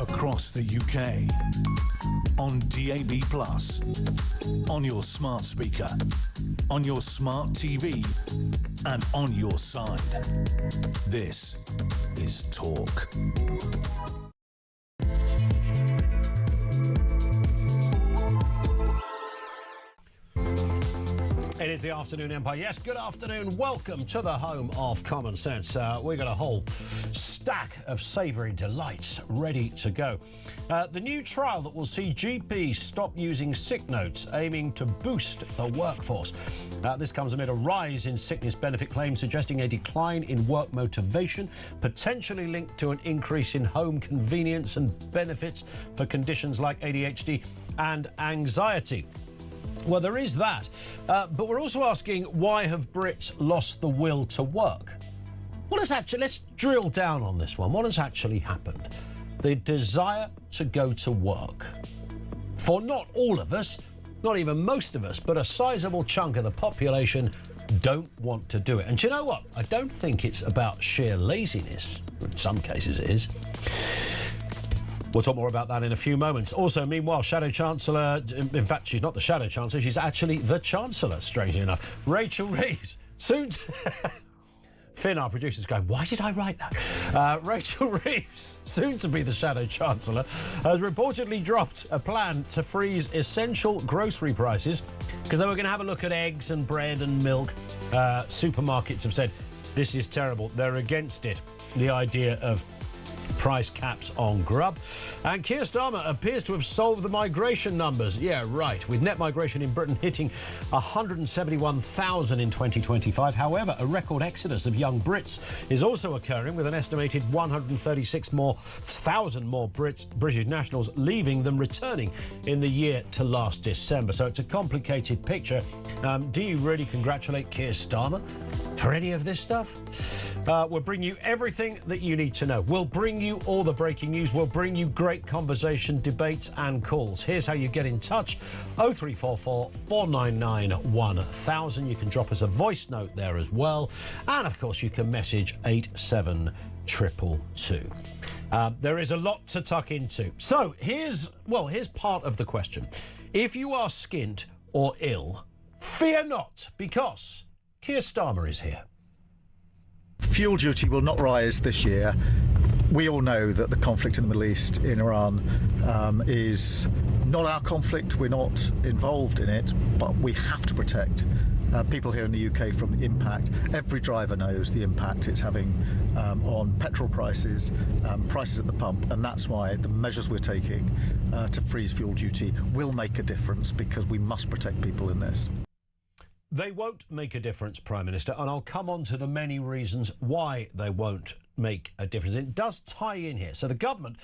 across the UK. On DAB+, on your smart speaker, on your smart TV, and on your side. This is Talk. It is the Afternoon Empire. Yes, good afternoon. Welcome to the home of common sense. We've got a whole stack of savoury delights ready to go. The new trial that will see GPs stop using sick notes, aiming to boost the workforce. This comes amid a rise in sickness benefit claims suggesting a decline in work motivation, potentially linked to an increase in home convenience and benefits for conditions like ADHD and anxiety. Well, there is that, but we're also asking, why have Brits lost the will to work? What has actually, let's drill down on this one. What has actually happened? The desire to go to work. For not all of us, not even most of us, but a sizable chunk of the population don't want to do it. And do you know what? I don't think it's about sheer laziness. In some cases it is. We'll talk more about that in a few moments. Also, meanwhile, Shadow Chancellor, in fact, she's not the Shadow Chancellor, she's actually the Chancellor, strangely enough. Rachel Reeves, soon to... Finn, our producer's going, why did I write that? Rachel Reeves, soon to be the Shadow Chancellor, has reportedly dropped a plan to freeze essential grocery prices because they were going to have a look at eggs and bread and milk. Supermarkets have said, this is terrible. They're against it. The idea of price caps on grub. And Keir Starmer appears to have solved the migration numbers. Yeah, right. With net migration in Britain hitting 171,000 in 2025. However, a record exodus of young Brits is also occurring, with an estimated 136,000 more British nationals leaving than returning in the year to last December. So it's a complicated picture. Do you really congratulate Keir Starmer for any of this stuff? We'll bring you everything that you need to know. We'll bring you all the breaking news. We'll bring you great conversation, debates and calls. Here's how you get in touch. 0344 499 1000. You can drop us a voice note there as well. And, of course, you can message 87222. There is a lot to tuck into. So here's part of the question. If you are skint or ill, fear not, because Keir Starmer is here. Fuel duty will not rise this year. We all know that the conflict in the Middle East, in Iran, is not our conflict. We're not involved in it, but we have to protect people here in the UK from the impact. Every driver knows the impact it's having on petrol prices, prices at the pump, and that's why the measures we're taking to freeze fuel duty will make a difference, because we must protect people in this. They won't make a difference, Prime Minister, and I'll come on to the many reasons why they won't make a difference. It does tie in here. So the government,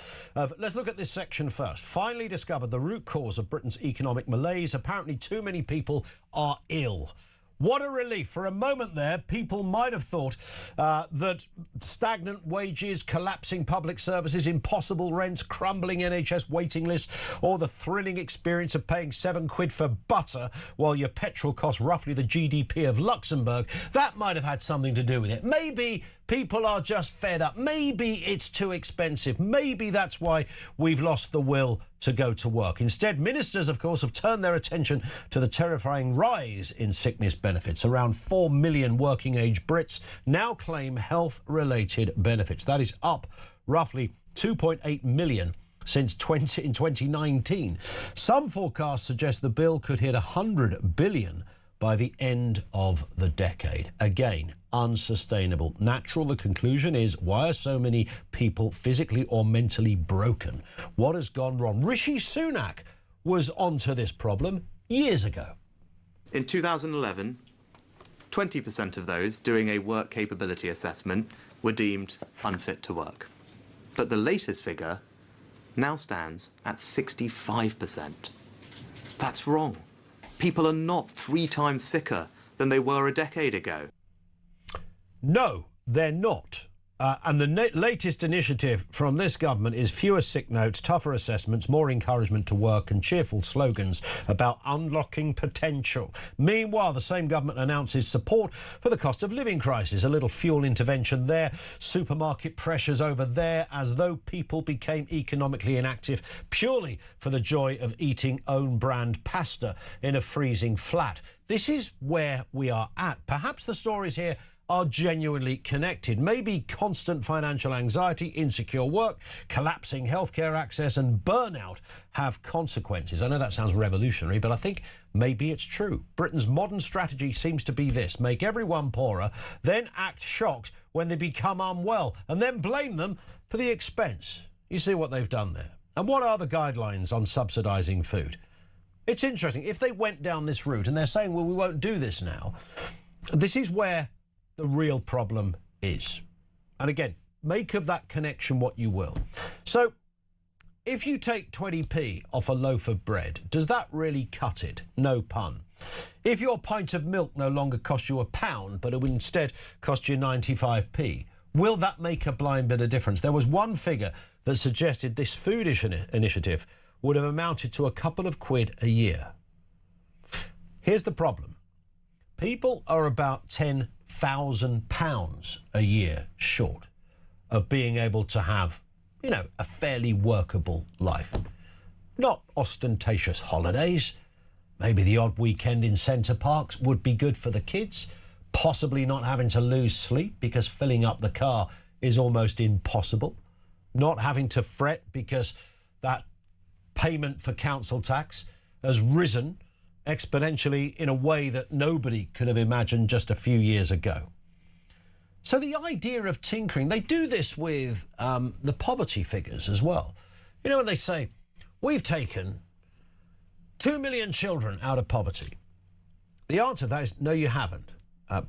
let's look at this section first, finally discovered the root cause of Britain's economic malaise. Apparently too many people are ill. What a relief. For a moment there, people might have thought that stagnant wages, collapsing public services, impossible rents, crumbling NHS waiting lists, or the thrilling experience of paying £7 for butter while your petrol costs roughly the GDP of Luxembourg, that might have had something to do with it. Maybe people are just fed up. Maybe it's too expensive. Maybe that's why we've lost the will to go to work. Instead, ministers, of course, have turned their attention to the terrifying rise in sickness benefits. Around 4 million working-age Brits now claim health-related benefits. That is up roughly 2.8 million since 2019. Some forecasts suggest the bill could hit 100 billion by the end of the decade. Again, unsustainable. Natural, the conclusion is, why are so many people physically or mentally broken? What has gone wrong? Rishi Sunak was onto this problem years ago. In 2011, 20% of those doing a work capability assessment were deemed unfit to work. But the latest figure now stands at 65%. That's wrong. People are not 3 times sicker than they were a decade ago. No, they're not. And the latest initiative from this government is fewer sick notes, tougher assessments, more encouragement to work and cheerful slogans about unlocking potential. Meanwhile, the same government announces support for the cost of living crisis, a little fuel intervention there, supermarket pressures over there, as though people became economically inactive purely for the joy of eating own brand pasta in a freezing flat. This is where we are at. Perhaps the stories here are genuinely connected. Maybe constant financial anxiety, insecure work, collapsing healthcare access and burnout have consequences. I know that sounds revolutionary, but I think maybe it's true. Britain's modern strategy seems to be this: make everyone poorer, then act shocked when they become unwell, and then blame them for the expense. You see what they've done there? And what are the guidelines on subsidising food? It's interesting. If they went down this route, and they're saying, well, we won't do this now, this is where the real problem is. And again, make of that connection what you will. So if you take 20p off a loaf of bread, does that really cut it? No pun. If your pint of milk no longer costs you £1, but it would instead cost you 95p, will that make a blind bit of difference? There was one figure that suggested this food initiative would have amounted to a couple of quid a year. Here's the problem. People are about £10,000 a year short of being able to have, you know, a fairly workable life. Not ostentatious holidays. Maybe the odd weekend in Centre Parks would be good for the kids. Possibly not having to lose sleep because filling up the car is almost impossible. Not having to fret because that payment for council tax has risen exponentially in a way that nobody could have imagined just a few years ago. So the idea of tinkering, they do this with the poverty figures as well. You know, when they say, we've taken 2 million children out of poverty. The answer to that is, no, you haven't.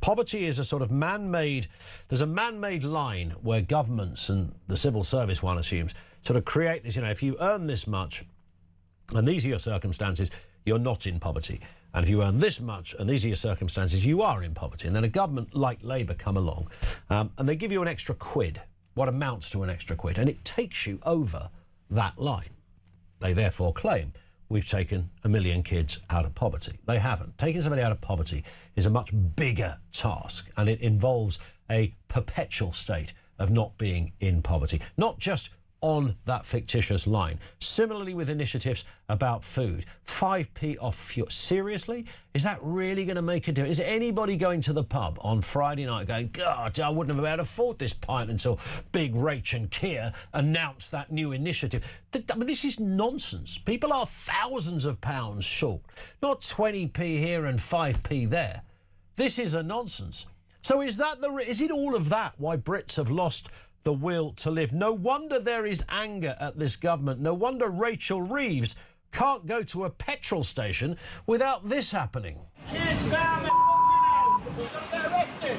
Poverty is a sort of man-made, there's a man-made line where governments and the civil service, one assumes, sort of create this, you know, if you earn this much and these are your circumstances, you're not in poverty. And if you earn this much and these are your circumstances, you are in poverty. And then a government like Labour come along and they give you an extra quid, what amounts to an extra quid, and it takes you over that line. They therefore claim we've taken 1 million kids out of poverty. They haven't. Taking somebody out of poverty is a much bigger task, and it involves a perpetual state of not being in poverty, not just on that fictitious line. Similarly with initiatives about food. 5p off fuel. Seriously? Is that really going to make a difference? Is anybody going to the pub on Friday night going, God, I wouldn't have been able to afford this pint until Big Rach and Keir announced that new initiative? I mean, this is nonsense. People are thousands of pounds short. Not 20p here and 5p there. This is a nonsense. So is it all of that why Brits have lost the will to live? No wonder there is anger at this government. No wonder Rachel Reeves can't go to a petrol station without this happening. Keir Starmer, we're going to get arrested.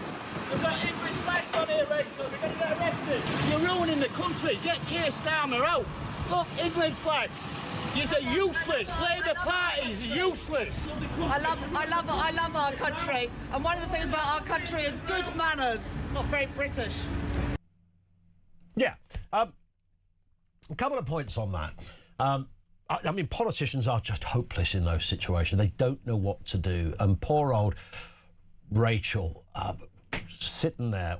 We've got English flags on here, Rachel. We're going to get arrested. You're ruining the country. Get Keir Starmer out. Look, England flags. You're useless. Labour parties are useless. I love our country. And one of the things about our country is good manners. Not very British. Yeah, a couple of points on that. I mean, politicians are just hopeless in those situations. They don't know what to do. And poor old Rachel sitting there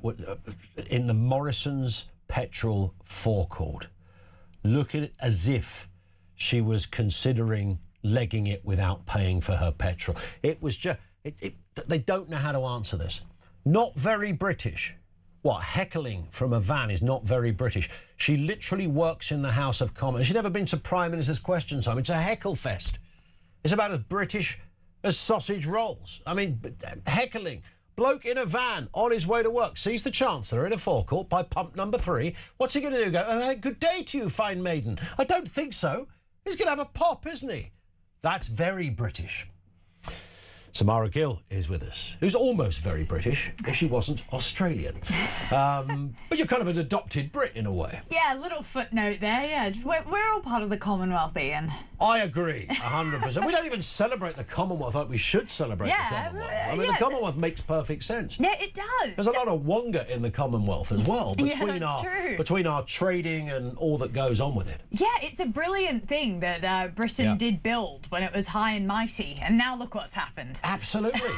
in the Morrison's petrol forecourt, looking as if she was considering legging it without paying for her petrol. It was just, they don't know how to answer this. Not very British. What, heckling from a van is not very British. She literally works in the House of Commons. She's never been to Prime Minister's Question Time. It's a heckle fest. It's about as British as sausage rolls. I mean, heckling. Bloke in a van on his way to work sees the Chancellor in a forecourt by pump number 3. What's he going to do? Go, oh, good day to you, fine maiden. I don't think so. He's going to have a pop, isn't he? That's very British. Samara Gill is with us, who's almost very British, if she wasn't Australian. But you're kind of an adopted Brit in a way. Yeah, a little footnote there, yeah. We're all part of the Commonwealth, Ian. I agree, 100%. We don't even celebrate the Commonwealth like we should celebrate the Commonwealth. I mean, the Commonwealth makes perfect sense. Yeah, it does. There's a lot of wonga in the Commonwealth as well, true. between our trading and all that goes on with it. Yeah, it's a brilliant thing that Britain did build when it was high and mighty, and now look what's happened. Absolutely.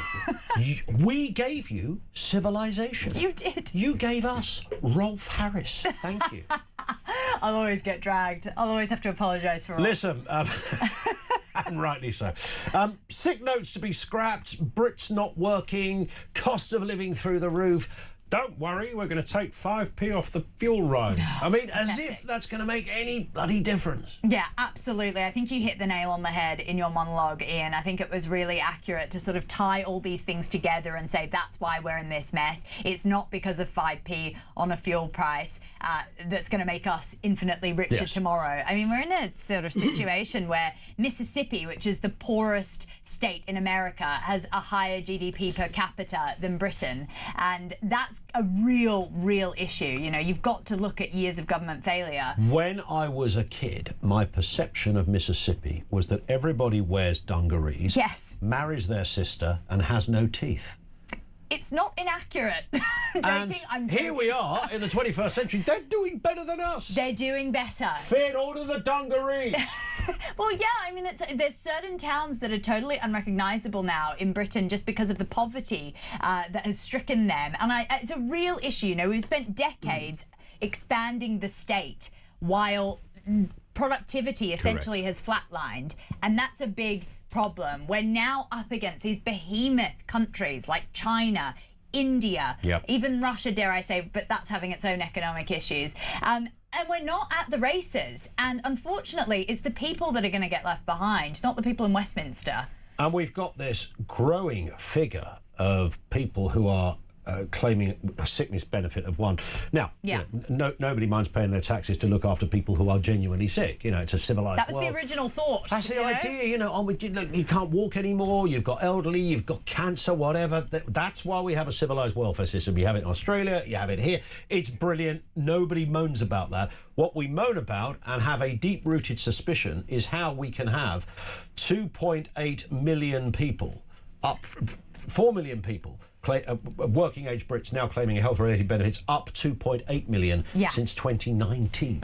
We gave you civilization. You did. You gave us Rolf Harris. Thank you. I'll always get dragged. I'll always have to apologise for Rolf. Listen, and rightly so. Sick notes to be scrapped, Brits not working, cost of living through the roof. Don't worry, we're going to take 5p off the fuel rise. I mean, as if that's going to make any bloody difference. Yeah, absolutely. I think you hit the nail on the head in your monologue, Ian. I think it was really accurate to sort of tie all these things together and say that's why we're in this mess. It's not because of 5p on a fuel price that's going to make us infinitely richer tomorrow. I mean, we're in a sort of situation where Mississippi, which is the poorest state in America, has a higher GDP per capita than Britain. And that's a real issue. You know, you've got to look at years of government failure. When I was a kid, my perception of Mississippi was that everybody wears dungarees, marries their sister, and has no teeth. It's not inaccurate. I'm joking. Here we are in the 21st century. They're doing better than us. They're doing better. Fit order the dungarees. Well, yeah, I mean, there's certain towns that are totally unrecognisable now in Britain just because of the poverty that has stricken them. And it's a real issue. You know, we've spent decades expanding the state while productivity essentially has flatlined. And that's a big problem. We're now up against these behemoth countries like China, India, even Russia, dare I say, but that's having its own economic issues. And we're not at the races. And unfortunately, it's the people that are going to get left behind, not the people in Westminster. And we've got this growing figure of people who are claiming a sickness benefit of one. Now, nobody minds paying their taxes to look after people who are genuinely sick. You know, it's a civilised That was the original thought. That's the idea, you know. You can't walk anymore, you've got elderly, you've got cancer, whatever. That's why we have a civilised welfare system. You have it in Australia, you have it here. It's brilliant. Nobody moans about that. What we moan about and have a deep-rooted suspicion is how we can have 2.8 million people, 4 million people, working age Brits now claiming health-related benefits, up 2.8 million since 2019.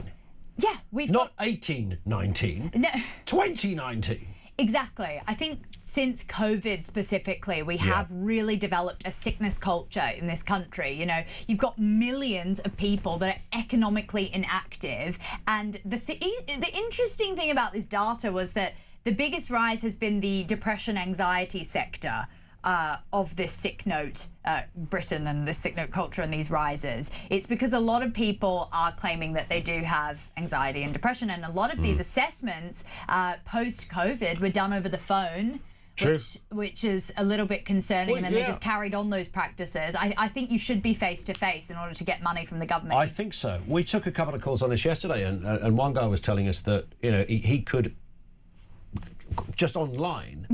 Yeah, we've not 1819, no. 2019. Exactly. I think since COVID specifically, we have really developed a sickness culture in this country. You know, you've got millions of people that are economically inactive. And the interesting thing about this data was that the biggest rise has been the depression anxiety sector of this sick note Britain and the sick note culture and these rises. It's because a lot of people are claiming that they do have anxiety and depression, and a lot of these assessments post-COVID were done over the phone. Which is a little bit concerning, and then they just carried on those practices. I think you should be face-to-face in order to get money from the government. I think so. We took a couple of calls on this yesterday, and one guy was telling us that, you know, he could, just online,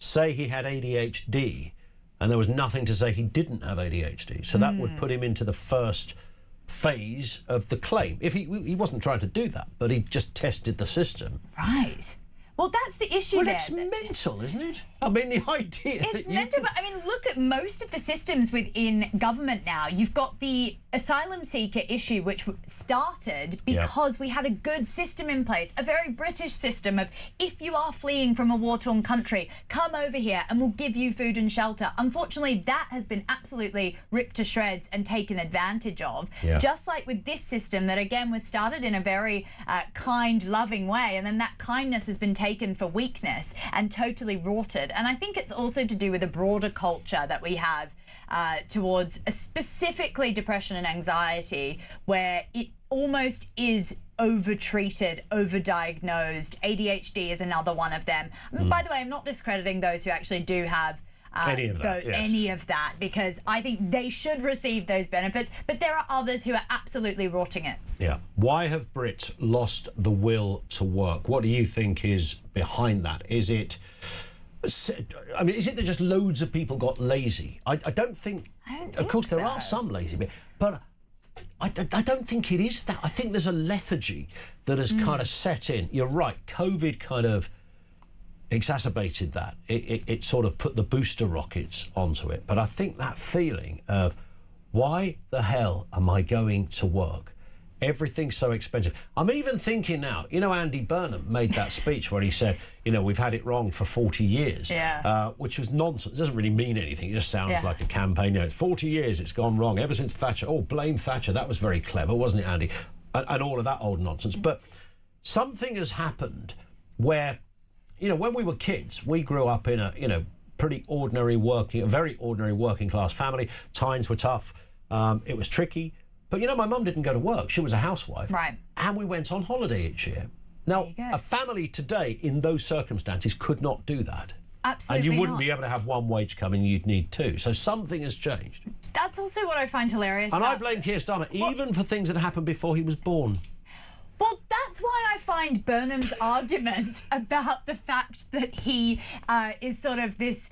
say he had ADHD, and there was nothing to say he didn't have ADHD. So that would put him into the first phase of the claim. If he wasn't trying to do that, but he just tested the system. Right. Well, that's the issue there. Well, it's mental, isn't it? I mean, the idea It's mental, but I mean, look at most of the systems within government now. You've got the asylum seeker issue, which started because we had a good system in place, a very British system of, if you are fleeing from a war-torn country, come over here and we'll give you food and shelter. Unfortunately, that has been absolutely ripped to shreds and taken advantage of. Just like with this system that, again, was started in a very kind, loving way, and then that kindness has been taken for weakness and totally rorted. And I think it's also to do with a broader culture that we have towards specifically depression and anxiety, where it almost is over-treated, over-diagnosed. ADHD is another one of them. By the way, I'm not discrediting those who actually do have any of that, because I think they should receive those benefits, but there are others who are absolutely rotting it. Why have Brits lost the will to work? What do you think is behind that? Is it, I mean, is it that just loads of people got lazy? I don't think, of course there are some lazy, but I don't think it is that. I think there's a lethargy that has kind of set in. You're right, COVID kind of exacerbated that. It sort of put the booster rockets onto it. But I think that feeling of, why the hell am I going to work? Everything's so expensive. I'm even thinking now, Andy Burnham made that speech where he said, we've had it wrong for 40 years, which was nonsense. It doesn't really mean anything. It just sounds like a campaign. It's 40 years, it's gone wrong, ever since Thatcher. Oh, blame Thatcher. That was very clever, wasn't it, Andy? And all of that old nonsense. But something has happened where, when we were kids, we grew up in a, very ordinary working class family. Times were tough. It was tricky. But, my mum didn't go to work. She was a housewife. Right. And we went on holiday each year. Now, a family today in those circumstances could not do that. Absolutely. And you wouldn't be able to have one wage coming, you'd need two. So something has changed. That's also what I find hilarious. And I blame Keir Starmer, even for things that happened before he was born. Well, that's why I find Burnham's argument about the fact that he is sort of this,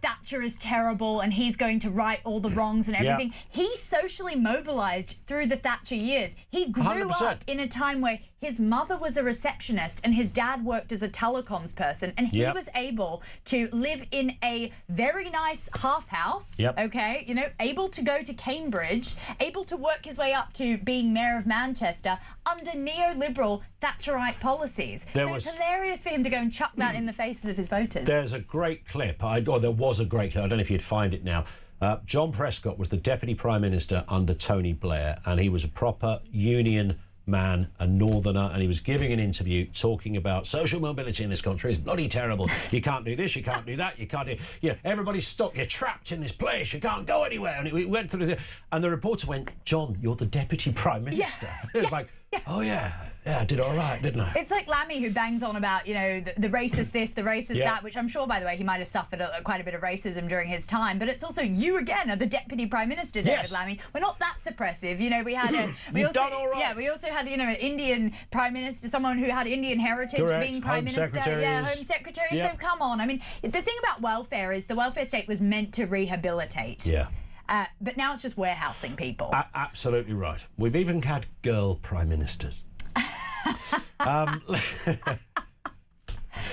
Thatcher is terrible and he's going to right all the wrongs and everything. He socially mobilised through the Thatcher years. He grew 100%. up in a time where his mother was a receptionist and his dad worked as a telecoms person, and he was able to live in a very nice half house, able to go to Cambridge, able to work his way up to being mayor of Manchester under neoliberal Thatcherite policies. It's hilarious for him to go and chuck that in the faces of his voters. There's a great clip, there was a great clip, I don't know if you'd find it now. John Prescott was the Deputy Prime Minister under Tony Blair, and he was a proper union man, a northerner, and he was giving an interview talking about social mobility in this country is bloody terrible. You can't do this, you can't do that, you can't do... everybody's stuck, you're trapped in this place, you can't go anywhere. And we went through the... And the reporter went, John, you're the Deputy Prime Minister. It was like, oh, yeah, I did all right, didn't I? It's like Lammy, who bangs on about, the racist this, the racist that, which I'm sure, by the way, he might have suffered quite a bit of racism during his time. But it's also, you again are the Deputy Prime Minister, David Lammy. We're not that suppressive. We had a... You've done all right. Yeah, we also had, an Indian Prime Minister, someone who had Indian heritage being Prime Minister. Home Secretary. So come on. I mean, the thing about welfare is the welfare state was meant to rehabilitate. Yeah. But now it's just warehousing people. Absolutely right. We've even had girl Prime Ministers.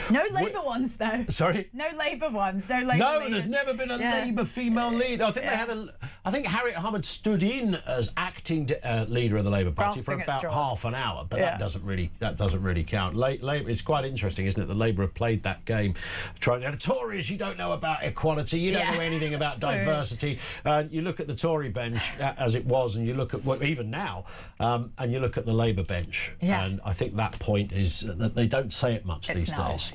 No Labour ones, though. Sorry? No Labour ones. No Labour No, leaders. There's never been a Labour female leader. I think they had I think Harriet Harman stood in as acting leader of the Labour Party for about half an hour, but that doesn't really count. Labour, it's quite interesting, isn't it, that Labour have played that game. The Tories, you don't know about equality, you don't know anything about diversity. You look at the Tory bench as it was, and you look at even now, and you look at the Labour bench, and I think that point is that they don't say it much these days.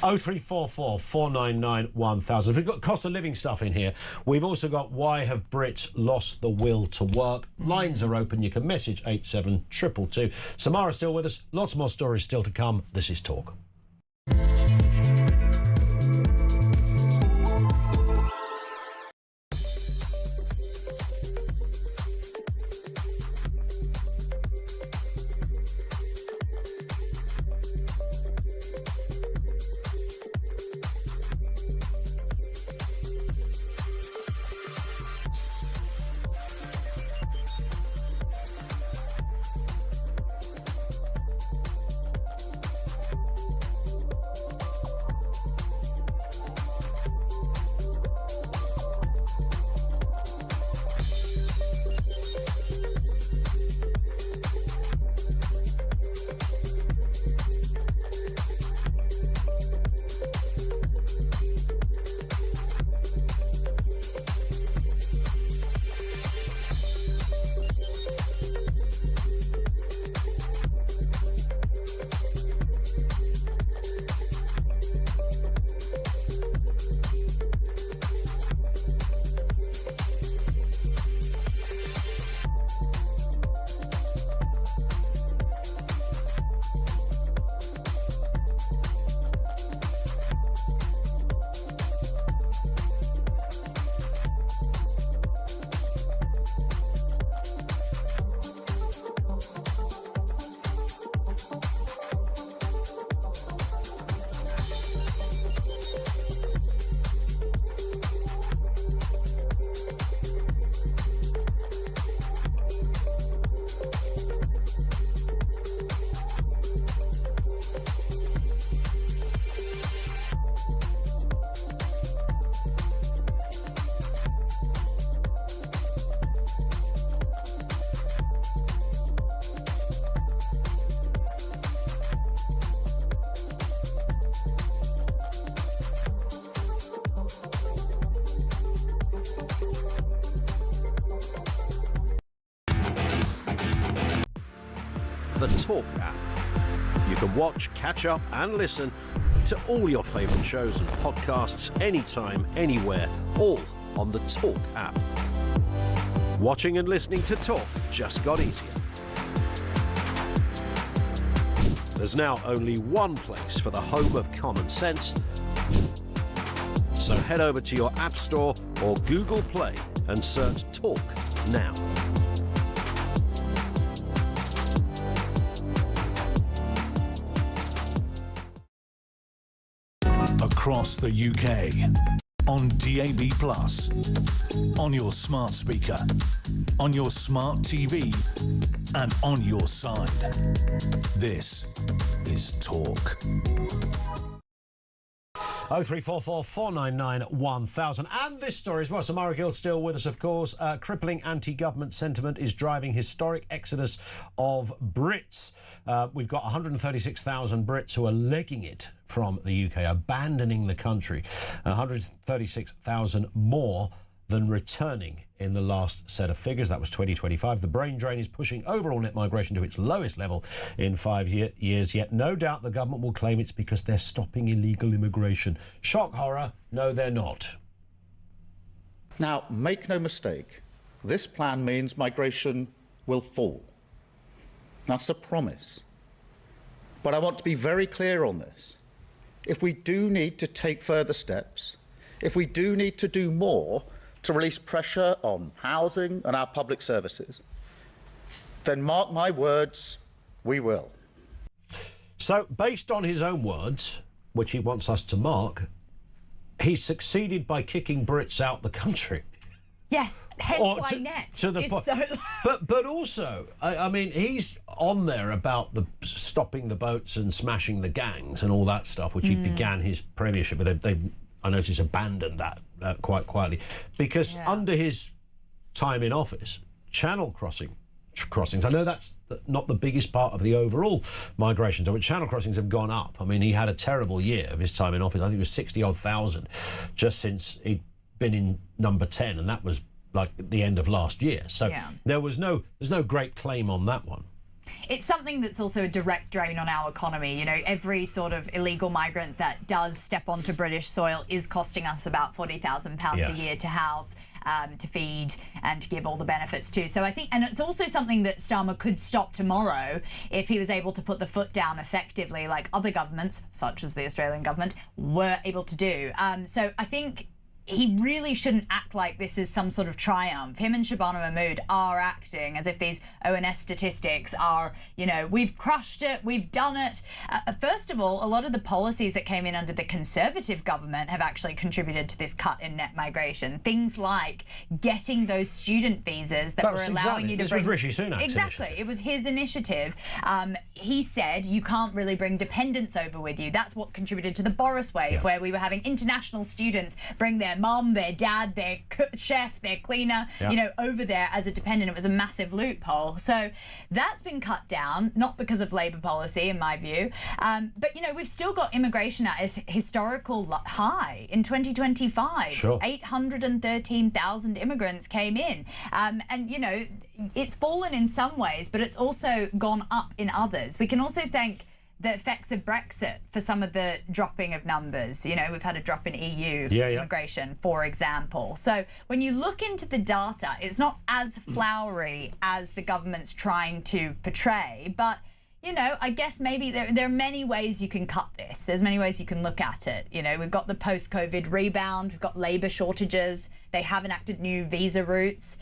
0344 499 1000. We've got cost of living stuff in here. We've also got why have Brits lost the will to work. Lines are open. You can message 87222. Samara's still with us. Lots more stories still to come. This is Talk. the Talk app. You can watch, catch up and listen to all your favourite shows and podcasts anytime, anywhere, all on the Talk app. Watching and listening to Talk just got easier. There's now only one place for the home of common sense. So head over to your App Store or Google Play and search Talk now. Across the UK, on DAB+, on your smart speaker, on your smart TV, and on your side. This is Talk. 0344 499 1000. And this story as well. Samara Gill still with us, of course. Crippling anti-government sentiment is driving historic exodus of Brits. We've got 136,000 Brits who are legging it from the UK, abandoning the country. 136,000 more than returning in the last set of figures. That was 2025. The brain drain is pushing overall net migration to its lowest level in 5 years, yet no doubt the government will claim it's because they're stopping illegal immigration. Shock horror, no they're not. Now, make no mistake, this plan means migration will fall. That's a promise. But I want to be very clear on this. If we do need to take further steps, if we do need to do more to release pressure on housing and our public services, then mark my words, we will. So, based on his own words, which he wants us to mark, he's succeeded by kicking Brits out the country. Yes, hence why net is so... But also, I mean, he's on there about the stopping the boats and smashing the gangs and all that stuff, which he began his premiership with. They I noticed, abandoned that quite quietly. Because under his time in office, channel crossings, I know that's not the biggest part of the overall migration, but channel crossings have gone up. I mean, he had a terrible year of his time in office. I think it was 60-odd thousand just since he'd been in number 10, and that was like at the end of last year. So there's no great claim on that one. It's something that's also a direct drain on our economy. You know, every sort of illegal migrant that does step onto British soil is costing us about £40,000 a year to house, to feed, and to give all the benefits to. So I think, and it's also something that Starmer could stop tomorrow if he was able to put the foot down effectively, like other governments, such as the Australian government, were able to do. So I think he really shouldn't act like this is some sort of triumph. Him and Shabana Mahmood are acting as if these ONS statistics are, you know, we've crushed it, we've done it. First of all, a lot of the policies that came in under the Conservative government have actually contributed to this cut in net migration. Things like getting those student visas that were allowing you to bring... This was Rishi Sunak's Exactly. initiative. It was his initiative. He said you can't really bring dependents over with you. That's what contributed to the Boris wave, where we were having international students bring their mum, their dad, their chef, their cleaner, you know, over there as a dependent. It was a massive loophole. So that's been cut down, not because of Labour policy, in my view. But, you know, we've still got immigration at a historical high in 2025. Sure. 813,000 immigrants came in. And, you know, it's fallen in some ways, but it's also gone up in others. We can also thank the effects of Brexit for some of the dropping of numbers. You know, we've had a drop in EU immigration, for example. So when you look into the data, it's not as flowery as the government's trying to portray, but you know, I guess maybe there are many ways you can cut this. There's many ways you can look at it. You know, we've got the post-COVID rebound, we've got labour shortages, they have enacted new visa routes.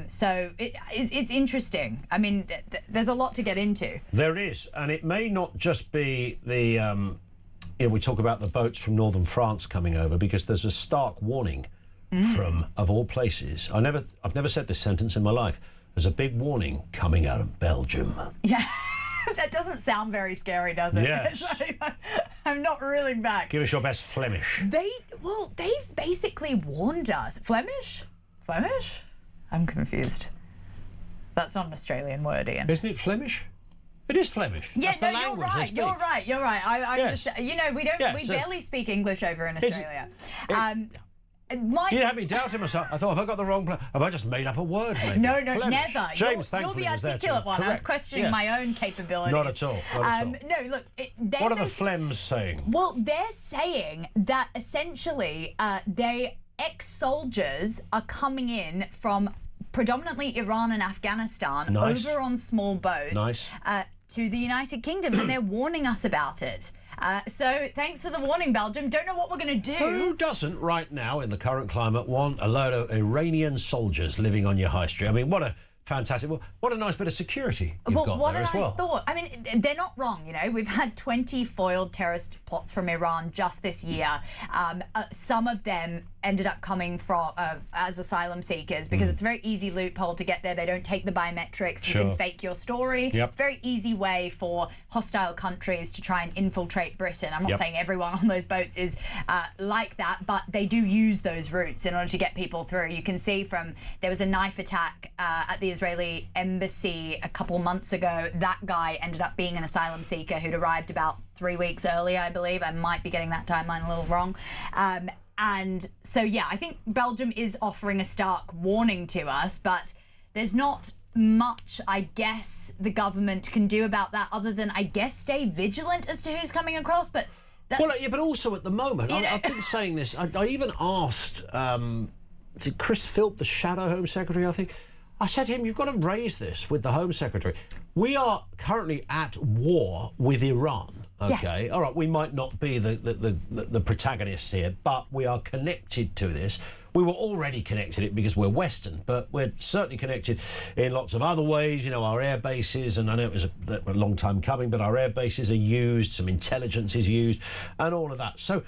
So it's interesting. I mean, there's a lot to get into. There is, and it may not just be the, you know, we talk about the boats from northern France coming over, because there's a stark warning from, of all places, I've never said this sentence in my life, there's a big warning coming out of Belgium. Yeah. That doesn't sound very scary, does it? Yes. I'm not reeling back. Give us your best Flemish. They've basically warned us. Flemish? Flemish? I'm confused. That's not an Australian word, Ian. Isn't it Flemish? It is Flemish. Yeah, That's no, the language you're right. I'm just, you know, we Yeah, barely speak English over in Australia. You had me doubting myself. I thought, have I got the wrong plan? Have I just made up a word, maybe? No, Flemish. never. James, you're thankfully, the was there articulate too. one. I was Correct. questioning Yes. my own capabilities. Not at all. Not at all. No, look. What are the Flems saying? Well, they're saying that essentially ex-soldiers are coming in from predominantly Iran and Afghanistan over on small boats to the United Kingdom, and they're warning us about it. So thanks for the warning, Belgium. Don't know what we're going to do. Who doesn't right now in the current climate want a load of Iranian soldiers living on your high street? I mean, what a fantastic, what a nice bit of security you've got what there a as nice well. thought. I mean, they're not wrong, you know. We've had 20 foiled terrorist plots from Iran just this year. Some of them ended up coming from as asylum seekers because it's a very easy loophole to get there. They don't take the biometrics. You can fake your story. It's a very easy way for hostile countries to try and infiltrate Britain. I'm not saying everyone on those boats is like that, but they do use those routes in order to get people through. You can see there was a knife attack at the Israeli embassy a couple months ago. That guy ended up being an asylum seeker who'd arrived about 3 weeks earlier, I believe. I might be getting that timeline a little wrong. And so, yeah, I think Belgium is offering a stark warning to us, but there's not much, I guess, the government can do about that other than, I guess, stay vigilant as to who's coming across. But but also at the moment, I've been saying this. I even asked, Chris Philp, the Shadow Home Secretary, I think. I said to him, you've got to raise this with the Home Secretary. We are currently at war with Iran. Okay, all right, we might not be the protagonists here, but we are connected to this. We were already connected because we're Western, but we're certainly connected in lots of other ways. You know, our air bases, and I know it was a long time coming, but our air bases are used, some intelligence is used, and all of that. So,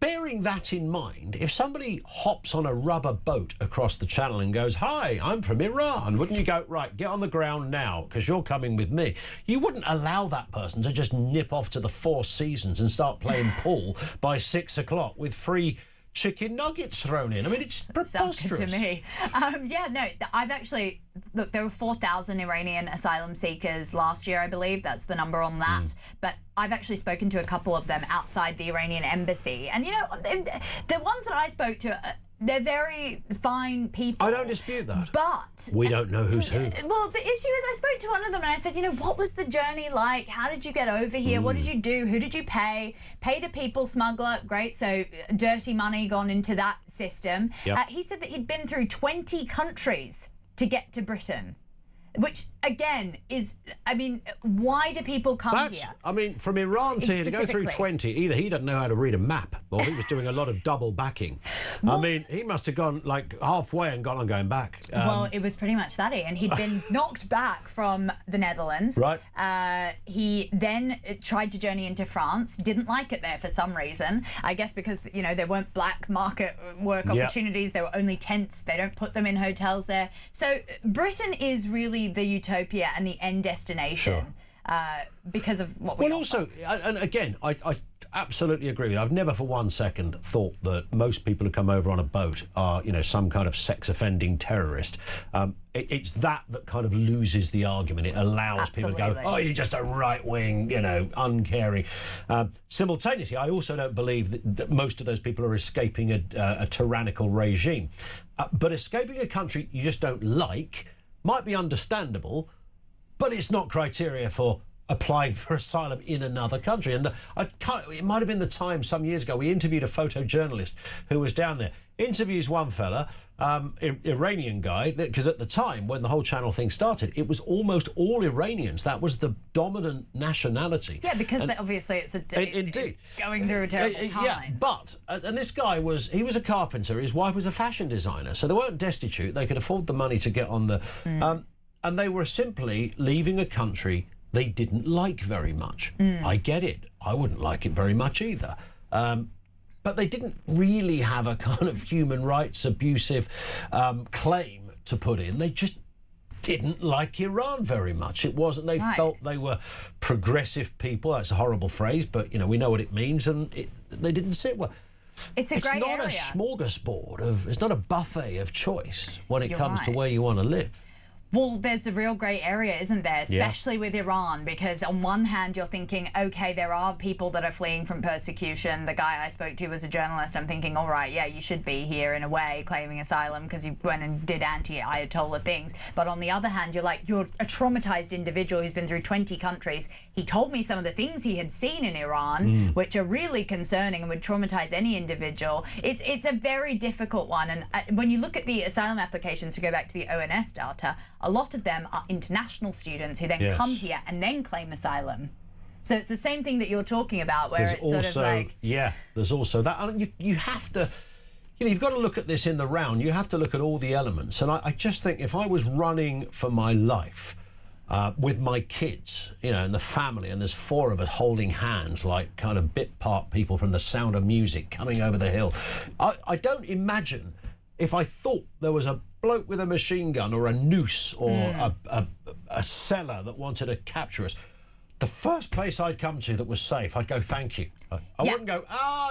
bearing that in mind, if somebody hops on a rubber boat across the channel and goes, hi, I'm from Iran, wouldn't you go, right, get on the ground now, because you're coming with me? You wouldn't allow that person to just nip off to the Four Seasons and start playing pool by 6 o'clock with free chicken nuggets thrown in. I mean, it's preposterous. Sounds good to me. I've actually... Look, there were 4,000 Iranian asylum seekers last year, I believe. That's the number on that. But I've actually spoken to a couple of them outside the Iranian embassy. And, you know, the ones that I spoke to, they're very fine people. I don't dispute that. But... we don't know who's who. Well, the issue is I spoke to one of them and I said, you know, what was the journey like? How did you get over here? What did you do? Who did you pay? Paid a people smuggler. Great. So dirty money gone into that system. He said that he'd been through 20 countries to get to Britain, which again is, I mean, why do people come here? I mean, from Iran to here to go through 20, either he doesn't know how to read a map or he was doing a lot of double backing. Well, I mean, he must have gone like halfway and gone, I'm going back. Well, it was pretty much that, and he'd been knocked back from the Netherlands. Right. He then tried to journey into France, didn't like it there for some reason. I guess because, you know, there weren't black market work opportunities, there were only tents, they don't put them in hotels there. So Britain is really the utopia and the end destination because of what we offer. And again, I absolutely agree with you. I've never for 1 second thought that most people who come over on a boat are, you know, some kind of sex offending terrorist. It's that kind of loses the argument. It allows people to go, oh, you're just a right wing, you know, uncaring. Simultaneously, I also don't believe that most of those people are escaping a tyrannical regime. But escaping a country you just don't like might be understandable, but it's not criteria for applying for asylum in another country. And it might have been the time some years ago we interviewed a photojournalist who was down there. Interviews one fella, Iranian guy, because at the time when the whole channel thing started, it was almost all Iranians. That was the dominant nationality. Yeah, because obviously it's going through a terrible time. Yeah, but and this guy was a carpenter. His wife was a fashion designer, so they weren't destitute. They could afford the money to get on the, and they were simply leaving a country they didn't like very much. I get it. I wouldn't like it very much either. But they didn't really have a kind of human rights abusive claim to put in. They just didn't like Iran very much. It wasn't, they felt they were progressive people. That's a horrible phrase, but, you know, we know what it means, and they didn't sit well. It's a great area. It's not a smorgasbord it's not a buffet of choice when it comes to where you want to live. Well, there's a real grey area, isn't there? Especially with Iran, because on one hand you're thinking, okay, there are people that are fleeing from persecution. The guy I spoke to was a journalist. I'm thinking, all right, yeah, you should be here in a way, claiming asylum because you went and did anti-Ayatollah things. But on the other hand, you're a traumatized individual who's been through 20 countries. He told me some of the things he had seen in Iran, which are really concerning and would traumatize any individual. It's a very difficult one. And when you look at the asylum applications, to go back to the ONS data, a lot of them are international students who then come here and then claim asylum. So it's the same thing that you're talking about, where it's sort of like... Yeah, there's also that. And you have to... you've got to look at this in the round. You have to look at all the elements. And I just think if I was running for my life with my kids, and the family, and there's 4 of us holding hands like kind of bit part people from The Sound of Music coming over the hill, I don't imagine if I thought there was a bloke with a machine gun or a noose or a cellar that wanted to capture us, the first place I'd come to that was safe, I'd go, thank you. I wouldn't go,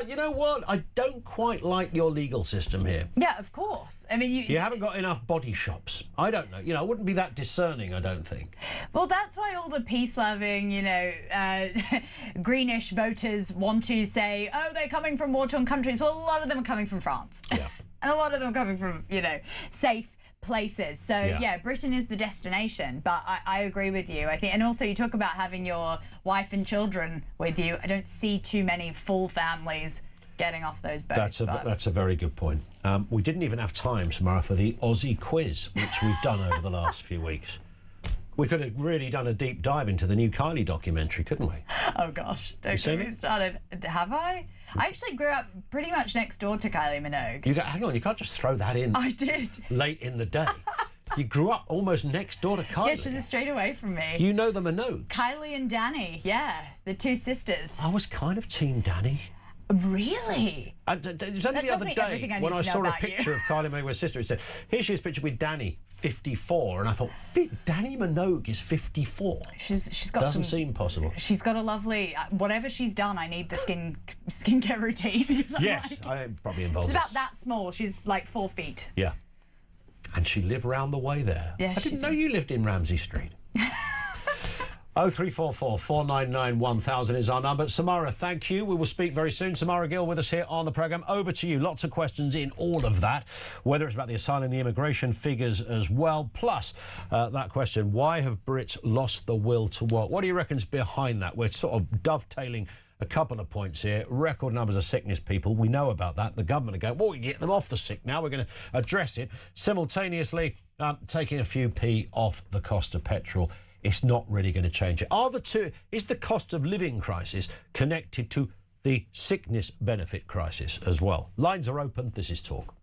you know what, I don't quite like your legal system here. Yeah, of course. I mean, you haven't got enough body shops. I don't know. I wouldn't be that discerning, I don't think. Well, that's why all the peace-loving, greenish voters want to say, oh, they're coming from war-torn countries. Well, a lot of them are coming from France. Yeah. And a lot of them are coming from, safe places. So yeah, Britain is the destination, but I agree with you. I think, and also you talk about having your wife and children with you. I don't see too many full families getting off those boats. That's a very good point. We didn't even have time, Samara, for the Aussie quiz, which we've done over the last few weeks. We could have really done a deep dive into the new Kylie documentary, couldn't we? Oh gosh, don't get me started. Have I? I actually grew up pretty much next door to Kylie Minogue. Hang on, you can't just throw that in. I did. Late in the day. You grew up almost next door to Kylie. Yeah, she's a straight away from me. You know the Minogues? Kylie and Danny, yeah, the 2 sisters. I was kind of team Danny. Really? It was only the other day when I saw a picture of Kylie Minogue's sister. It said, here she is pictured with Danny, 54, and I thought, Danny Minogue is 54. She's got doesn't seem possible. She's got a lovely whatever she's done. I need the skincare routine. Yes, I probably involved. She's about that small. She's like 4 feet. Yeah, and she lived round the way there. Yeah, I didn't know you lived in Ramsey Street. 0344 499 1000 is our number. Samara, thank you. We will speak very soon. Samara Gill with us here on the programme. Over to you. Lots of questions in all of that, whether it's about the asylum and the immigration figures as well. Plus, that question, why have Brits lost the will to work? What do you reckon's behind that? We're sort of dovetailing a couple of points here. Record numbers of sickness people. We know about that. The government are going, well, we can get them off the sick now. We're going to address it. Simultaneously, taking a few p off the cost of petrol. It's not really going to change it. Is the cost of living crisis connected to the sickness benefit crisis as well? Lines are open. This is Talk.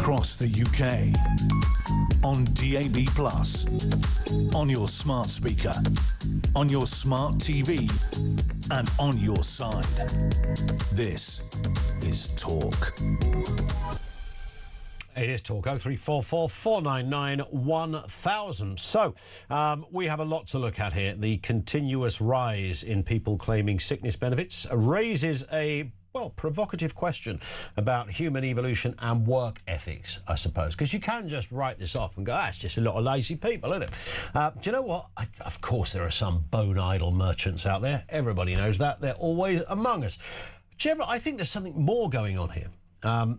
across the UK, on DAB+, on your smart speaker, on your smart TV, and on your side. This is talk. It is talk. 0344 499 1000. So we have a lot to look at here. The continuous rise in people claiming sickness benefits raises a provocative question about human evolution and work ethics, I suppose, because you can just write this off and go, it's just a lot of lazy people, isn't it? Do you know what? Of course, there are some bone idle merchants out there. Everybody knows that. They're always among us. I think there's something more going on here.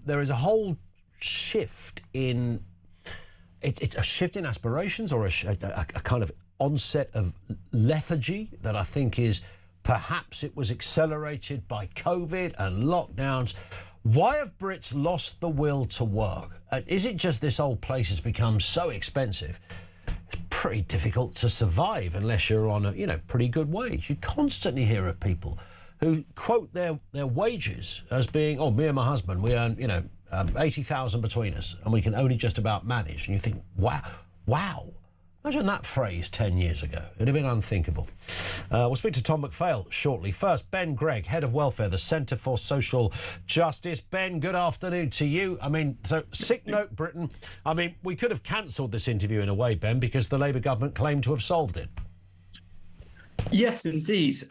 There is a whole shift in... It's a shift in aspirations, or a kind of onset of lethargy that I think is... Perhaps it was accelerated by COVID and lockdowns. Why have Brits lost the will to work? Is it just this old place has become so expensive? It's pretty difficult to survive unless you're on a pretty good wage. You constantly hear of people who quote their wages as being, me and my husband, we earn 80,000 between us, and we can only just about manage. And you think, wow. Imagine that phrase 10 years ago. It would have been unthinkable. We'll speak to Tom McPhail shortly. First, Ben Gregg, Head of Welfare, the Centre for Social Justice. Ben, good afternoon to you. Sick note Britain. We could have cancelled this interview in a way, Ben, because the Labour government claimed to have solved it. Yes, indeed.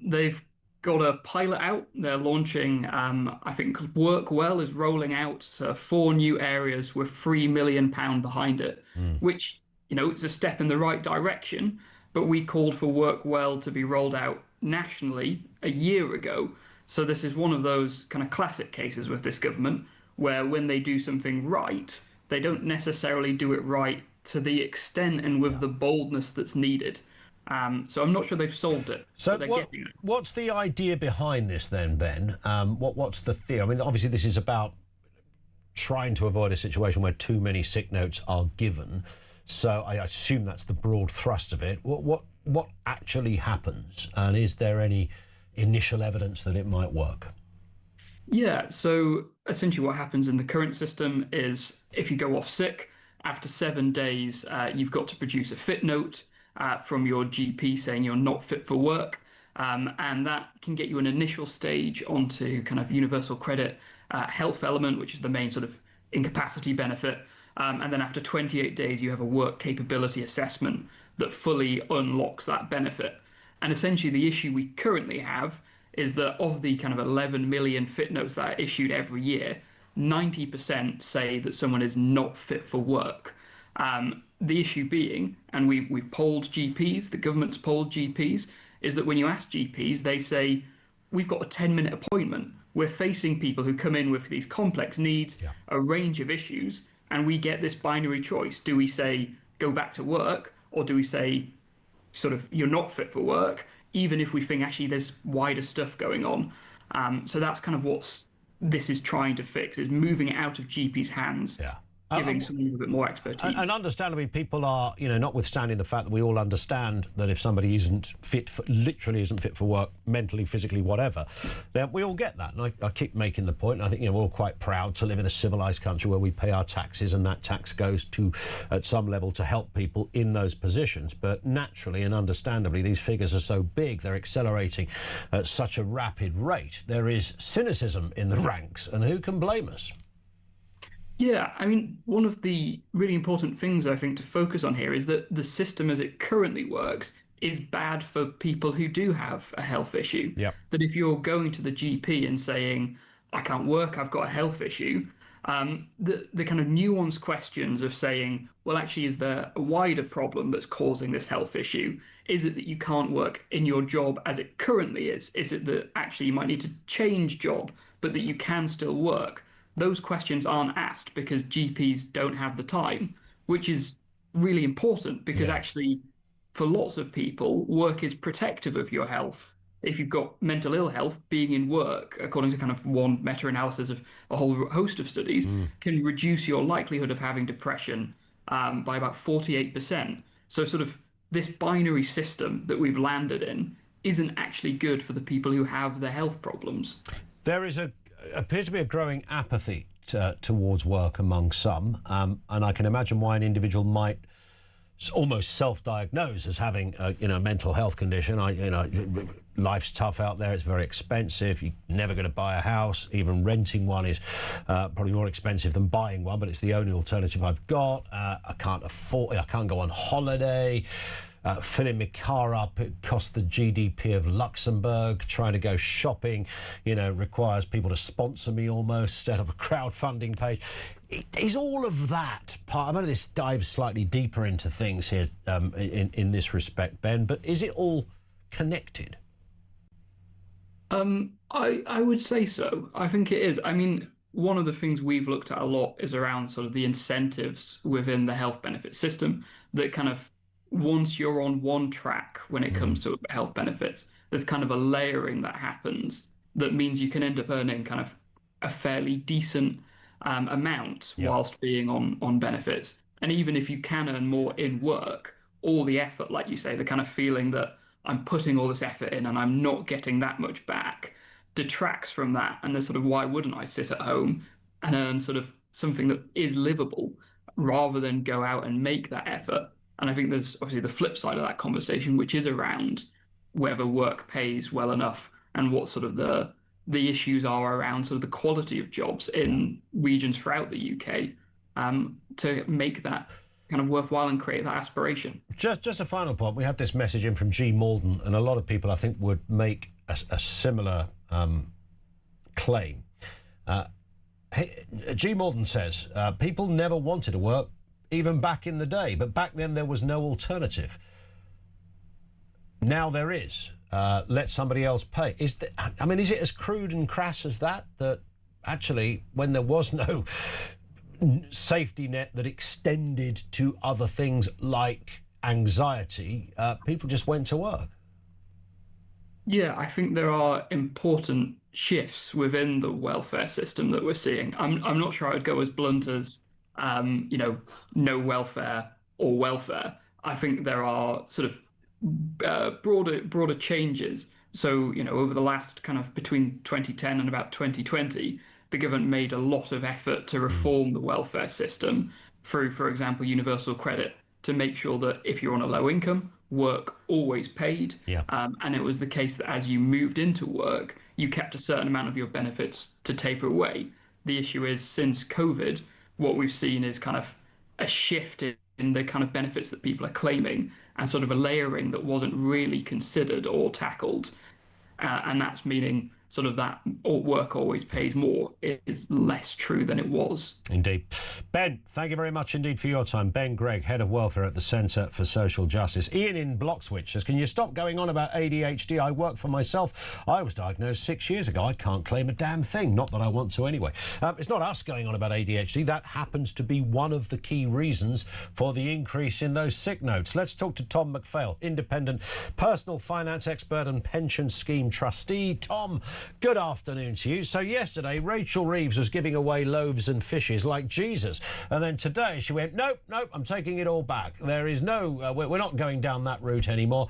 They've got a pilot out. They're launching, I think Work Well is rolling out to 4 new areas with £3 million behind it, which... it's a step in the right direction, but we called for Work Well to be rolled out nationally a year ago. So this is one of those kind of classic cases with this government where when they do something right, they don't necessarily do it right to the extent and with the boldness that's needed. So I'm not sure they've solved it. So what's the idea behind this then, Ben? What's the theory? Obviously this is about trying to avoid a situation where too many sick notes are given. So I assume that's the broad thrust of it. What actually happens, and is there any initial evidence that it might work? Yeah, so essentially what happens in the current system is if you go off sick, after 7 days, you've got to produce a fit note from your GP saying you're not fit for work, and that can get you an initial stage onto kind of universal credit health element, which is the main sort of incapacity benefit. And then after 28 days, you have a work capability assessment that fully unlocks that benefit. And essentially the issue we currently have is that of the kind of 11 million fit notes that are issued every year, 90% say that someone is not fit for work. The issue being, and we've polled GPs, the government's polled GPs, is that when you ask GPs, they say, we've got a 10-minute appointment. We're facing people who come in with these complex needs, a range of issues, and we get this binary choice. Do we say, go back to work, or do we say, sort of, you're not fit for work, even if we think actually there's wider stuff going on? So that's kind of what this is trying to fix, is moving it out of GPs' hands. Giving someone a bit more expertise. And understandably, people are, notwithstanding the fact that we all understand that if somebody literally isn't fit for work, mentally, physically, whatever, then we all get that. And I keep making the point, and I think we're all quite proud to live in a civilised country where we pay our taxes, and that tax goes to, at some level, to help people in those positions. But naturally and understandably, these figures are so big, they're accelerating at such a rapid rate. There is cynicism in the ranks, and who can blame us? Yeah, one of the really important things I think to focus on here is that the system as it currently works is bad for people who do have a health issue. That if you're going to the GP and saying, I can't work, I've got a health issue, the kind of nuanced questions of saying, well, actually, is there a wider problem that's causing this health issue? Is it that you can't work in your job as it currently is? Is it that actually you might need to change job, but that you can still work? Those questions aren't asked because GPs don't have the time, which is really important because actually for lots of people, work is protective of your health. If you've got mental ill health, being in work, according to kind of one meta-analysis of a whole host of studies, can reduce your likelihood of having depression by about 48%. So sort of this binary system that we've landed in isn't actually good for the people who have the health problems. There appears to be a growing apathy towards work among some, and I can imagine why an individual might almost self-diagnose as having a mental health condition. Life's tough out there. It's very expensive. You're never going to buy a house. Even renting one is probably more expensive than buying one, but it's the only alternative I've got. I can't afford it. I can't go on holiday. Filling my car up, it costs the GDP of Luxembourg. Trying to go shopping, requires people to sponsor me almost, set up a crowdfunding page. Is all of that part? I'm going to dive slightly deeper into things here in this respect, Ben, but is it all connected? I would say so. I think it is. I mean, one of the things we've looked at a lot is around sort of the incentives within the health benefit system that kind of, once you're on one track when it comes to health benefits, there's kind of a layering that happens that means you can end up earning kind of a fairly decent amount whilst being on benefits. And even if you can earn more in work, all the effort, like you say, the kind of feeling that I'm putting all this effort in and I'm not getting that much back, detracts from that. And there's sort of, why wouldn't I sit at home and earn sort of something that is livable rather than go out and make that effort? And I think there's obviously the flip side of that conversation, which is around whether work pays well enough and what sort of the issues are around sort of the quality of jobs in regions throughout the UK to make that kind of worthwhile and create that aspiration. Just a final point. We had this message in from G. Malden, and a lot of people, I think, would make a similar claim. G. Malden says, people never wanted to work, even back in the day, but back then there was no alternative. Now there is. Let somebody else pay. Is it as crude and crass as that actually, when there was no safety net that extended to other things like anxiety, people just went to work? Yeah, I think there are important shifts within the welfare system that we're seeing. I'm not sure I would go as blunt as no welfare or welfare. I think there are sort of broader changes. So, over the last kind of between 2010 and about 2020, the government made a lot of effort to reform the welfare system through, for example, universal credit, to make sure that if you're on a low income, work always paid. Yeah. And it was the case that as you moved into work, you kept a certain amount of your benefits to taper away. The issue is, since COVID, what we've seen is kind of a shift in the kind of benefits that people are claiming and sort of a layering that wasn't really considered or tackled. And that's meaning sort of that work always pays more is less true than it was. Indeed. Ben, thank you very much indeed for your time. Ben Gregg, Head of Welfare at the Centre for Social Justice. Ian in Bloxwich says, can you stop going on about ADHD? I work for myself. I was diagnosed 6 years ago. I can't claim a damn thing. Not that I want to anyway. It's not us going on about ADHD. That happens to be one of the key reasons for the increase in those sick notes. Let's talk to Tom McPhail, independent personal finance expert and pension scheme trustee. Tom, good afternoon to you. So yesterday, Rachel Reeves was giving away loaves and fishes like Jesus. And then today she went, nope, I'm taking it all back. There is no, we're not going down that route anymore.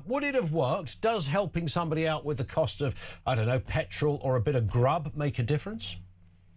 Would it have worked? Does helping somebody out with the cost of, I don't know, petrol or a bit of grub make a difference?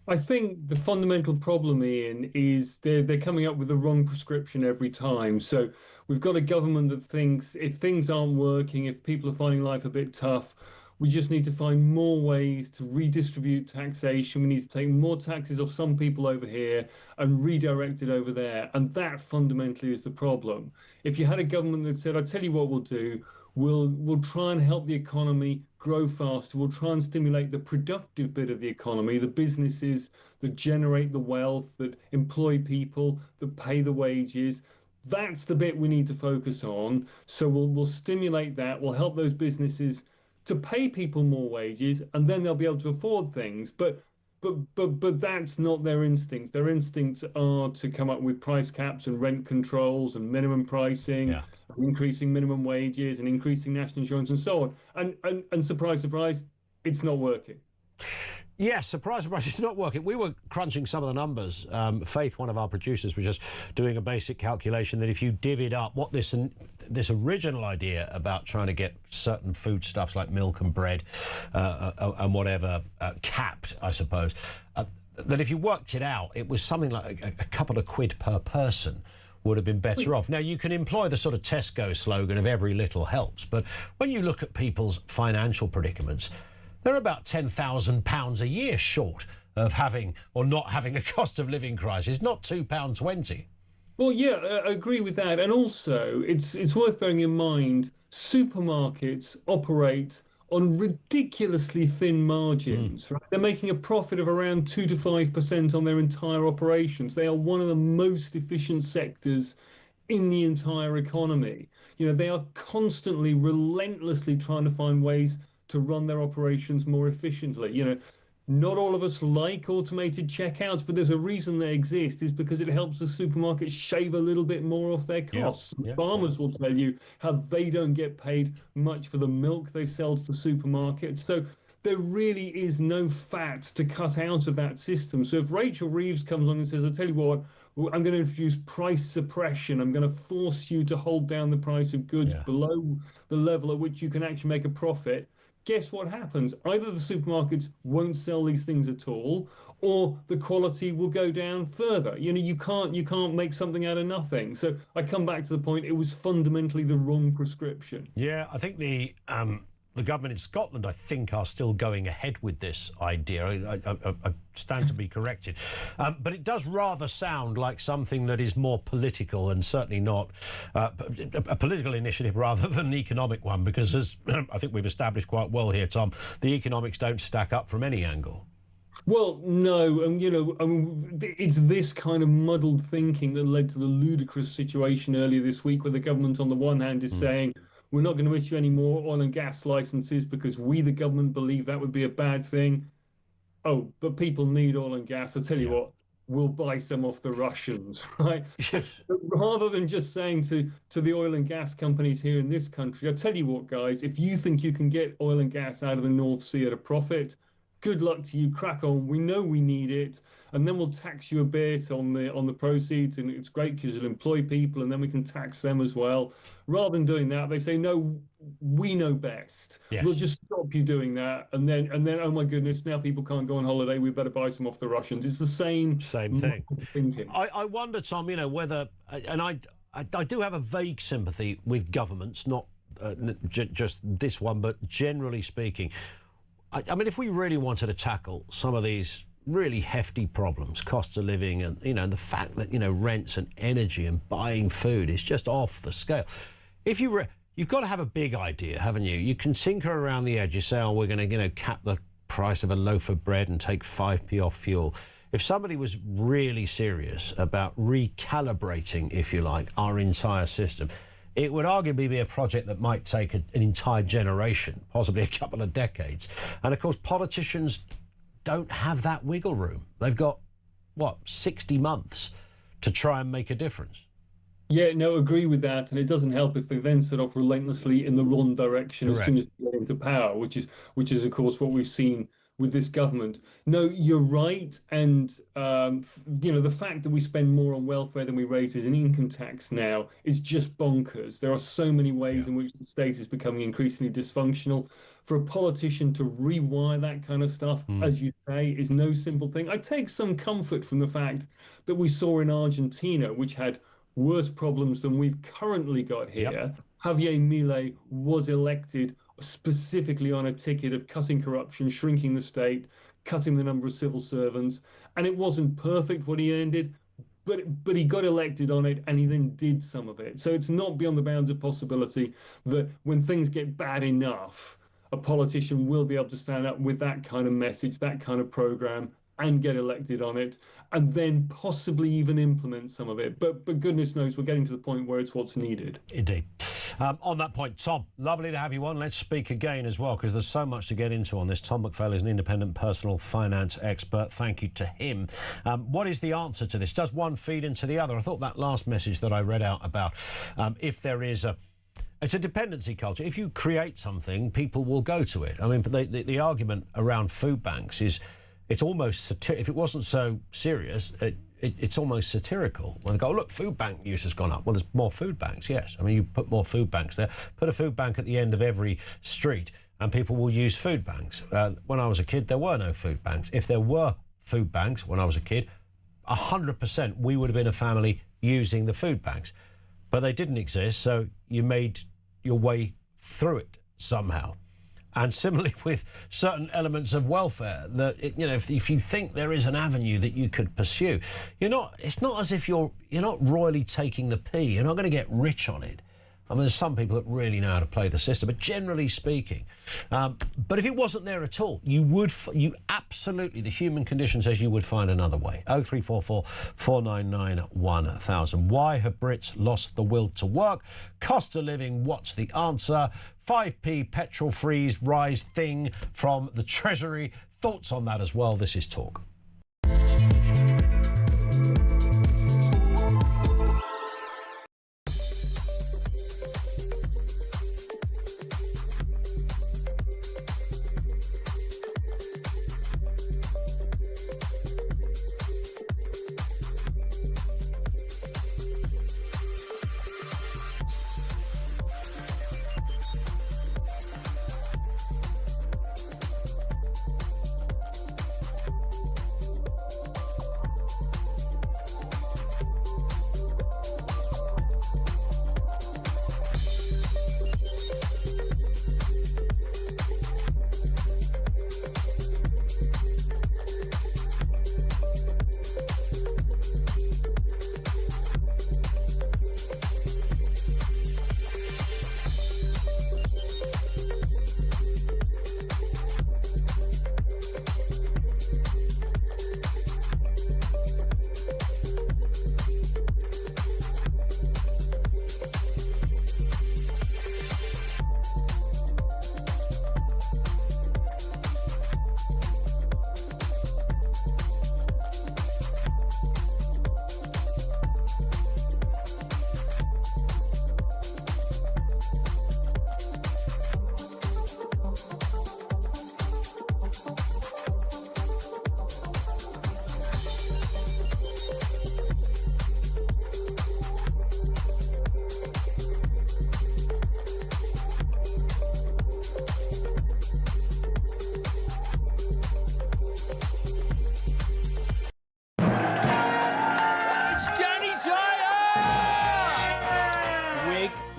I think the fundamental problem, Ian, is they're coming up with the wrong prescription every time. So we've got a government that thinks if things aren't working, if people are finding life a bit tough, we just need to find more ways to redistribute taxation. We need to take more taxes off some people over here and redirect it over there. And that fundamentally is the problem. If you had a government that said, I'll tell you what we'll do, we'll try and help the economy grow faster. We'll try and stimulate the productive bit of the economy, the businesses that generate the wealth, that employ people, that pay the wages. That's the bit we need to focus on. So we'll stimulate that. We'll help those businesses to pay people more wages, and then they'll be able to afford things. But that's not their instincts. Their instincts are to come up with price caps and rent controls and minimum pricing, increasing minimum wages and increasing national insurance and so on. And surprise, surprise, it's not working. Yes, surprise, surprise, it's not working. We were crunching some of the numbers. Faith, one of our producers, was just doing a basic calculation that if you divvied up what this original idea about trying to get certain foodstuffs like milk and bread and whatever capped, I suppose, that if you worked it out, it was something like a couple of quid per person. would have been better off. Now, you can employ the sort of Tesco slogan of every little helps, but when you look at people's financial predicaments, they're about £10,000 a year short of having or not having a cost of living crisis, not £2.20. Well, yeah, I agree with that. And also, it's worth bearing in mind, supermarkets operate on ridiculously thin margins, right? They're making a profit of around 2 to 5% on their entire operations. They are one of the most efficient sectors in the entire economy. You know, they are constantly, relentlessly trying to find ways to run their operations more efficiently. You know, not all of us like automated checkouts, but there's a reason they exist, is because it helps the supermarkets shave a little bit more off their costs. Farmers will tell you how they don't get paid much for the milk they sell to the supermarkets. So there really is no fat to cut out of that system. So if Rachel Reeves comes along and says, I tell you what, I'm going to introduce price suppression, I'm going to force you to hold down the price of goods below the level at which you can actually make a profit, guess what happens? Either the supermarkets won't sell these things at all, or the quality will go down further. You know, you can't make something out of nothing. So I come back to the point, it was fundamentally the wrong prescription. Yeah, I think the government in Scotland, I think, are still going ahead with this idea. I stand to be corrected. But it does rather sound like something that is more political and certainly not a political initiative rather than an economic one, because as I think we've established quite well here, Tom, the economics don't stack up from any angle. Well, no, and you know, it's this kind of muddled thinking that led to the ludicrous situation earlier this week, where the government on the one hand is saying, we're not going to issue any more oil and gas licenses because we, the government, believe that would be a bad thing. Oh, but people need oil and gas. I tell you what, we'll buy some off the Russians, right? Rather than just saying to the oil and gas companies here in this country, I tell you what, guys, if you think you can get oil and gas out of the North Sea at a profit, good luck to you, crack on. We know we need it, and then we'll tax you a bit on the proceeds, and it's great because it'll employ people, and then we can tax them as well. Rather than doing that, they say, no, we know best. Yes. We'll just stop you doing that, and then oh my goodness, now people can't go on holiday. We better buy some off the Russians. It's the same thing. Thinking. I wonder, Tom, you know, whether, and I do have a vague sympathy with governments, not just this one, but generally speaking. I mean, if we really wanted to tackle some of these really hefty problems, costs of living, and, you know, the fact that, you know, rents and energy and buying food is just off the scale. If you've got to have a big idea, haven't you? You can tinker around the edge. You say, oh, we're going to, you know, cap the price of a loaf of bread and take 5p off fuel. If somebody was really serious about recalibrating, if you like, our entire system, it would arguably be a project that might take an entire generation, possibly a couple of decades. And of course, politicians don't have that wiggle room. They've got, 60 months to try and make a difference. Yeah, no, agree with that. And it doesn't help if they then set off relentlessly in the wrong direction as soon as they get into power, which is, of course, what we've seen with this government. No, you're right. And, you know, the fact that we spend more on welfare than we raise as an income tax now is just bonkers. There are so many ways in which the state is becoming increasingly dysfunctional. For a politician to rewire that kind of stuff, as you say, is no simple thing. I take some comfort from the fact that we saw in Argentina, which had worse problems than we've currently got here, Javier Milei was elected specifically on a ticket of cutting corruption, shrinking the state, cutting the number of civil servants. And it wasn't perfect what he ended, but he got elected on it, and he then did some of it. So it's not beyond the bounds of possibility that when things get bad enough, a politician will be able to stand up with that kind of message, that kind of program, and get elected on it, and then possibly even implement some of it. But goodness knows, we're getting to the point where it's what's needed. Indeed. On that point, Tom, lovely to have you on. Let's speak again as well, because there's so much to get into on this. Tom McPhail is an independent personal finance expert. Thank you to him. What is the answer to this? Does one feed into the other? I thought that last message that I read out about if there is it's a dependency culture. If you create something, people will go to it. I mean, the argument around food banks is it's almost if it wasn't so serious, it's almost satirical. When they go, oh, look, food bank use has gone up. Well, there's more food banks, yes. I mean, you put more food banks there. Put a food bank at the end of every street, and people will use food banks. When I was a kid, there were no food banks. If there were food banks when I was a kid, 100% we would have been a family using the food banks. But they didn't exist, so you made your way through it somehow. And similarly with certain elements of welfare, that if you think there is an avenue that you could pursue, it's not as if you're not royally taking the pee. You're not going to get rich on it. I mean, there's some people that really know how to play the system, but generally speaking, but if it wasn't there at all, you absolutely, the human condition says you would find another way. 0344 499 1000. Why have Brits lost the will to work? Cost of living, what's the answer? 5p petrol freeze rise thing from the Treasury. Thoughts on that as well. This is Talk.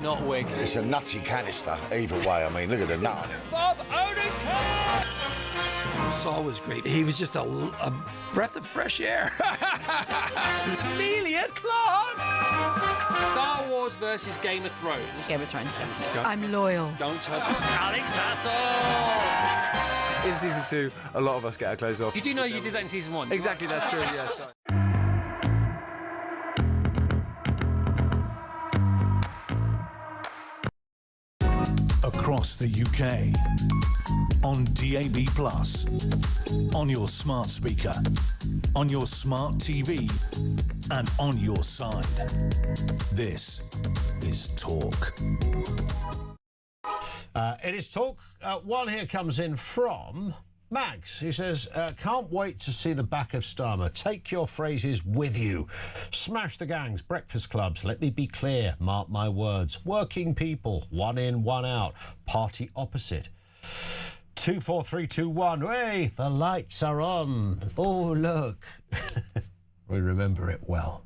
Not wig. It's a nutty canister, either way. I mean, look at the nut on it. Bob Odenkirk! Saul was great. He was just a breath of fresh air. Amelia Clark! Star Wars versus Game of Thrones. Game of Thrones, definitely. I'm loyal. Don't tell me. Alex Hassel! In season 2, a lot of us get our clothes off. You do know you did that in season 1? Exactly, that's true, yeah. Sorry. Across the UK, on DAB+, on your smart speaker, on your smart TV, and on your side. This is Talk. It is Talk. One here comes in from Mags, who says, can't wait to see the back of Starmer. Take your phrases with you. Smash the gangs, breakfast clubs. Let me be clear, mark my words. Working people, one in, one out. Party opposite. 24321. Hey, the lights are on. Oh, look. We remember it well.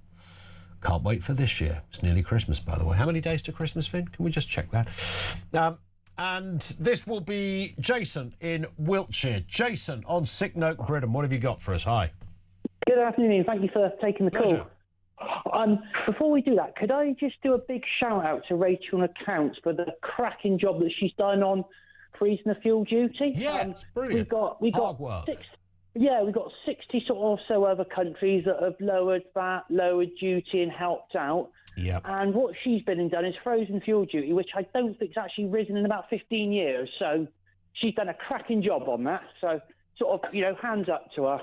Can't wait for this year. It's nearly Christmas, by the way. How many days to Christmas, Finn? Can we just check that? And this will be Jason in Wiltshire. Jason on Sicknote, Britain. What have you got for us? Hi. Good afternoon. Thank you for taking the Pleasure. call. Before we do that, could I just do a big shout out to Rachel Accounts for the cracking job that she's done on freezing the fuel duty? Yeah, it's brilliant. We got Hard work. we've got 60 or so other countries that have lowered that, lowered duty and helped out. Yeah. And what she's been and done is frozen fuel duty, which I don't think's actually risen in about 15 years. So she's done a cracking job on that. So sort of, hands up to her.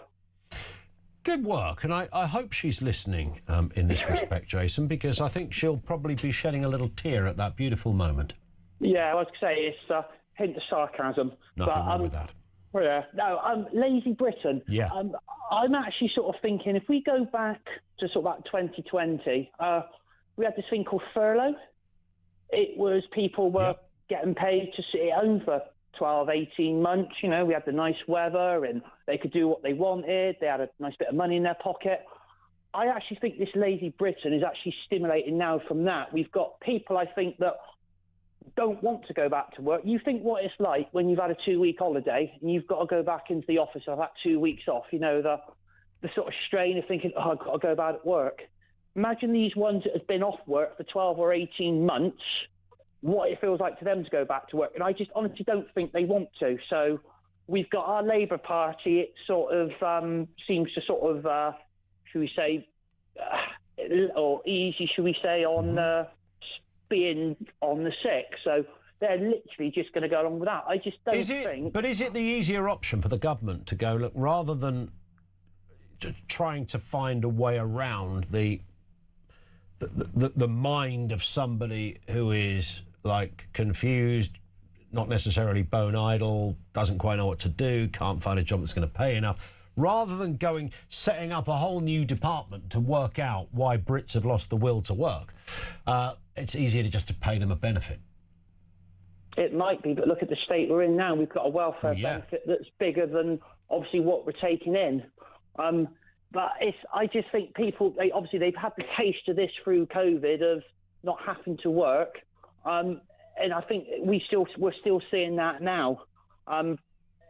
Good work. And I hope she's listening in this respect, Jason, because I think she'll probably be shedding a little tear at that beautiful moment. Yeah, I was going to say it's a hint of sarcasm. Nothing wrong with that. Well, yeah. No, Lazy Britain. Yeah. I'm actually sort of thinking if we go back to sort of about 2020, we had this thing called furlough. It was people were getting paid to sit at home for 12, 18 months. We had the nice weather and they could do what they wanted. They had a nice bit of money in their pocket. I actually think this lazy Britain is actually stimulating now from that. We've got people, I think, that don't want to go back to work. You think what it's like when you've had a 2-week holiday and you've got to go back into the office after that 2 weeks off, you know, the sort of strain of thinking, oh, I've got to go back at work. Imagine these ones that have been off work for 12 or 18 months, what it feels like to them to go back to work. And I just honestly don't think they want to. So we've got our Labour Party, it sort of seems to sort of, should we say, or easy, should we say, on being on the sick. So they're literally just going to go along with that. I just don't think... But is it the easier option for the government to go, look, rather than trying to find a way around the mind of somebody who is, like, confused, not necessarily bone idle, doesn't quite know what to do, can't find a job that's going to pay enough, rather than setting up a whole new department to work out why Brits have lost the will to work, it's easier just to pay them a benefit. It might be, but look at the state we're in now. We've got a welfare benefit that's bigger than, obviously, what we're taking in. But I just think people, they've had the taste of this through COVID of not having to work. And I think we're still seeing that now. And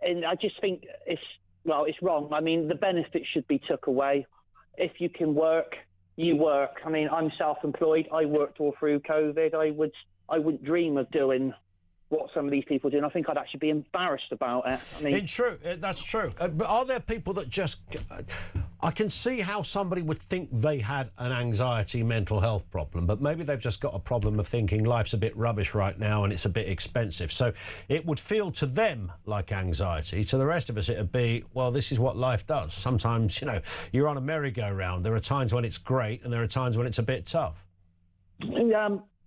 I just think it's wrong. I mean, the benefits should be took away. If you can work, you work. I mean, I'm self-employed. I worked all through COVID. I wouldn't dream of doing what some of these people do, and I think I'd actually be embarrassed about it. I mean, it's true. That's true. But are there people that just... I can see how somebody would think they had an anxiety mental health problem, but maybe they've just got a problem of thinking life's a bit rubbish right now and it's a bit expensive. So it would feel to them like anxiety. To the rest of us, it would be, well, this is what life does. Sometimes, you know, you're on a merry-go-round. There are times when it's great and there are times when it's a bit tough.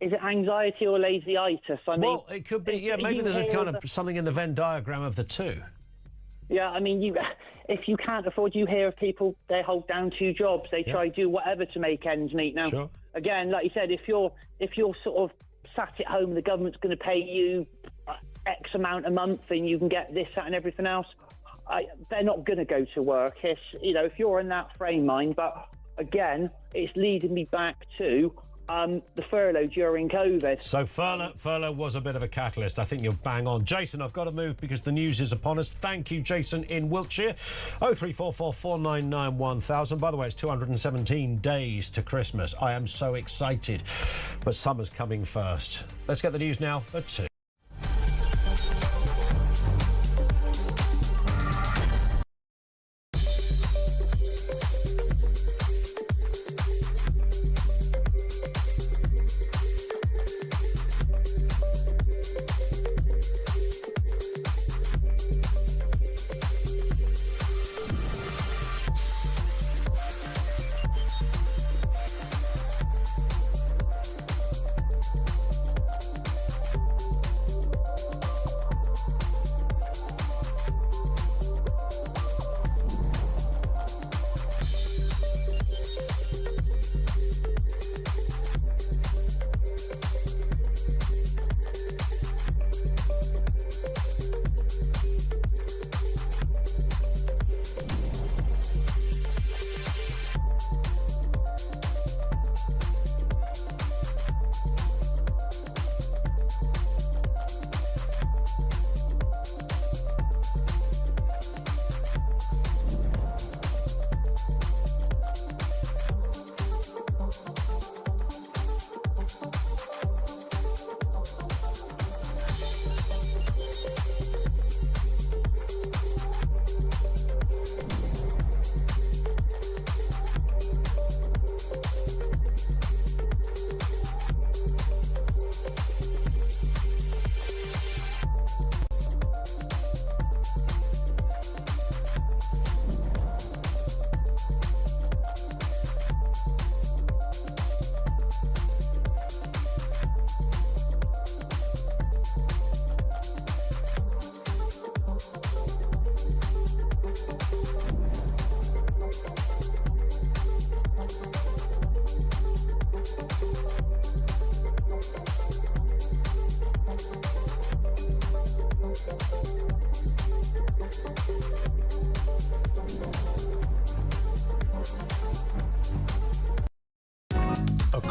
Is it anxiety or lazy-itis? I mean, well, it could be, yeah, maybe there's a kind of something in the Venn diagram of the two. Yeah, I mean, if you can't afford, you hear of people, they hold down 2 jobs, they try to do whatever to make ends meet. Now, again, like you said, if you're sort of sat at home, the government's going to pay you X amount a month and you can get this, that and everything else, they're not going to go to work. It's, you know, if you're in that frame mind, but again, it's leading me back to the furlough during COVID. So furlough was a bit of a catalyst. I think you're bang on. Jason, I've got to move because the news is upon us. Thank you, Jason in Wiltshire. 0344 499 1000. By the way, it's 217 days to Christmas. I am so excited. But summer's coming first. Let's get the news now at 2.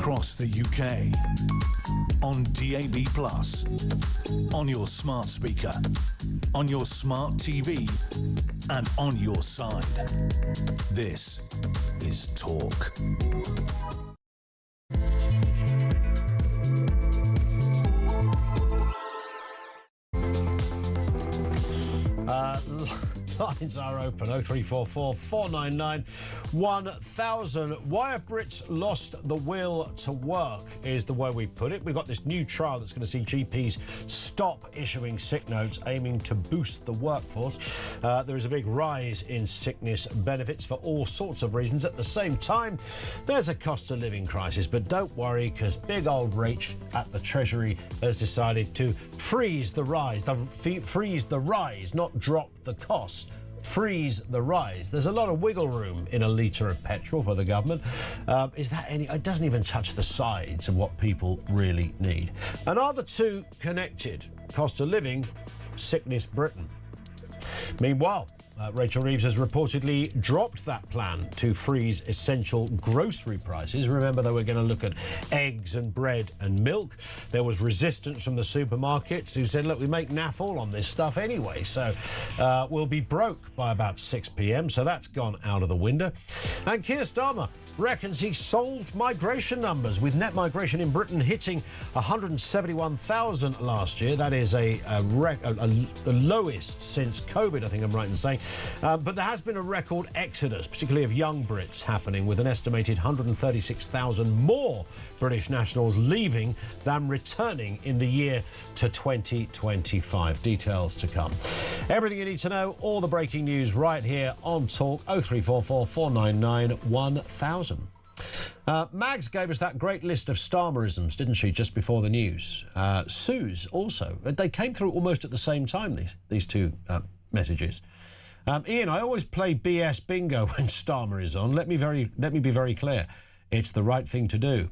across the UK. On DAB+, on your smart speaker, on your smart TV, and on your side. This is Talk. Lines are open. 0344 499 1000. Why have Brits lost the will to work is the way we put it. We've got this new trial that's going to see GPs stop issuing sick notes, aiming to boost the workforce. There is a big rise in sickness benefits for all sorts of reasons. At the same time, there's a cost of living crisis, but don't worry, because big old Rach at the Treasury has decided to freeze the rise, not drop the cost. Freeze the rise. There's a lot of wiggle room in a litre of petrol for the government. Is that any? It doesn't even touch the sides of what people really need. And are the two connected? Cost of living, sickness, Britain. Meanwhile, Rachel Reeves has reportedly dropped that plan to freeze essential grocery prices. Remember, they were going to look at eggs and bread and milk. There was resistance from the supermarkets who said, look, we make naff all on this stuff anyway, so we'll be broke by about 6 p.m, so that's gone out of the window. And Keir Starmer reckons he solved migration numbers, with net migration in Britain hitting 171,000 last year. That is the lowest since COVID, I think I'm right in saying. But there has been a record exodus, particularly of young Brits, happening, with an estimated 136,000 more British nationals leaving than returning in the year to 2025. Details to come. Everything you need to know, all the breaking news right here on Talk. 0344 499 1000. Mags gave us that great list of Starmerisms, didn't she, just before the news? Sue's also. They came through almost at the same time, these two messages. Ian, I always play BS bingo when Starmer is on. Let me be very clear. It's the right thing to do.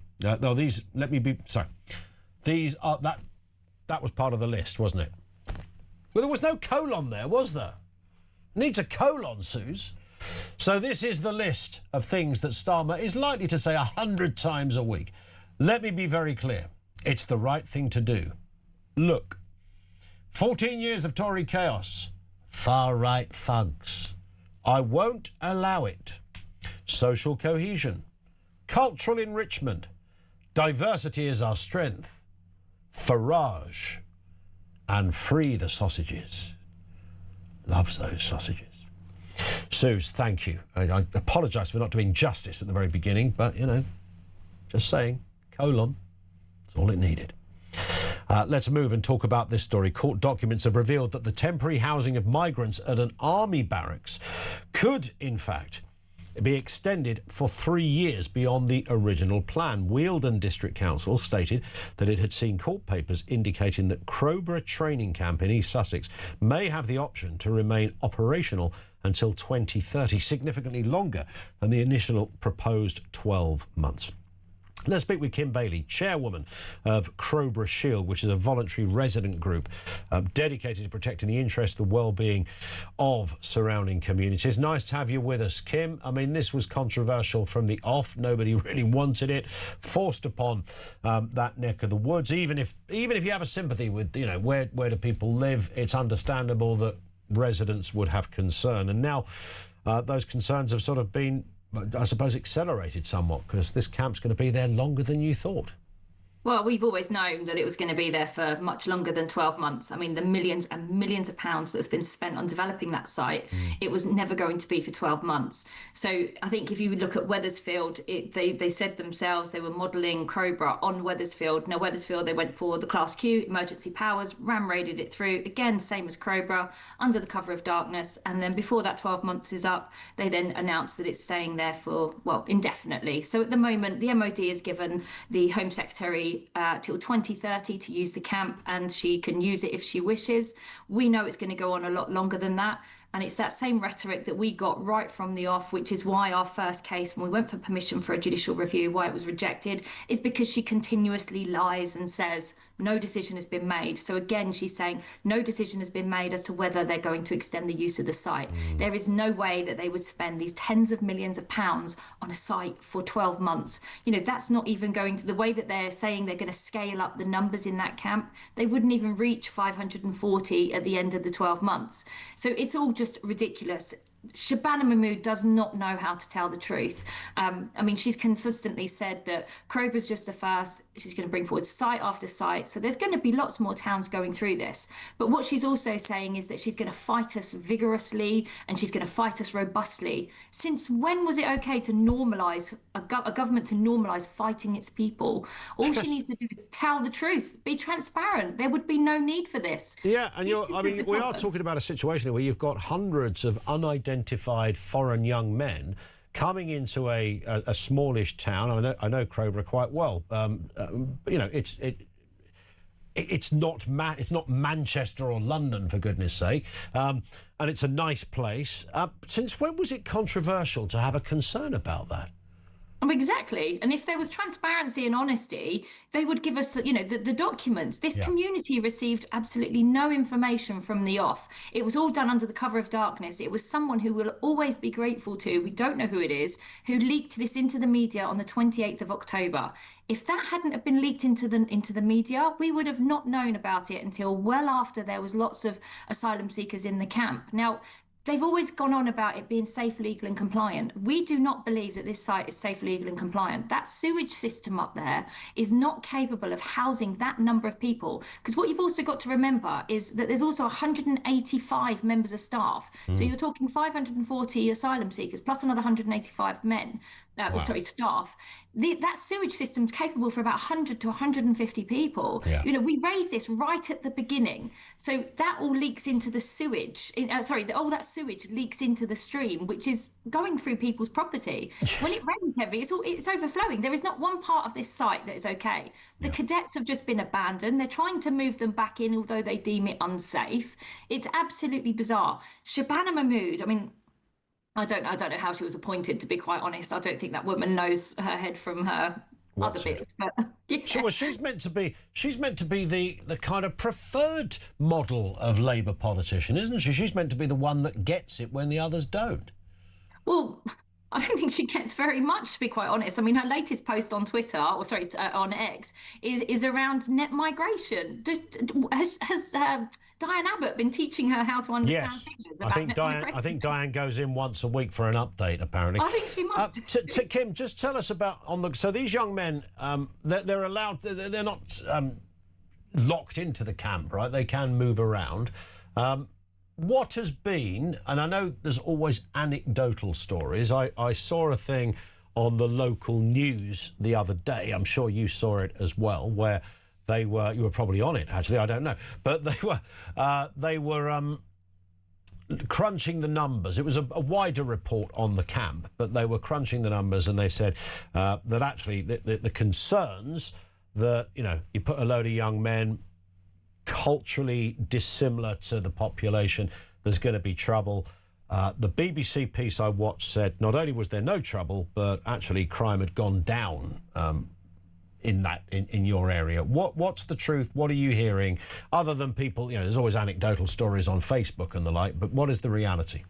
These are that was part of the list, wasn't it? Well, there was no colon there, was there? Needs a colon, Suze. So this is the list of things that Starmer is likely to say 100 times a week. Let me be very clear. It's the right thing to do. Look, 14 years of Tory chaos. Far-right thugs. I won't allow it. Social cohesion. Cultural enrichment. Diversity is our strength. Farage. And free the sausages. Loves those sausages. Suze, thank you. I apologise for not doing justice at the very beginning, but, you know, just saying, colon, that's all it needed. Let's move and talk about this story. Court documents have revealed that the temporary housing of migrants at an army barracks could, in fact, be extended for 3 years beyond the original plan. Wealdon District Council stated that it had seen court papers indicating that Crowborough Training Camp in East Sussex may have the option to remain operational until 2030, significantly longer than the initial proposed 12 months. Let's speak with Kim Bailey, chairwoman of Crowborough Shield, which is a voluntary resident group dedicated to protecting the interests and the well-being of surrounding communities. Nice to have you with us, Kim. I mean, this was controversial from the off. Nobody really wanted it, forced upon that neck of the woods. Even if you have a sympathy with, you know, where do people live, it's understandable that residents would have concern. And now those concerns have sort of been, I suppose, accelerated somewhat, because this camp's going to be there longer than you thought. Well, we've always known that it was going to be there for much longer than 12 months. I mean, the millions and millions of pounds that's been spent on developing that site, it was never going to be for 12 months. So I think if you look at Wethersfield, they said themselves they were modelling Crowborough on Wethersfield. Now, Wethersfield, they went for the Class Q, emergency powers, ram-raided it through. Again, same as Crowborough, under the cover of darkness. And then before that 12 months is up, they then announced that it's staying there for, well, indefinitely. So at the moment, the MOD has given the Home Secretary till 2030 to use the camp, and she can use it if she wishes. We know it's going to go on a lot longer than that, and it's that same rhetoric that we got right from the off, which is why our first case, when we went for permission for a judicial review, why it was rejected, is because she continuously lies and says no decision has been made. So again, she's saying no decision has been made as to whether they're going to extend the use of the site. There is no way that they would spend these tens of millions of pounds on a site for 12 months. You know, that's not even going to the way that they're saying they're going to scale up the numbers in that camp. They wouldn't even reach 540 at the end of the 12 months. So it's all just ridiculous. Shabana Mahmood does not know how to tell the truth. I mean, she's consistently said that Crobra's just the first. She's going to bring forward site after site. So there's going to be lots more towns going through this. But what she's also saying is that she's going to fight us vigorously and she's going to fight us robustly. Since when was it okay to normalise, a government to normalise fighting its people? All she needs to do is tell the truth, be transparent. There would be no need for this. Yeah, and we are talking about a situation where you've got hundreds of unidentified foreign young men coming into a smallish town. I know Crowborough quite well. You know, it's not Manchester or London, for goodness sake, and it's a nice place. Since when was it controversial to have a concern about that? Exactly. And if there was transparency and honesty, they would give us, you know, the documents. This community received absolutely no information from the off. It was all done under the cover of darkness. It was someone who we'll always be grateful to, we don't know who it is, who leaked this into the media on the 28th of October. If that hadn't have been leaked into the media, we would have not known about it until well after there was lots of asylum seekers in the camp. Now, they've always gone on about it being safe, legal and compliant. We do not believe that this site is safe, legal and compliant. That sewage system up there is not capable of housing that number of people. Because what you've also got to remember is that there's also 185 members of staff. So you're talking 540 asylum seekers plus another 185 men. Staff. That sewage system's capable for about 100 to 150 people. Yeah. You know, we raised this right at the beginning. So that all leaks into the sewage. All that sewage leaks into the stream, which is going through people's property. When it rains heavy, it's overflowing. There is not one part of this site that is okay. The cadets have just been abandoned. They're trying to move them back in, although they deem it unsafe. It's absolutely bizarre. Shabana Mahmood, I mean, I don't know how she was appointed, to be quite honest. I don't think that woman knows her head from her other bits. But well, she's meant to be the kind of preferred model of Labour politician, isn't she? She's meant to be the one that gets it when the others don't. Well, I don't think she gets very much, to be quite honest. I mean, her latest post on Twitter, on X, is around net migration. Has Diane Abbott been teaching her how to understand figures about net migration? I think Diane goes in once a week for an update, apparently. I think she must. Kim, just tell us about so these young men, they're allowed, they're not locked into the camp, right? They can move around. What has been, and I know there's always anecdotal stories. I saw a thing on the local news the other day. I'm sure you saw it as well, where you were probably on it, actually, I don't know. But they were crunching the numbers. It was a wider report on the camp, but they were crunching the numbers, and they said that actually the concerns that, you know, you put a load of young men culturally dissimilar to the population, there's going to be trouble. The BBC piece I watched said not only was there no trouble, but actually crime had gone down in your area. What's the truth? What are you hearing? Other than people, you know, there's always anecdotal stories on Facebook and the like, but what is the reality?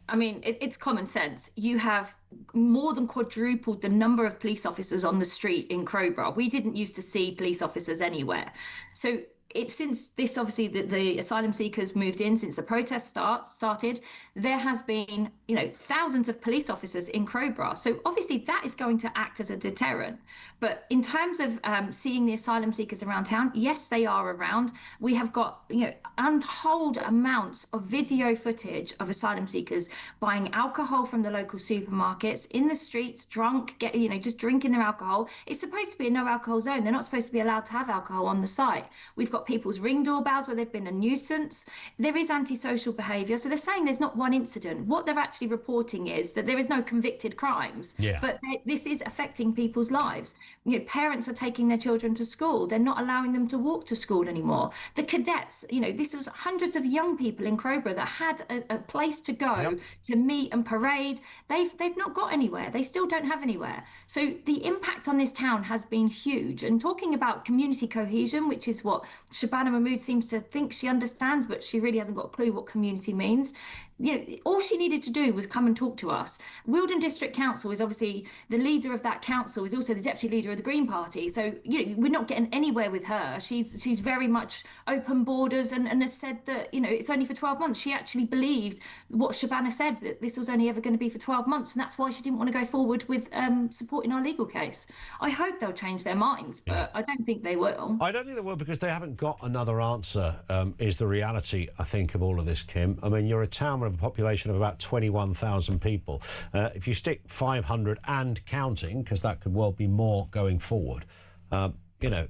I mean, it's common sense. You have more than quadrupled the number of police officers on the street in Crowborough. We didn't used to see police officers anywhere. So it's since this, obviously, the asylum seekers moved in, since the protest started, there has been, you know, thousands of police officers in Crowborough. So obviously that is going to act as a deterrent. But in terms of seeing the asylum seekers around town, yes, they are around. We have got, you know, untold amounts of video footage of asylum seekers buying alcohol from the local supermarkets, in the streets, drunk, just drinking their alcohol. It's supposed to be a no alcohol zone. They're not supposed to be allowed to have alcohol on the site. We've got people's ring doorbells where they've been a nuisance. There is antisocial behaviour. So they're saying there's not one incident. What they're actually reporting is that there is no convicted crimes. Yeah. But this is affecting people's lives. You know, parents are taking their children to school. They're not allowing them to walk to school anymore. The cadets, you know, this was hundreds of young people in Crowborough that had a place to go to meet and parade. They've not got anywhere. They still don't have anywhere. So the impact on this town has been huge. And talking about community cohesion, which is what Shabana Mahmood seems to think she understands, but she really hasn't got a clue what community means. You know, all she needed to do was come and talk to us. Wealdon District Council is obviously the leader of that council, is also the deputy leader of the Green Party. So, you know, we're not getting anywhere with her. She's very much open borders and has said that, you know, it's only for 12 months. She actually believed what Shabana said, that this was only ever going to be for 12 months. And that's why she didn't want to go forward with supporting our legal case. I hope they'll change their minds, but I don't think they will. I don't think they will, because they haven't got another answer, is the reality, I think, of all of this, Kim. I mean, you're a town with a population of about 21,000 people. If you stick 500 and counting, because that could well be more going forward, you know,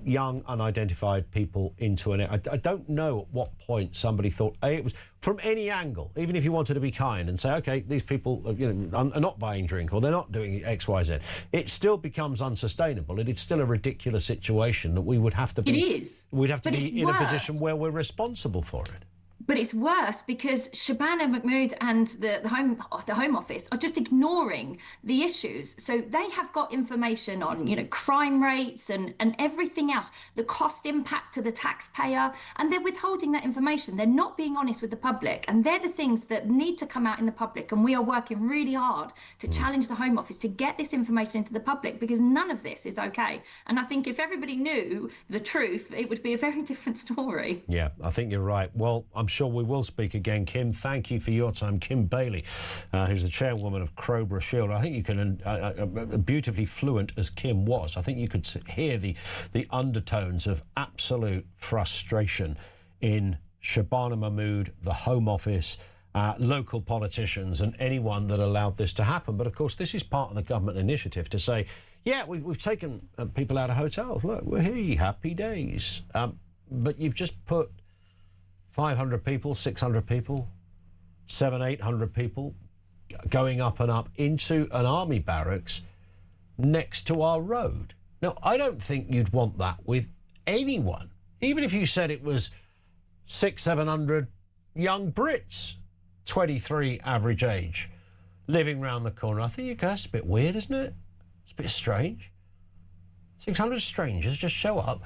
young, unidentified people into an... I don't know at what point somebody thought, it was from any angle, even if you wanted to be kind and say, OK, these people you know, are not buying drink or they're not doing X, Y, Z. It still becomes unsustainable. It's still a ridiculous situation that we would have to be... It is. We'd have to But be it's in a worse. position where we're responsible for it. But it's worse because Shabana Mahmood and the Home Office are just ignoring the issues. So they have got information on, you know, crime rates and everything else, the cost impact to the taxpayer, and they're withholding that information. They're not being honest with the public, and they're the things that need to come out in the public. And we are working really hard to challenge the Home Office to get this information into the public, because none of this is okay. And I think if everybody knew the truth, it would be a very different story. Yeah, I think you're right. Well, I'm sure we will speak again, Kim. Thank you for your time. Kim Bailey, who's the chairwoman of Crowborough Shield. I think you can, beautifully fluent as Kim was, I think you could hear the undertones of absolute frustration in Shabana Mahmood, the Home Office, local politicians and anyone that allowed this to happen. But, of course, this is part of the government initiative to say, yeah, we've taken people out of hotels. Look, we're here, happy days. But you've just put 500 people, 600 people, 700, 800 people going up and up into an army barracks next to our road. Now, I don't think you'd want that with anyone. Even if you said it was 600, 700 young Brits, 23 average age, living round the corner. I think that's a bit weird, isn't it? It's a bit strange. 600 strangers just show up.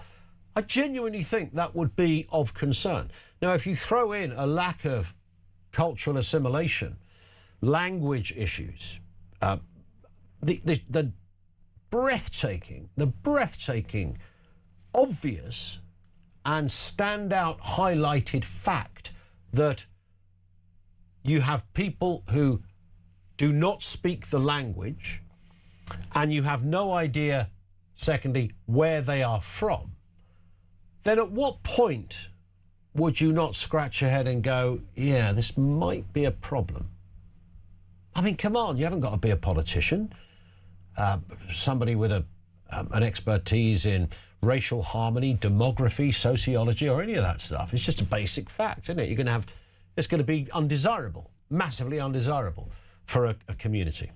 I genuinely think that would be of concern. Now, if you throw in a lack of cultural assimilation, language issues, the breathtaking, obvious and standout highlighted fact that you have people who do not speak the language and you have no idea, secondly, where they are from, then at what point would you not scratch your head and go, yeah, this might be a problem? I mean, come on, you haven't got to be a politician, somebody with an expertise in racial harmony, demography, sociology, or any of that stuff. It's just a basic fact, isn't it? It's going to be undesirable, massively undesirable for a community.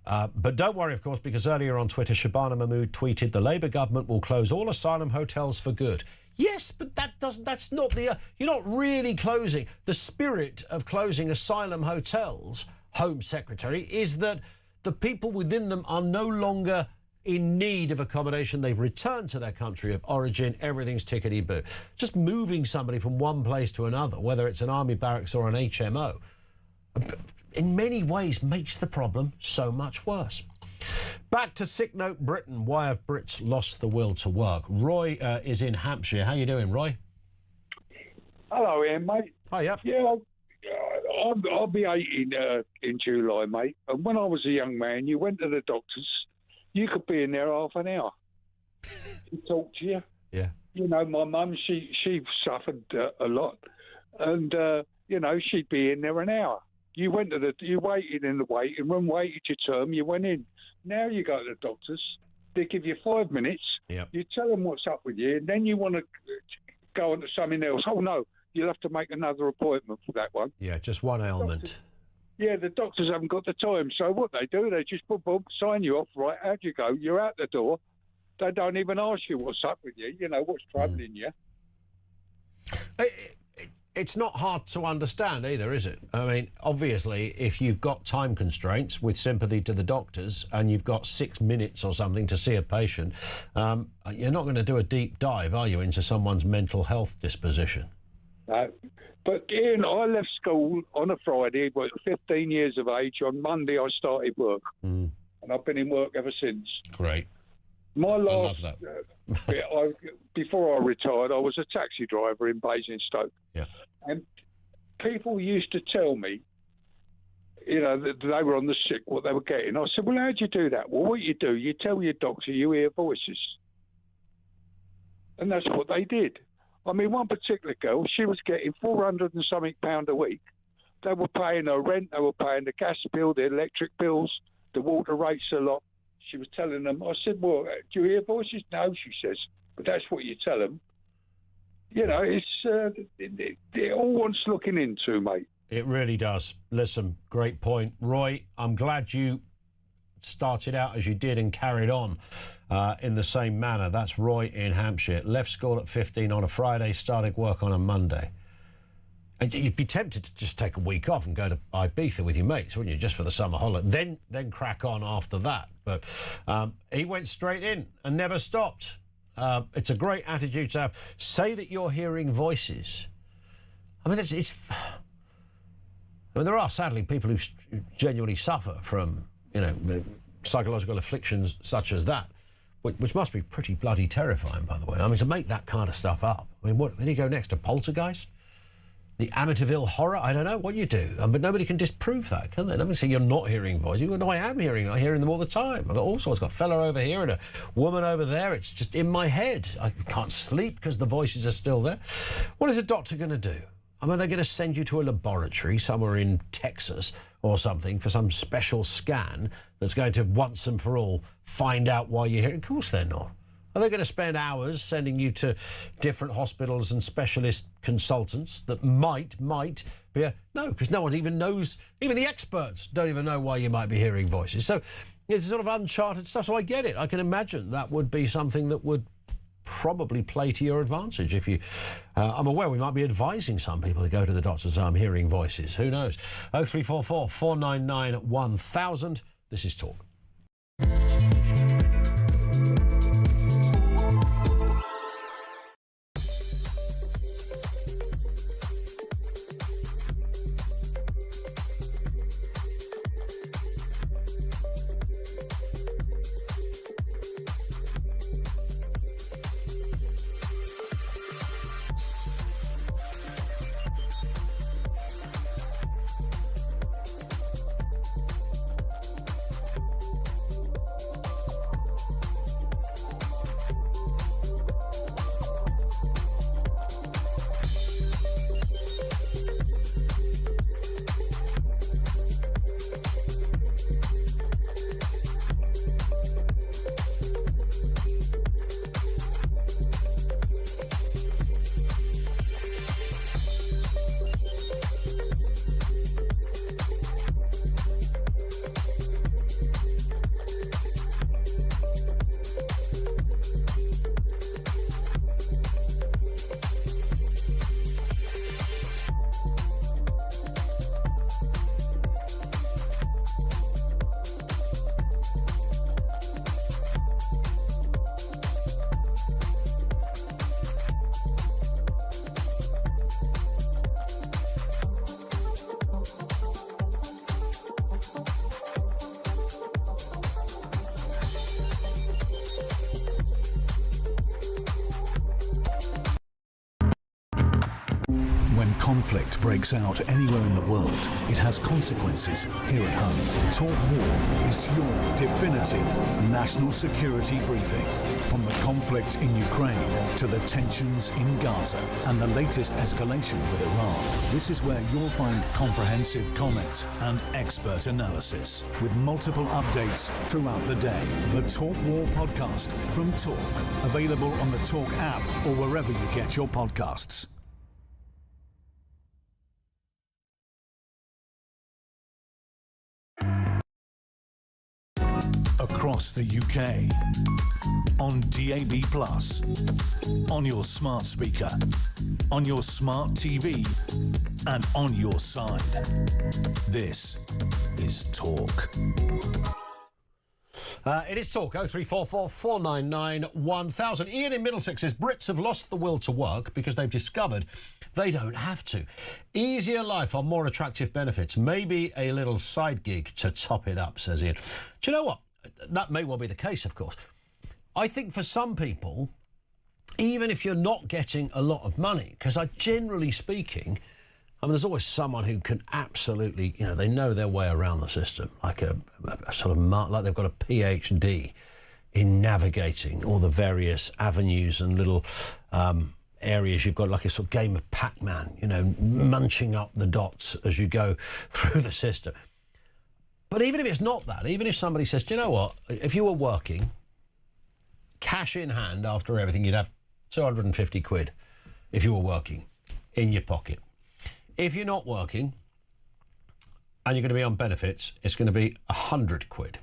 But don't worry, of course, because earlier on Twitter, Shabana Mahmood tweeted, the Labour government will close all asylum hotels for good. Yes, but that's not the... you're not really closing. The spirit of closing asylum hotels, Home Secretary, is that the people within them are no longer in need of accommodation. They've returned to their country of origin. Everything's tickety-boo. Just moving somebody from one place to another, whether it's an army barracks or an HMO, in many ways makes the problem so much worse. Back to Sick Note Britain. Why have Brits lost the will to work? Roy is in Hampshire. How you doing, Roy? Hello, Ian, mate. Hi, yep. Yeah, I'll be 80 in July, mate. And when I was a young man, you went to the doctors. You could be in there half an hour. He talked to you. Yeah. You know, my mum, she suffered a lot, and you know, she'd be in there an hour. You waited in the waiting room, waited your turn. You went in. Now you go to the doctors. They give you 5 minutes. Yep. You tell them what's up with you, and then you want to go on to something else. Oh, no, you'll have to make another appointment for that one. Yeah, just one ailment. Yeah, the doctors haven't got the time. So what they do, they just boom, sign you off. Right, out you go. You're out the door. They don't even ask you what's up with you. You know, what's troubling you. It's not hard to understand either, is it? I mean, obviously, if you've got time constraints with sympathy to the doctors and you've got 6 minutes or something to see a patient, you're not going to do a deep dive, are you, into someone's mental health disposition? No. But Ian, I left school on a Friday, 15 years of age. On Monday, I started work. And I've been in work ever since. Great. My last, before I retired, I was a taxi driver in Basingstoke. Yeah. And people used to tell me, you know, that they were on the sick, what they were getting. I said, well, how do you do that? Well, what you do, you tell your doctor you hear voices. And that's what they did. I mean, one particular girl, she was getting £400 and something a week. They were paying her rent, they were paying the gas bill, the electric bills, the water rates a lot. She was telling them, I said, well, do you hear voices? No, she says, but that's what you tell them. You know, it all wants looking into, mate. It really does. Listen, great point. Roy, I'm glad you started out as you did and carried on in the same manner. That's Roy in Hampshire. Left school at 15 on a Friday, started work on a Monday. And you'd be tempted to just take a week off and go to Ibiza with your mates, wouldn't you, just for the summer holiday? Then crack on after that. But he went straight in and never stopped. It's a great attitude to have. Say that you're hearing voices. I mean, there are sadly people who genuinely suffer from, you know, psychological afflictions such as that, which must be pretty bloody terrifying, by the way. I mean, to make that kind of stuff up. I mean, where do you go next? A poltergeist? The Amityville horror? I don't know what you do. But nobody can disprove that, can they? Nobody say you're not hearing voices. Well, no, I'm hearing them all the time. I've got all sorts. I've got a fella over here and a woman over there. It's just in my head. I can't sleep because the voices are still there. What is a doctor going to do? I mean, they're going to send you to a laboratory somewhere in Texas or something for some special scan that's going to once and for all find out why you're here. Of course they're not. Are they going to spend hours sending you to different hospitals and specialist consultants that might be no, because no one even knows, even the experts don't even know why you might be hearing voices. So it's sort of uncharted stuff. So I get it. I can imagine that would be something that would probably play to your advantage if you... I'm aware we might be advising some people to go to the doctor's hearing voices. Who knows? 0344 499 1000. This is Talk. conflict breaks out anywhere in the world, it has consequences here at home. Talk War is your definitive national security briefing. From the conflict in Ukraine to the tensions in Gaza and the latest escalation with Iran, this is where you'll find comprehensive comment and expert analysis with multiple updates throughout the day. The Talk War podcast from Talk, available on the Talk app or wherever you get your podcasts. Across the UK, on DAB+, on your smart speaker, on your smart TV, and on your side. This is Talk. It is Talk, 0344 499 1000. Ian in Middlesex says Brits have lost the will to work because they've discovered they don't have to. Easier life on more attractive benefits. Maybe a little side gig to top it up, says Ian. Do you know what? That may well be the case, of course. I think for some people, even if you're not getting a lot of money, because generally speaking, I mean, there's always someone who can absolutely, they know their way around the system, like a sort of, like they've got a PhD in navigating all the various avenues and little areas. You've got like a sort of game of Pac-Man, munching up the dots as you go through the system. But even if it's not that, even if somebody says, do you know what, if you were working, cash in hand after everything, you'd have 250 quid if you were working in your pocket. If you're not working and you're going to be on benefits, it's going to be 100 quid.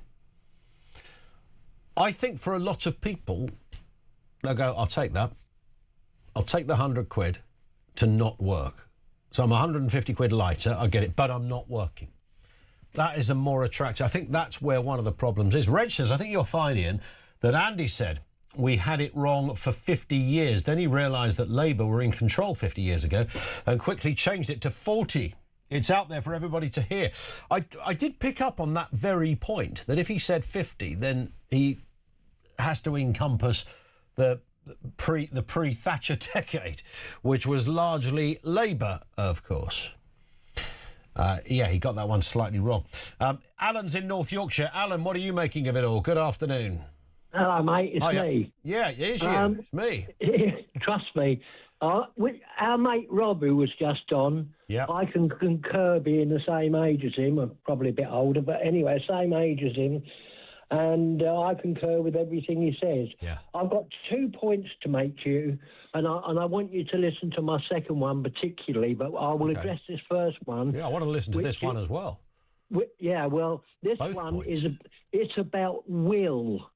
I think for a lot of people, they'll go, I'll take that. I'll take the 100 quid to not work. So I'm 150 quid lighter, I get it, but I'm not working. That is a more attractive. I think that's where one of the problems is. Reg says, I think you'll find, Ian, that Andy said we had it wrong for 50 years. Then he realised that Labour were in control 50 years ago and quickly changed it to 40. It's out there for everybody to hear. I did pick up on that very point, that if he said 50, then he has to encompass the pre-Thatcher decade, which was largely Labour, of course. He got that one slightly wrong. Alan's in North Yorkshire. Alan, what are you making of it all? Good afternoon. Hello, mate. It's me. Yeah, it is you. It's me. Trust me. Our mate Rob, who was just on, I can concur being the same age as him. I'm probably a bit older, but anyway, same age as him. And I concur with everything he says. Yeah. I've got 2 points to make to you, and I want you to listen to my second one particularly, but I will address this first one. Yeah, I want to listen to this one as well. This Both one points. it's about will.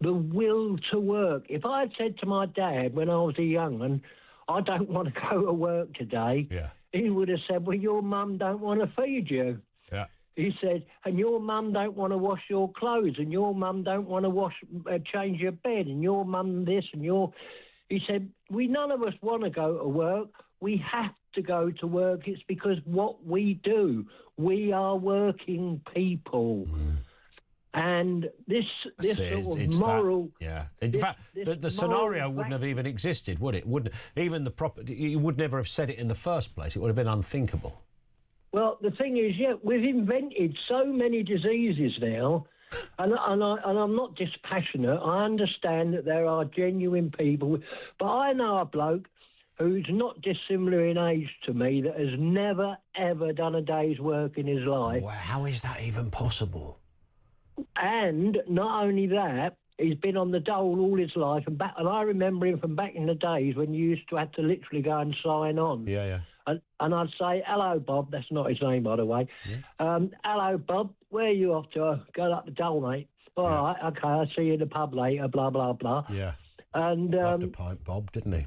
The will to work. If I had said to my dad when I was a young one, I don't want to go to work today, he would have said, well, your mum don't want to feed you. Yeah. He said, and your mum don't want to wash your clothes, and your mum don't want to change your bed, and your mum this, and your... He said, none of us want to go to work. We have to go to work. It's because what we do. We are working people. And this sort of moral... In fact, the scenario wouldn't have even existed, would it? Wouldn't even you would never have said it in the first place. It would have been unthinkable. Well, the thing is, we've invented so many diseases now, and I'm not dispassionate. I understand that there are genuine people, but I know a bloke who's not dissimilar in age to me that has never, ever done a day's work in his life. Wow, how is that even possible? And not only that, he's been on the dole all his life, and I remember him from back in the days when you used to have to literally go and sign on. Yeah. And I'd say, hello, Bob. That's not his name, by the way. Hello, Bob. Where are you off to? Go up the dole, mate. All right, okay, I'll see you in the pub later, blah, blah, blah. Yeah. And loved a pint, Bob, didn't he?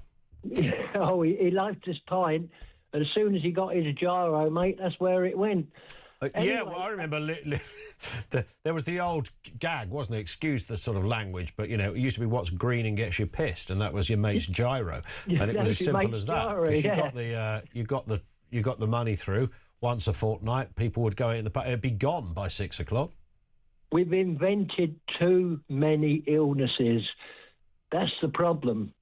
He liked his pint. And as soon as he got his gyro, mate, that's where it went. Anyway. Yeah, well, I remember there was the old gag, wasn't it? Excuse the sort of language, but, it used to be what's green and gets you pissed, and that was your mate's gyro. And it was as simple as that. Gyro, you got the money through once a fortnight. People would go in the pub. It'd be gone by 6 o'clock. We've invented too many illnesses. That's the problem.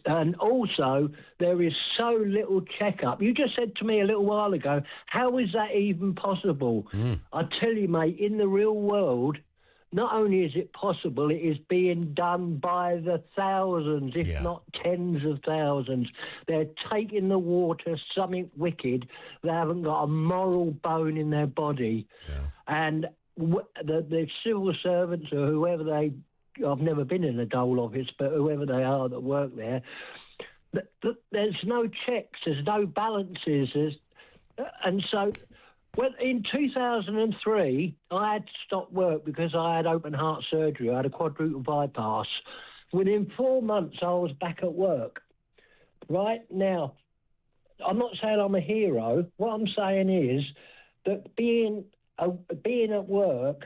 And also, there is so little checkup. You just said to me a little while ago, how is that even possible? I tell you, mate, in the real world, not only is it possible, it is being done by the thousands, if not tens of thousands. They're taking the water, something wicked. They haven't got a moral bone in their body. And the civil servants or whoever they... I've never been in a dole office, but whoever they are that work there, there's no checks, there's no balances. And so... Well, in 2003, I had to stop work because I had open heart surgery. I had a quadruple bypass. Within 4 months, I was back at work. Right now, I'm not saying I'm a hero. What I'm saying is that being at work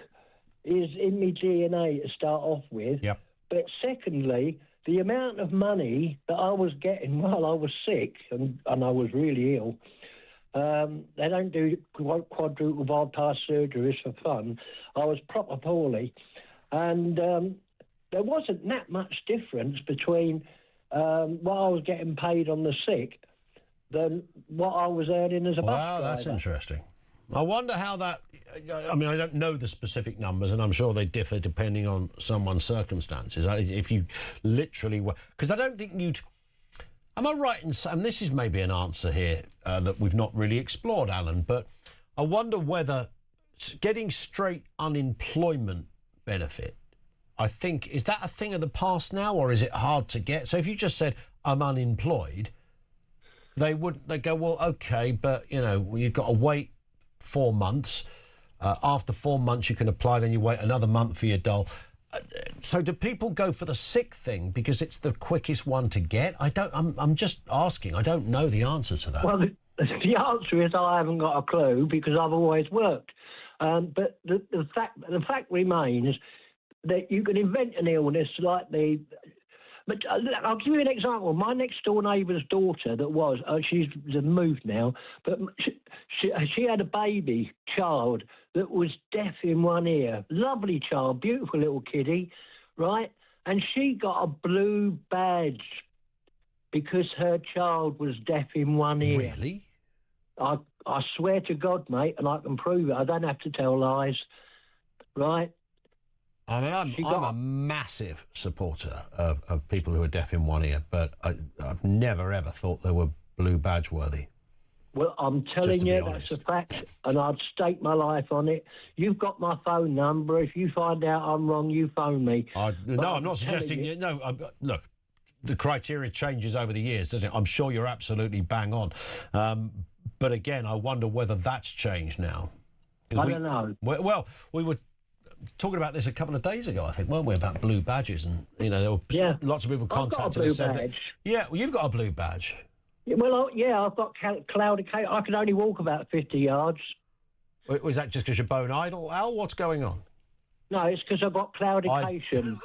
is in my DNA to start off with. Yep. But secondly, the amount of money that I was getting while I was sick, and I was really ill. They don't do quadruple bypass surgeries for fun. I was proper poorly. And there wasn't that much difference between what I was getting paid on the sick than what I was earning as a bus driver. Wow, that's interesting. I wonder how that... I mean, I don't know the specific numbers, and I'm sure they differ depending on someone's circumstances. If you literally were... Because I don't think you'd... Am I right in saying, and this is maybe an answer here that we've not really explored, Alan, but I wonder whether getting straight unemployment benefit, I think, is that a thing of the past now, or is it hard to get? So if you just said, I'm unemployed, they'd go, well, OK, but, you know, you've got to wait 4 months. After 4 months, you can apply, then you wait another month for your dole. So do people go for the sick thing because it's the quickest one to get? I'm just asking. I don't know the answer to that. Well, the answer is I haven't got a clue because I've always worked. But the fact remains that you can invent an illness like the... But I'll give you an example. My next door neighbour's daughter she's moved now, but she had a baby child that was deaf in one ear. Lovely child, beautiful little kiddie, right? And she got a blue badge because her child was deaf in one ear. Really? I swear to God, mate, and I can prove it. I don't have to tell lies, right? I mean, I'm a massive supporter of people who are deaf in one ear, but I've never, ever thought they were blue badge worthy. Well, I'm telling you, that's a fact, and I'd stake my life on it. You've got my phone number. If you find out I'm wrong, you phone me. No, I'm not suggesting you. No, look, the criteria changes over the years, doesn't it? I'm sure you're absolutely bang on. But again, I wonder whether that's changed now. I don't know. Well, we were talking about this a couple of days ago, I think, weren't we, about blue badges, and there were lots of people contacted us. Yeah, well, you've got a blue badge. Well, I've got claudication. I can only walk about 50 yards. Was that just because you're bone idle, Al? What's going on? No, it's because I've got claudication.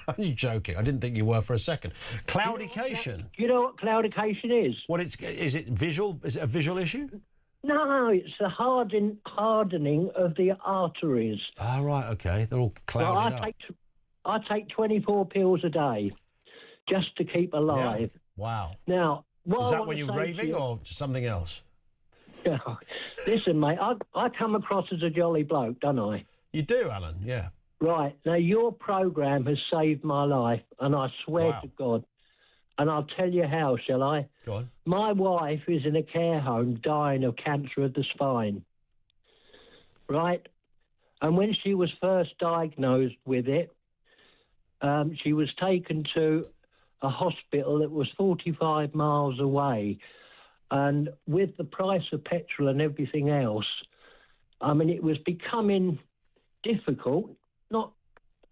Are you joking? I didn't think you were for a second. Claudication? Do you know what claudication is? Is it visual? Is it a visual issue? No, it's the hardening of the arteries. Ah, right, OK. They're all clouded up. I take 24 pills a day just to keep alive. Yeah. Wow. Now, is that when you're raving or something else? Listen, mate, I come across as a jolly bloke, don't I? You do, Alan, yeah. Right. Now, your programme has saved my life, and I swear to God, and I'll tell you how, shall I? Go on. My wife is in a care home dying of cancer of the spine, right? And when she was first diagnosed with it, she was taken to a hospital that was 45 miles away. And with the price of petrol and everything else, I mean, it was becoming difficult, not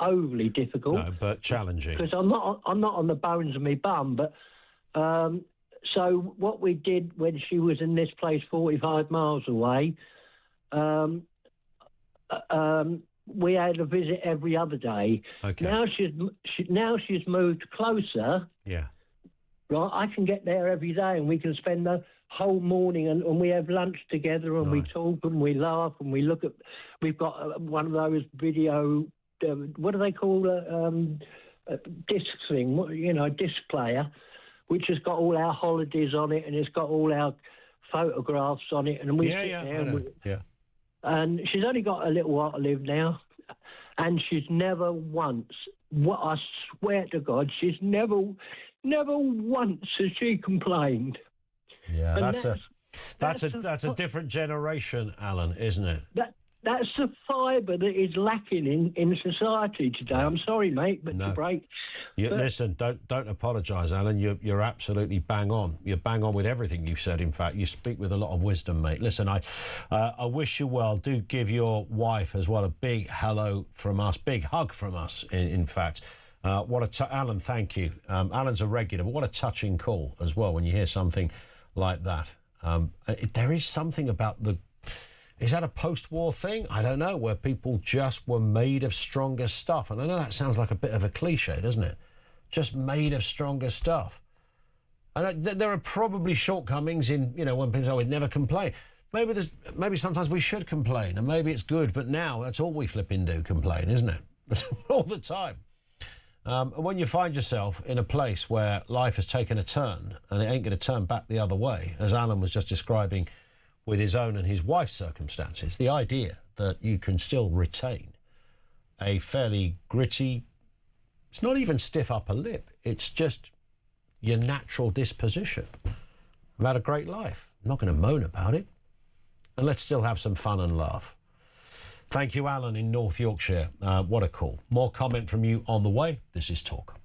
overly difficult. No, but challenging. Because I'm not on the bones of my bum, but so what we did when she was in this place 45 miles away, we had a visit every other day. Okay. Now she's moved closer. Yeah. Right, I can get there every day, and we can spend the whole morning, and we have lunch together, and we talk, and we laugh, and we look at. We've got one of those video. What do they call disc thing, disc player, which has got all our holidays on it and it's got all our photographs on it, and we sit there. And she's only got a little while to live now, and she's never once. What I swear to God, she's never once has she complained. Yeah, and that's a different generation, Alan, isn't it? That's the fibre that is lacking in society today. I'm sorry, mate, but to break. Listen, don't apologise, Alan. You're absolutely bang on. You're bang on with everything you've said. In fact, you speak with a lot of wisdom, mate. Listen, I wish you well. Do give your wife as well a big hello from us, big hug from us. In fact, Alan, thank you. Alan's a regular, but what a touching call as well when you hear something like that. There is something about the. Is that a post-war thing? I don't know, where people just were made of stronger stuff. And I know that sounds like a bit of a cliche, doesn't it? Just made of stronger stuff. And there are probably shortcomings in, when people say, we'd never complain. Maybe sometimes we should complain, and maybe it's good, but now that's all we flipping do, complain, isn't it? All the time. And when you find yourself in a place where life has taken a turn, and it ain't going to turn back the other way, as Alan was just describing with his own and his wife's circumstances, the idea that you can still retain a fairly gritty, it's not even stiff upper lip, it's just your natural disposition. I've had a great life. I'm not going to moan about it. And let's still have some fun and laugh. Thank you, Alan in North Yorkshire. What a call. More comment from you on the way. This is Talk.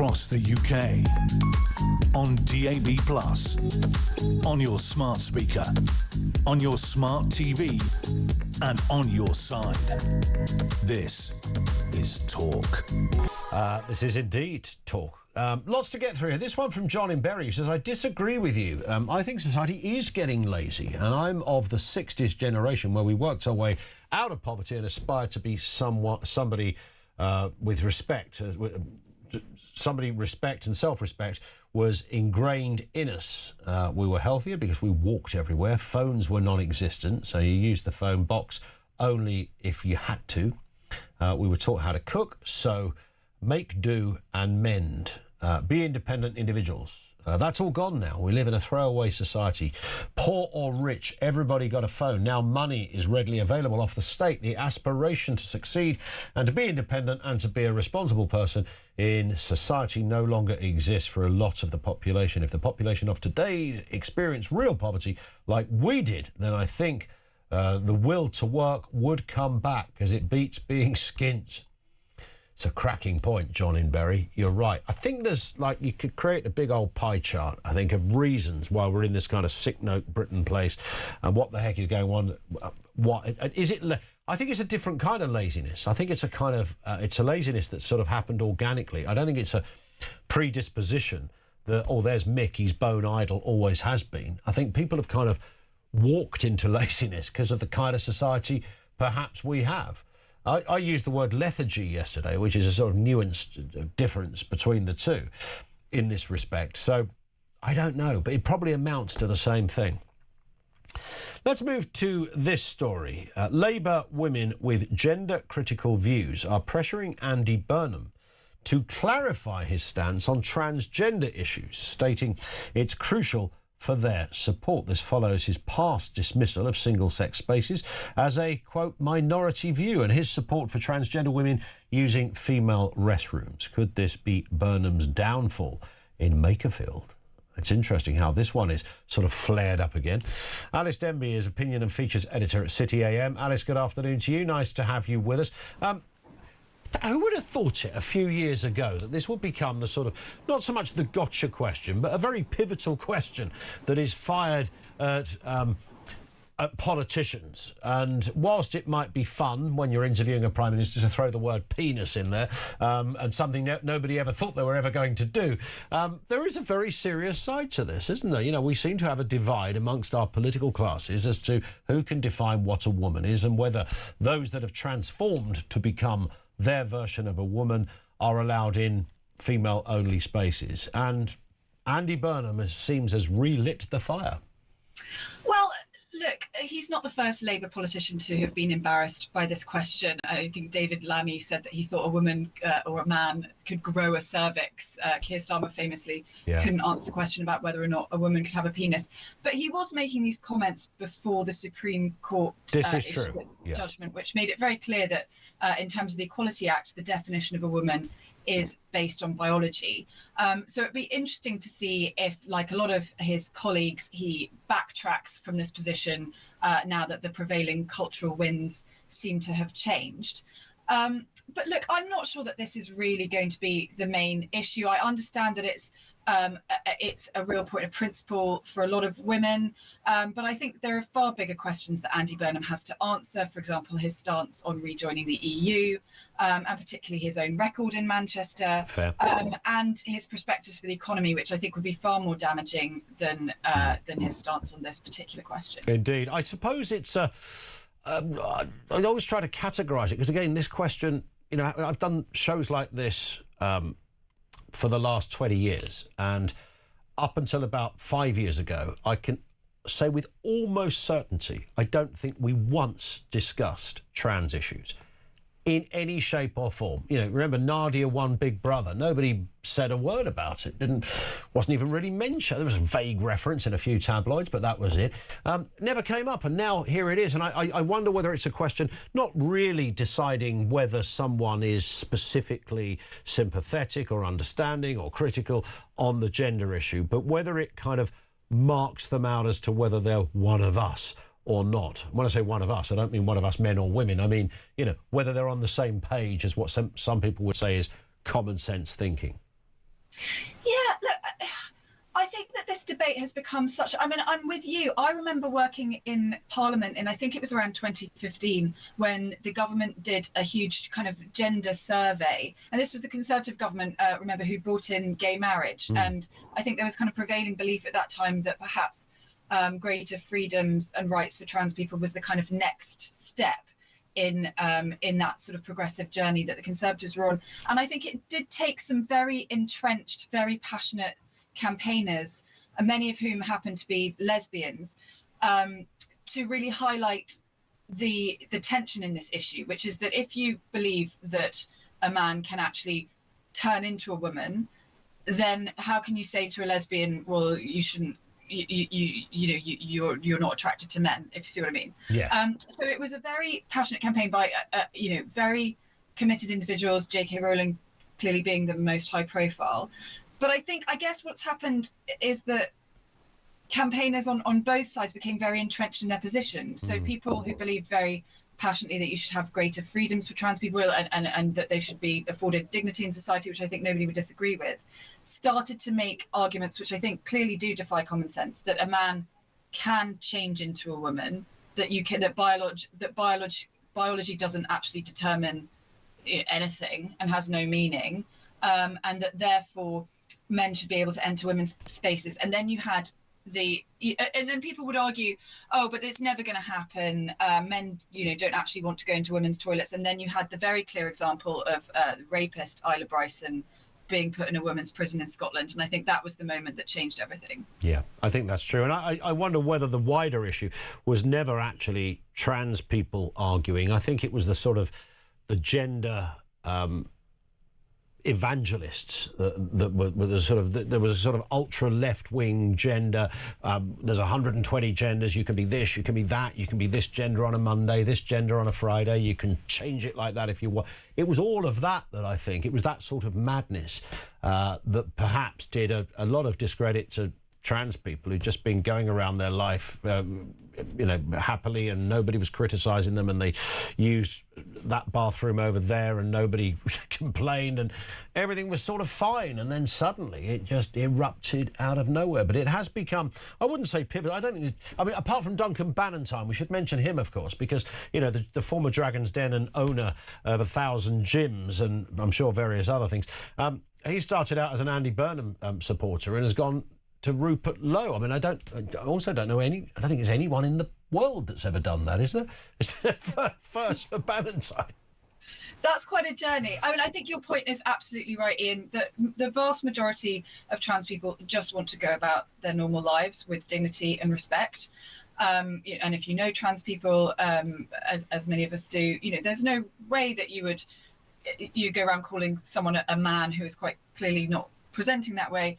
across the UK, on DAB+, on your smart speaker, on your smart TV, and on your side. This is Talk. This is indeed Talk. Lots to get through here. This one from John in Bury, who says, I disagree with you. I think society is getting lazy, and I'm of the 60s generation where we worked our way out of poverty and aspired to be somebody with respect. Respect and self-respect was ingrained in us. We were healthier because we walked everywhere. Phones were non-existent, so you used the phone box only if you had to. We were taught how to cook, so make do and mend. Be independent individuals. That's all gone now. We live in a throwaway society. Poor or rich, everybody got a phone. Now money is readily available off the state. The aspiration to succeed and to be independent and to be a responsible person in society no longer exists for a lot of the population. If the population of today experienced real poverty like we did, then I think the will to work would come back, because it beats being skint. It's a cracking point, John in Bury. You're right. I think there's, like, you could create a big old pie chart, I think, of reasons why we're in this kind of sick note Britain place and what the heck is going on. What is it? I think it's a different kind of laziness. I think it's a kind of, it's a laziness that sort of happened organically. I don't think it's a predisposition that, oh, there's Mick, he's bone idle, always has been. I think people have kind of walked into laziness because of the kind of society perhaps we have. I used the word lethargy yesterday, which is a sort of nuanced difference between the two in this respect. So I don't know, but it probably amounts to the same thing. Let's move to this story. Labour women with gender-critical views are pressuring Andy Burnham to clarify his stance on transgender issues, stating it's crucial for their support. This follows his past dismissal of single-sex spaces as a, quote, minority view and his support for transgender women using female restrooms. Could this be Burnham's downfall in Makerfield? It's interesting how this one is sort of flared up again. Alice Denby is opinion and features editor at City AM. Alice, good afternoon to you. Nice to have you with us. Who would have thought it a few years ago that this would become the sort of, not so much the gotcha question, but a very pivotal question that is fired at politicians. And whilst it might be fun when you're interviewing a Prime Minister to throw the word penis in there, and something nobody ever thought they were ever going to do, there is a very serious side to this, isn't there? You know, we seem to have a divide amongst our political classes as to who can define what a woman is and whether those that have transformed to become their version of a woman are allowed in female-only spaces. And Andy Burnham seems has relit the fire. Well, look, he's not the first Labour politician to have been embarrassed by this question. I think David Lammy said that he thought a woman or a man could grow a cervix. Keir Starmer famously couldn't answer the question about whether or not a woman could have a penis. But he was making these comments before the Supreme Court judgment, which made it very clear that in terms of the Equality Act, the definition of a woman is based on biology. So it'd be interesting to see if, like a lot of his colleagues, he backtracks from this position now that the prevailing cultural winds seem to have changed. But look, I'm not sure that this is really going to be the main issue. I understand that it's a real point of principle for a lot of women, but I think there are far bigger questions that Andy Burnham has to answer. For example, his stance on rejoining the EU, and particularly his own record in Manchester, and his perspectives for the economy, which I think would be far more damaging than his stance on this particular question. Indeed. I suppose it's I always try to categorise it because, again, this question, you know, I've done shows like this for the last 20 years, and up until about 5 years ago, I can say with almost certainty, I don't think we once discussed trans issues in any shape or form. You know, remember Nadia won Big Brother. Nobody said a word about it. Wasn't even really mentioned. There was a vague reference in a few tabloids, but that was it. Never came up, and now here it is. And I wonder whether it's a question not really deciding whether someone is specifically sympathetic or understanding or critical on the gender issue, but whether it kind of marks them out as to whether they're one of us or not. When I say one of us, I don't mean one of us men or women. I mean, you know, whether they're on the same page as what some people would say is common sense thinking. Yeah, look, I think that this debate has become such... I mean, I'm with you. I remember working in Parliament, and I think it was around 2015, when the government did a huge kind of gender survey. And this was the Conservative government, remember, who brought in gay marriage. And I think there was kind of prevailing belief at that time that perhaps greater freedoms and rights for trans people was the kind of next step in that sort of progressive journey that the Conservatives were on. And I think it did take some very entrenched, very passionate campaigners, many of whom happen to be lesbians, to really highlight the tension in this issue, which is that if you believe that a man can actually turn into a woman, then how can you say to a lesbian, well, you shouldn't, you're not attracted to men, if you see what I mean. Yeah. So it was a very passionate campaign by very committed individuals, J.K. Rowling clearly being the most high profile. But I guess what's happened is that campaigners on both sides became very entrenched in their position. So people who believed very passionately that you should have greater freedoms for trans people and that they should be afforded dignity in society, which I think nobody would disagree with, started to make arguments which I think clearly do defy common sense, that a man can change into a woman, that you can, that biology doesn't actually determine anything and has no meaning, and that therefore men should be able to enter women's spaces. And then you had and then people would argue, oh, but it's never going to happen. Men, don't actually want to go into women's toilets. And then you had the very clear example of rapist Isla Bryson being put in a women's prison in Scotland. And I think that was the moment that changed everything. Yeah, I think that's true. And I wonder whether the wider issue was never actually trans people arguing. I think it was the sort of the gender evangelists that were the sort of, there was a sort of ultra left-wing gender. There's 120 genders. You can be this, you can be that, you can be this gender on a Monday, this gender on a Friday. You can change it like that if you want. It was all of that I think, it was that sort of madness that perhaps did a lot of discredit to trans people who'd just been going around their life, happily, and nobody was criticising them, and they used that bathroom over there and nobody complained and everything was sort of fine. And then suddenly it just erupted out of nowhere. But it has become, I wouldn't say pivot, I don't think apart from Duncan Bannatyne, we should mention him, of course, because, the former Dragon's Den and owner of 1,000 gyms and I'm sure various other things, he started out as an Andy Burnham supporter and has gone to Rupert Lowe. I mean, I also don't know I don't think there's anyone in the world that's ever done that, is there? It's first for Bannatyne. That's quite a journey. I mean, I think your point is absolutely right, Ian, that the vast majority of trans people just want to go about their normal lives with dignity and respect. And if you know trans people, as many of us do, there's no way that you go around calling someone a man who is quite clearly not presenting that way.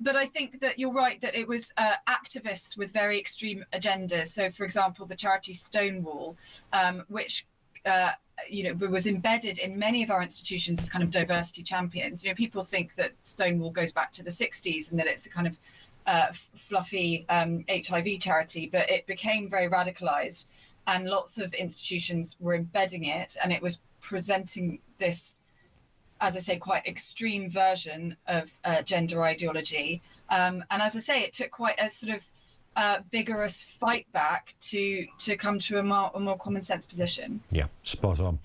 But I think that you're right that it was activists with very extreme agendas. So, for example, the charity Stonewall, which was embedded in many of our institutions as kind of diversity champions. People think that Stonewall goes back to the 60s and that it's a kind of fluffy HIV charity, but it became very radicalized, and lots of institutions were embedding it, and it was presenting this, as I say, quite extreme version of gender ideology. And as I say, it took quite a sort of vigorous fight back to come to a more common sense position. Yeah, spot on.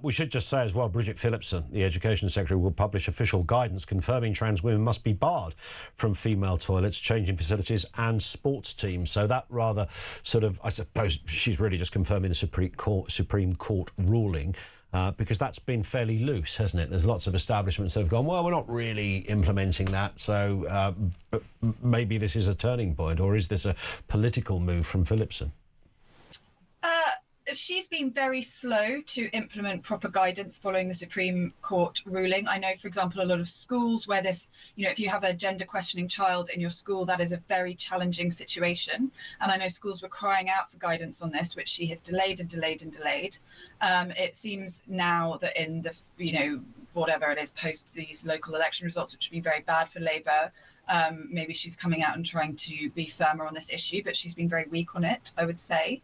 We should just say as well, Bridget Phillipson, the Education Secretary, will publish official guidance confirming trans women must be barred from female toilets, changing facilities and sports teams. So that rather sort of, I suppose she's really just confirming the Supreme Court ruling. Because that's been fairly loose, hasn't it? There's lots of establishments that have gone, well, we're not really implementing that, so but maybe this is a turning point, or is this a political move from Phillipson? She's been very slow to implement proper guidance following the Supreme Court ruling. I know, for example, a lot of schools where this, if you have a gender questioning child in your school, that is a very challenging situation. And I know schools were crying out for guidance on this, which she has delayed and delayed and delayed. It seems now that in the, whatever it is, post these local election results, which would be very bad for Labour, maybe she's coming out and trying to be firmer on this issue, but she's been very weak on it, I would say.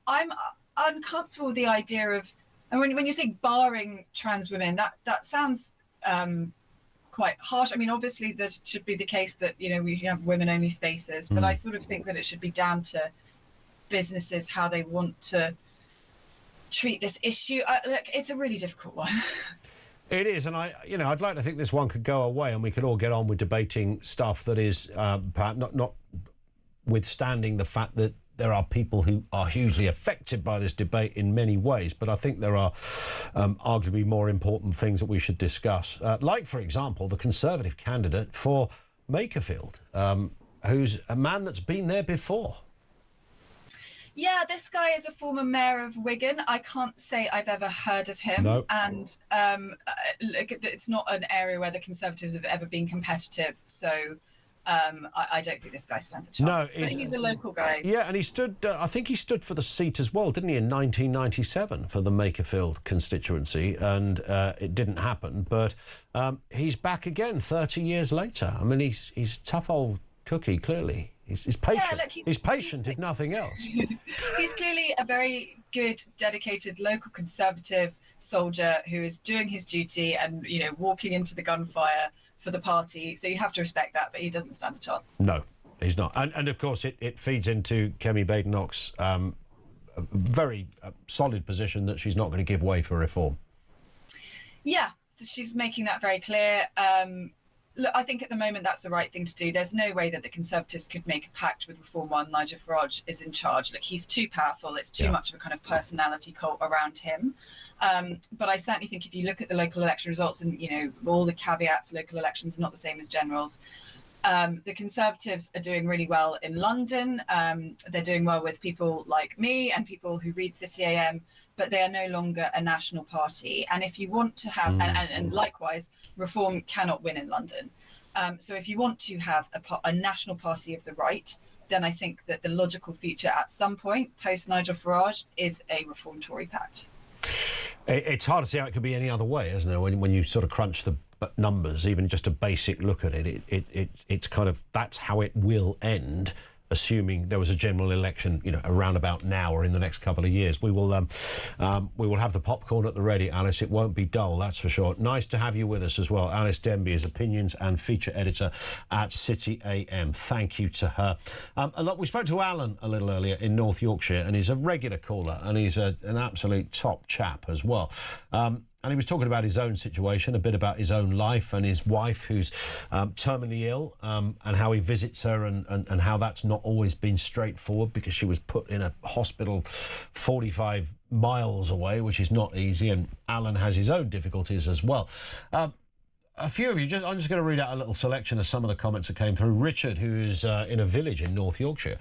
I'm uncomfortable with the idea of, and when you say barring trans women, that sounds quite harsh. I mean, obviously that should be the case that, we have women-only spaces, but I sort of think that it should be down to businesses how they want to treat this issue. Look, it's a really difficult one. It is, and I'd like to think this one could go away and we could all get on with debating stuff that is perhaps not withstanding the fact that there are people who are hugely affected by this debate in many ways, but I think there are arguably more important things that we should discuss. Like, for example, the Conservative candidate for Makerfield, who's a man that's been there before. Yeah, this guy is a former mayor of Wigan. I can't say I've ever heard of him. No. And look, it's not an area where the Conservatives have ever been competitive. So I don't think this guy stands a chance. No, but he's a local guy. Yeah, and he stood, I think he stood for the seat as well, didn't he, in 1997 for the Makerfield constituency, and it didn't happen. But he's back again 30 years later. I mean, he's tough old cookie, clearly. He's patient. Yeah, look, he's patient, if nothing else. He's clearly a very good, dedicated local Conservative soldier who is doing his duty and, you know, walking into the gunfire for the party. So you have to respect that, but he doesn't stand a chance. No, he's not. And of course, it feeds into Kemi Badenoch's very solid position that she's not going to give way for reform. Yeah, she's making that very clear. Look, I think at the moment that's the right thing to do. There's no way that the Conservatives could make a pact with Reform while Nigel Farage is in charge. Look, he's too powerful. It's too much of a kind of personality cult around him. But I certainly think if you look at the local election results and, you know, all the caveats, local elections are not the same as generals. The Conservatives are doing really well in London. They're doing well with people like me and people who read City AM, but they are no longer a national party. And if you want to have, and likewise, Reform cannot win in London. So if you want to have a national party of the right, then I think that the logical future at some point, post Nigel Farage, is a Reform Tory pact. It's hard to see how it could be any other way, isn't it? When you sort of crunch the numbers, even just a basic look at it, it's kind of, that's how it will end, assuming there was a general election, you know, around about now or in the next couple of years. We will have the popcorn at the ready, Alice. It won't be dull, that's for sure. Nice to have you with us as well. Alice Denby is opinions and feature editor at City AM. Thank you to her. We spoke to Alan a little earlier in North Yorkshire, and he's a regular caller, and he's an absolute top chap as well. And he was talking about his own situation, a bit about his own life and his wife who's terminally ill, and how he visits her and how that's not always been straightforward because she was put in a hospital 45 miles away, which is not easy. And Alan has his own difficulties as well. A few of you, I'm just going to read out a little selection of some of the comments that came through. Richard, who is in a village in North Yorkshire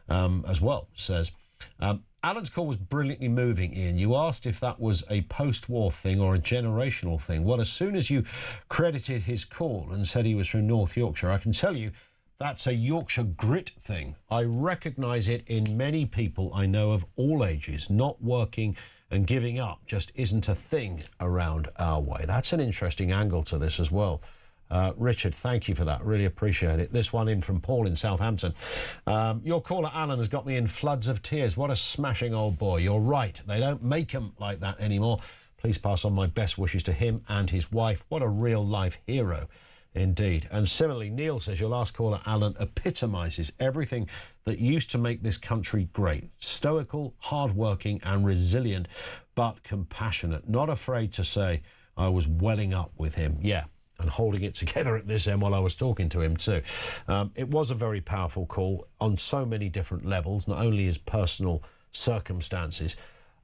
as well, says... Alan's call was brilliantly moving, Ian. You asked if that was a post-war thing or a generational thing. Well, as soon as you credited his call and said he was from North Yorkshire, I can tell you that's a Yorkshire grit thing. I recognise it in many people I know of all ages. Not working and giving up just isn't a thing around our way. That's an interesting angle to this as well. Richard, thank you for that. Really appreciate it. This one in from Paul in Southampton. Your caller, Alan, has got me in floods of tears. What a smashing old boy. You're right. They don't make him like that anymore. Please pass on my best wishes to him and his wife. What a real-life hero indeed. And similarly, Neil says your last caller, Alan, epitomises everything that used to make this country great. Stoical, hard-working and resilient, but compassionate. Not afraid to say I was welling up with him. Yeah. And holding it together at this end while I was talking to him too. It was a very powerful call on so many different levels, not only his personal circumstances.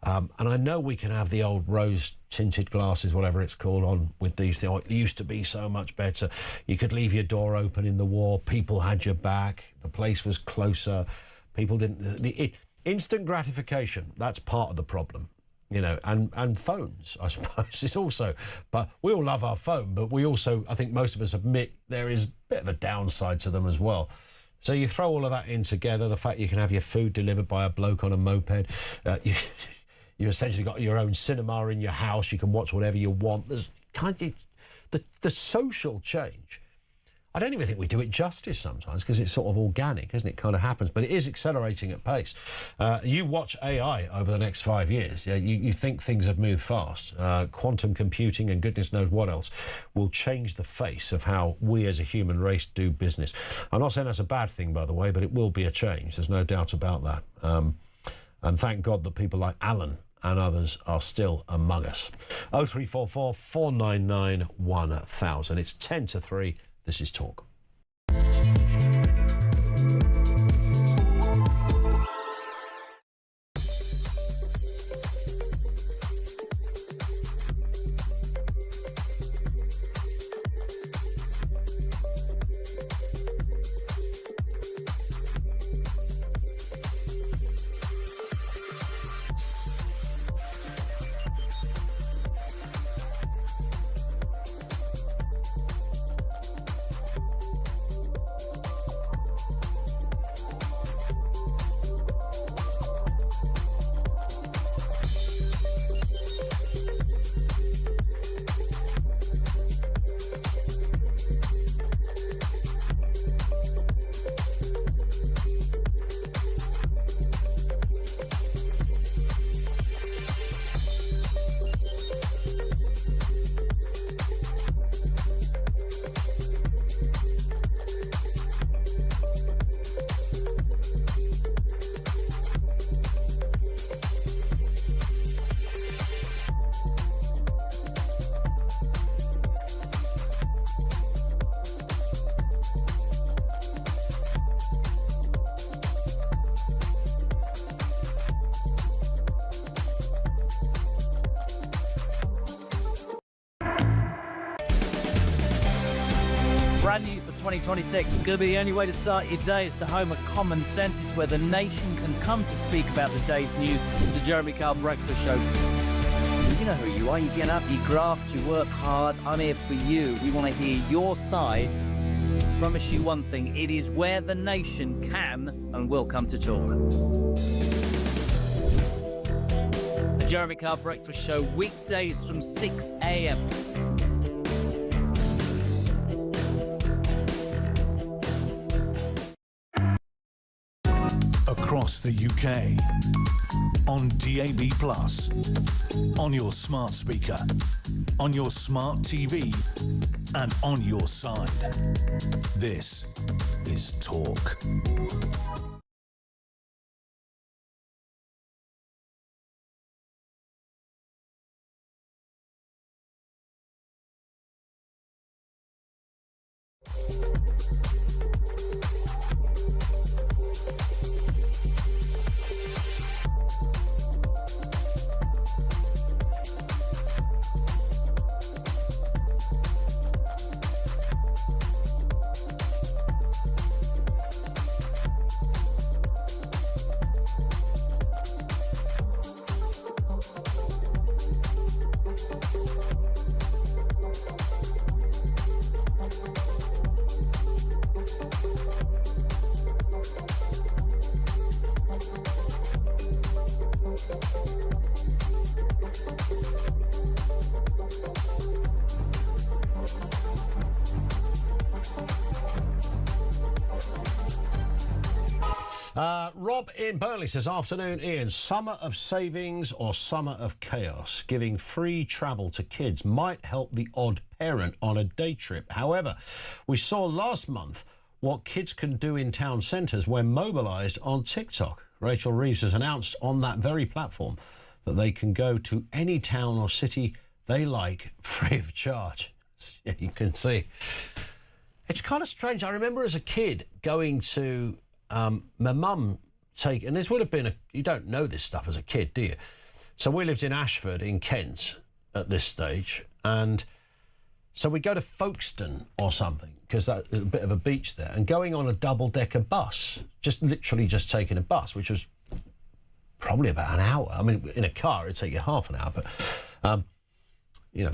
And I know we can have the old rose-tinted glasses, whatever it's called, on with these things. Oh, it used to be so much better. You could leave your door open in the war. People had your back. The place was closer. People didn't... instant gratification, that's part of the problem. You know, and phones, I suppose, is also... But we all love our phone, but we also, I think most of us admit there is a bit of a downside to them as well. So you throw all of that in together, the fact you can have your food delivered by a bloke on a moped, you essentially got your own cinema in your house, you can watch whatever you want. There's kind of... The social change... I don't even think we do it justice sometimes because it's sort of organic, isn't it? It kind of happens, but it is accelerating at pace. You watch AI over the next 5 years, you think things have moved fast. Quantum computing and goodness knows what else will change the face of how we as a human race do business. I'm not saying that's a bad thing, by the way, but it will be a change. There's no doubt about that. And thank God that people like Alan and others are still among us. 0344 499 1000. It's 10 to 3. This is Talk. Brand new for 2026. It's going to be the only way to start your day. It's the home of common sense. It's where the nation can come to speak about the day's news. It's the Jeremy Kyle Breakfast Show. You know who you are. You get up, you graft, you work hard. I'm here for you. We want to hear your side. Promise you one thing. It is where the nation can and will come to talk. The Jeremy Kyle Breakfast Show, weekdays from 6 a.m. Across the UK, on DAB+, on your smart speaker, on your smart TV, and on your side. This is Talk. Rob in Burnley says, afternoon, Ian. Summer of savings or summer of chaos? Giving free travel to kids might help the odd parent on a day trip. However, we saw last month what kids can do in town centres when mobilised on TikTok. Rachel Reeves has announced on that very platform that they can go to any town or city they like free of charge. You can see. It's kind of strange. I remember as a kid going to my mum and this would have been you don't know this stuff as a kid, do you? So we lived in Ashford in Kent at this stage, and so we go to Folkestone or something because that is a bit of a beach there, and going on a double-decker bus, literally just taking a bus, which was probably about an hour. I mean, in a car it'd take you half an hour, but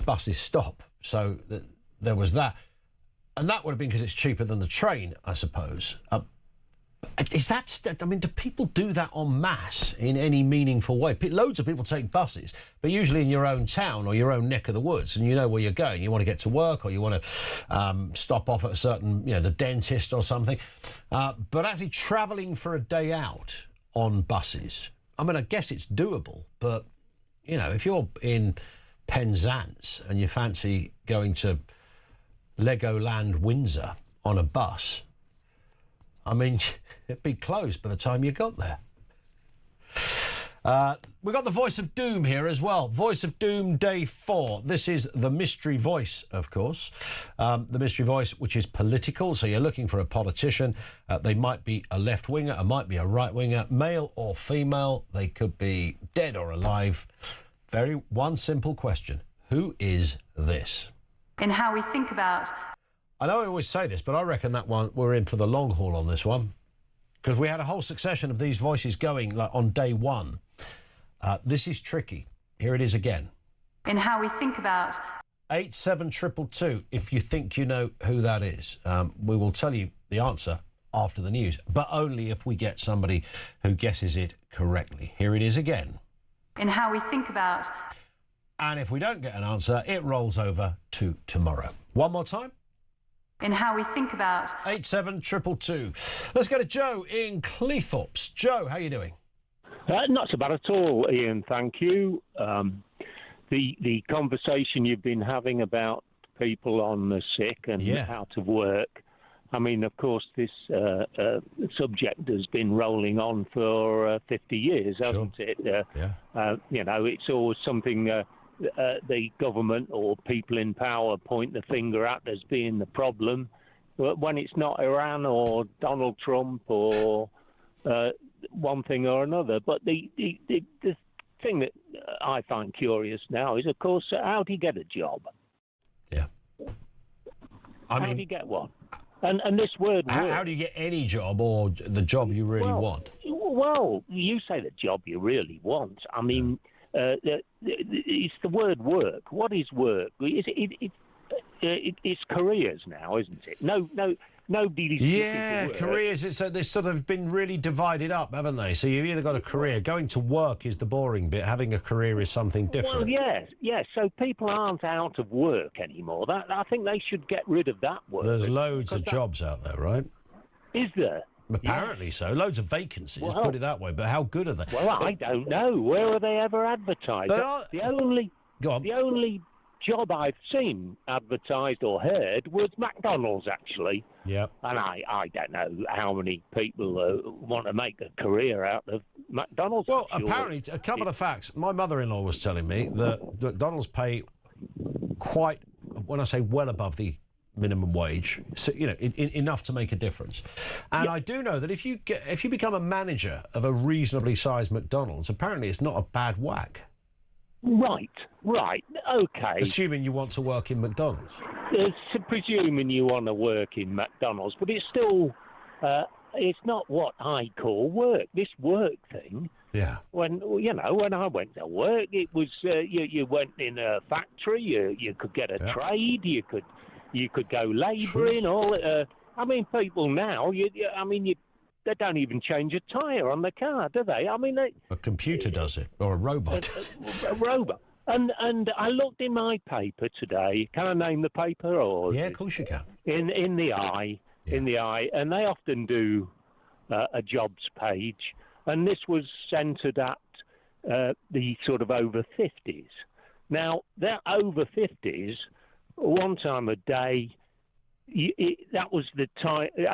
buses stop, so there was that, and that would have been because it's cheaper than the train, I suppose. Is that? I mean, do people do that en masse in any meaningful way? Loads of people take buses, but usually in your own town or your own neck of the woods, and you know where you're going. You want to get to work, or you want to stop off at a certain, the dentist or something. But actually travelling for a day out on buses, I mean, I guess it's doable. But if you're in Penzance and you fancy going to Legoland Windsor on a bus, I mean, it'd be closed by the time you got there. We've got the Voice of Doom here as well. Voice of Doom Day 4. This is the mystery voice, of course. The mystery voice, which is political. So you're looking for a politician. They might be a left-winger, it might be a right-winger, male or female. They could be dead or alive. One simple question. Who is this? In how we think about... I know I always say this, but I reckon that one we're in for the long haul on this one, because we had a whole succession of these voices going like on day one. This is tricky. Here it is again. In how we think about... 87222, if you think you know who that is. We will tell you the answer after the news, but only if we get somebody who guesses it correctly. Here it is again. In how we think about... And if we don't get an answer, it rolls over to tomorrow. One more time. In how we think about... 87222. Let's go to Joe in Cleethorpes. Joe, how are you doing? Not so bad at all, Ian, thank you. The conversation you've been having about people on the sick and out of work, I mean, of course, this subject has been rolling on for 50 years, hasn't it? It's always something... the government or people in power point the finger at as being the problem. But when it's not Iran or Donald Trump or one thing or another. But the thing that I find curious now is, of course, how do you get a job? Yeah. I how mean, do you get one? And this word work. How do you get any job or the job you really want? Well, you say the job you really want. I mean, it's the word work. What is work? It's careers now, isn't it? Nobody's looking for work. Careers. They've sort of been really divided up, haven't they? So you've either got a career. Going to work is the boring bit. Having a career is something different. Well, yes. So people aren't out of work anymore. I think they should get rid of that word. There's loads of jobs out there, right? Is there? Apparently so. Loads of vacancies, put it that way. But how good are they? Well, I don't know. Where are they ever advertised? The only job I've seen advertised or heard was McDonald's, actually. Yep. And I don't know how many people want to make a career out of McDonald's. Well, apparently, a couple of facts. My mother-in-law was telling me that McDonald's pay quite, when I say well above the minimum wage, so, enough to make a difference. And I do know that if you become a manager of a reasonably sized McDonald's, apparently it's not a bad whack. Right, okay. Assuming you want to work in McDonald's. Presuming you want to work in McDonald's, but it's still, it's not what I call work. This work thing. Yeah. When I went to work, it was you went in a factory. You could get a trade. You could go labouring. I mean, people now. They don't even change a tyre on the car, do they? I mean, a computer does it, or a robot. A robot. And I looked in my paper today. Can I name the paper? Or yeah, of course you can. In the Eye, and they often do a jobs page, and this was centred at the sort of over 50s. Now, they're over 50s. One time a day. That was the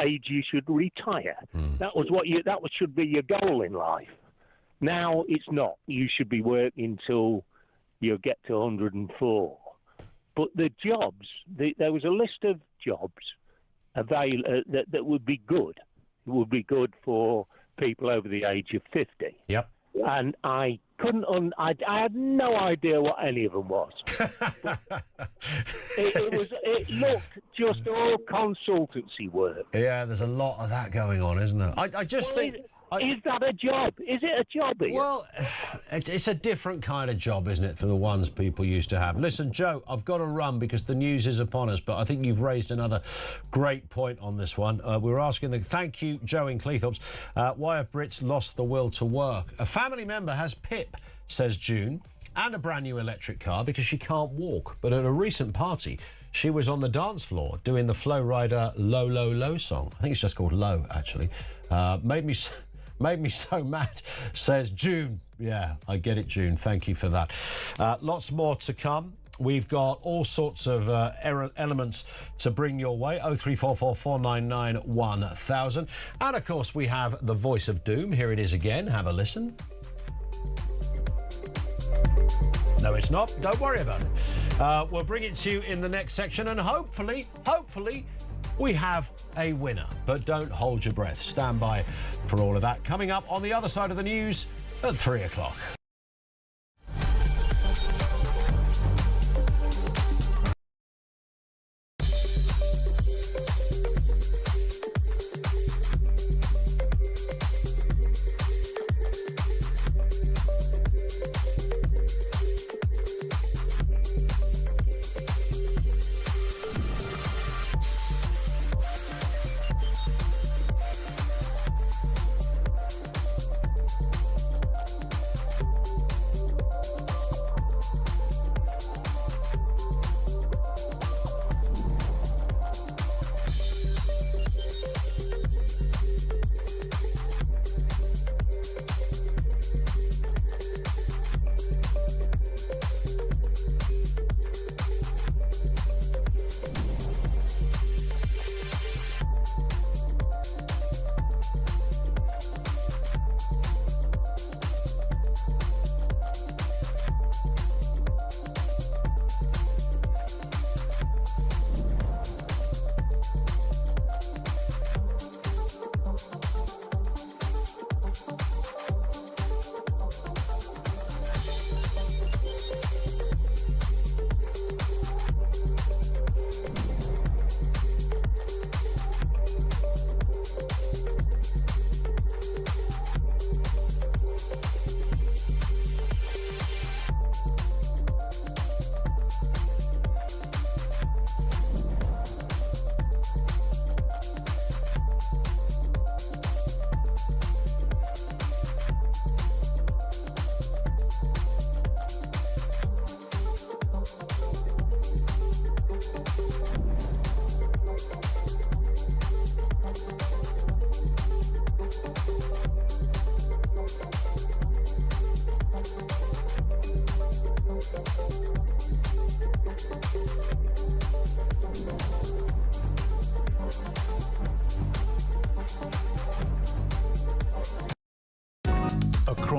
age you should retire. That should be your goal in life. Now it's not. You should be working till you get to 104. But the jobs, there was a list of jobs that would be good. It would be good for people over the age of 50. Yep. And I couldn't. I had no idea what any of them was. It looked just all consultancy work. Yeah, there's a lot of that going on, isn't there? I just think. Is that a job? Is it a job? Well, it's a different kind of job, isn't it, for the ones people used to have. Listen, Joe, I've got to run because the news is upon us, but I think you've raised another great point on this one. We were asking thank you, Joe in Cleethorpes, why have Brits lost the will to work? A family member has PIP, says June, and a brand new electric car because she can't walk. But at a recent party, she was on the dance floor doing the Flow Rider Low, Low, Low song. I think it's just called Low, actually. Made me so mad, says June. Yeah, I get it, June. Thank you for that. Lots more to come. We've got all sorts of elements to bring your way. 0344 499 1000. And, of course, we have the voice of doom. Here it is again. Have a listen. No, it's not. Don't worry about it. We'll bring it to you in the next section. And hopefully, we have a winner. But don't hold your breath. Stand by for all of that. Coming up on the other side of the news at 3 o'clock.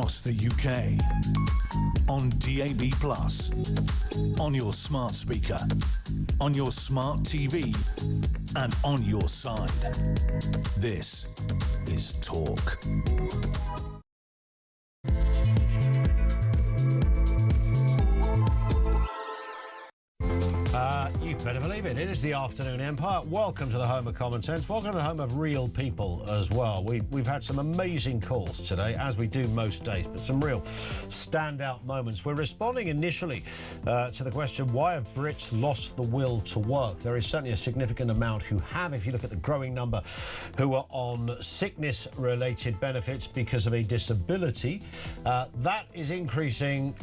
across the UK. On DAB+, on your smart speaker, on your smart TV, and on your side. This is Talk. You better believe it. It is the Afternoon Empire. Welcome to the home of common sense. Welcome to the home of real people as well. We've had some amazing calls today, as we do most days, but some real standout moments. We're responding initially to the question, why have Brits lost the will to work? There is certainly a significant amount who have. If you look at the growing number who are on sickness-related benefits because of a disability, that is increasing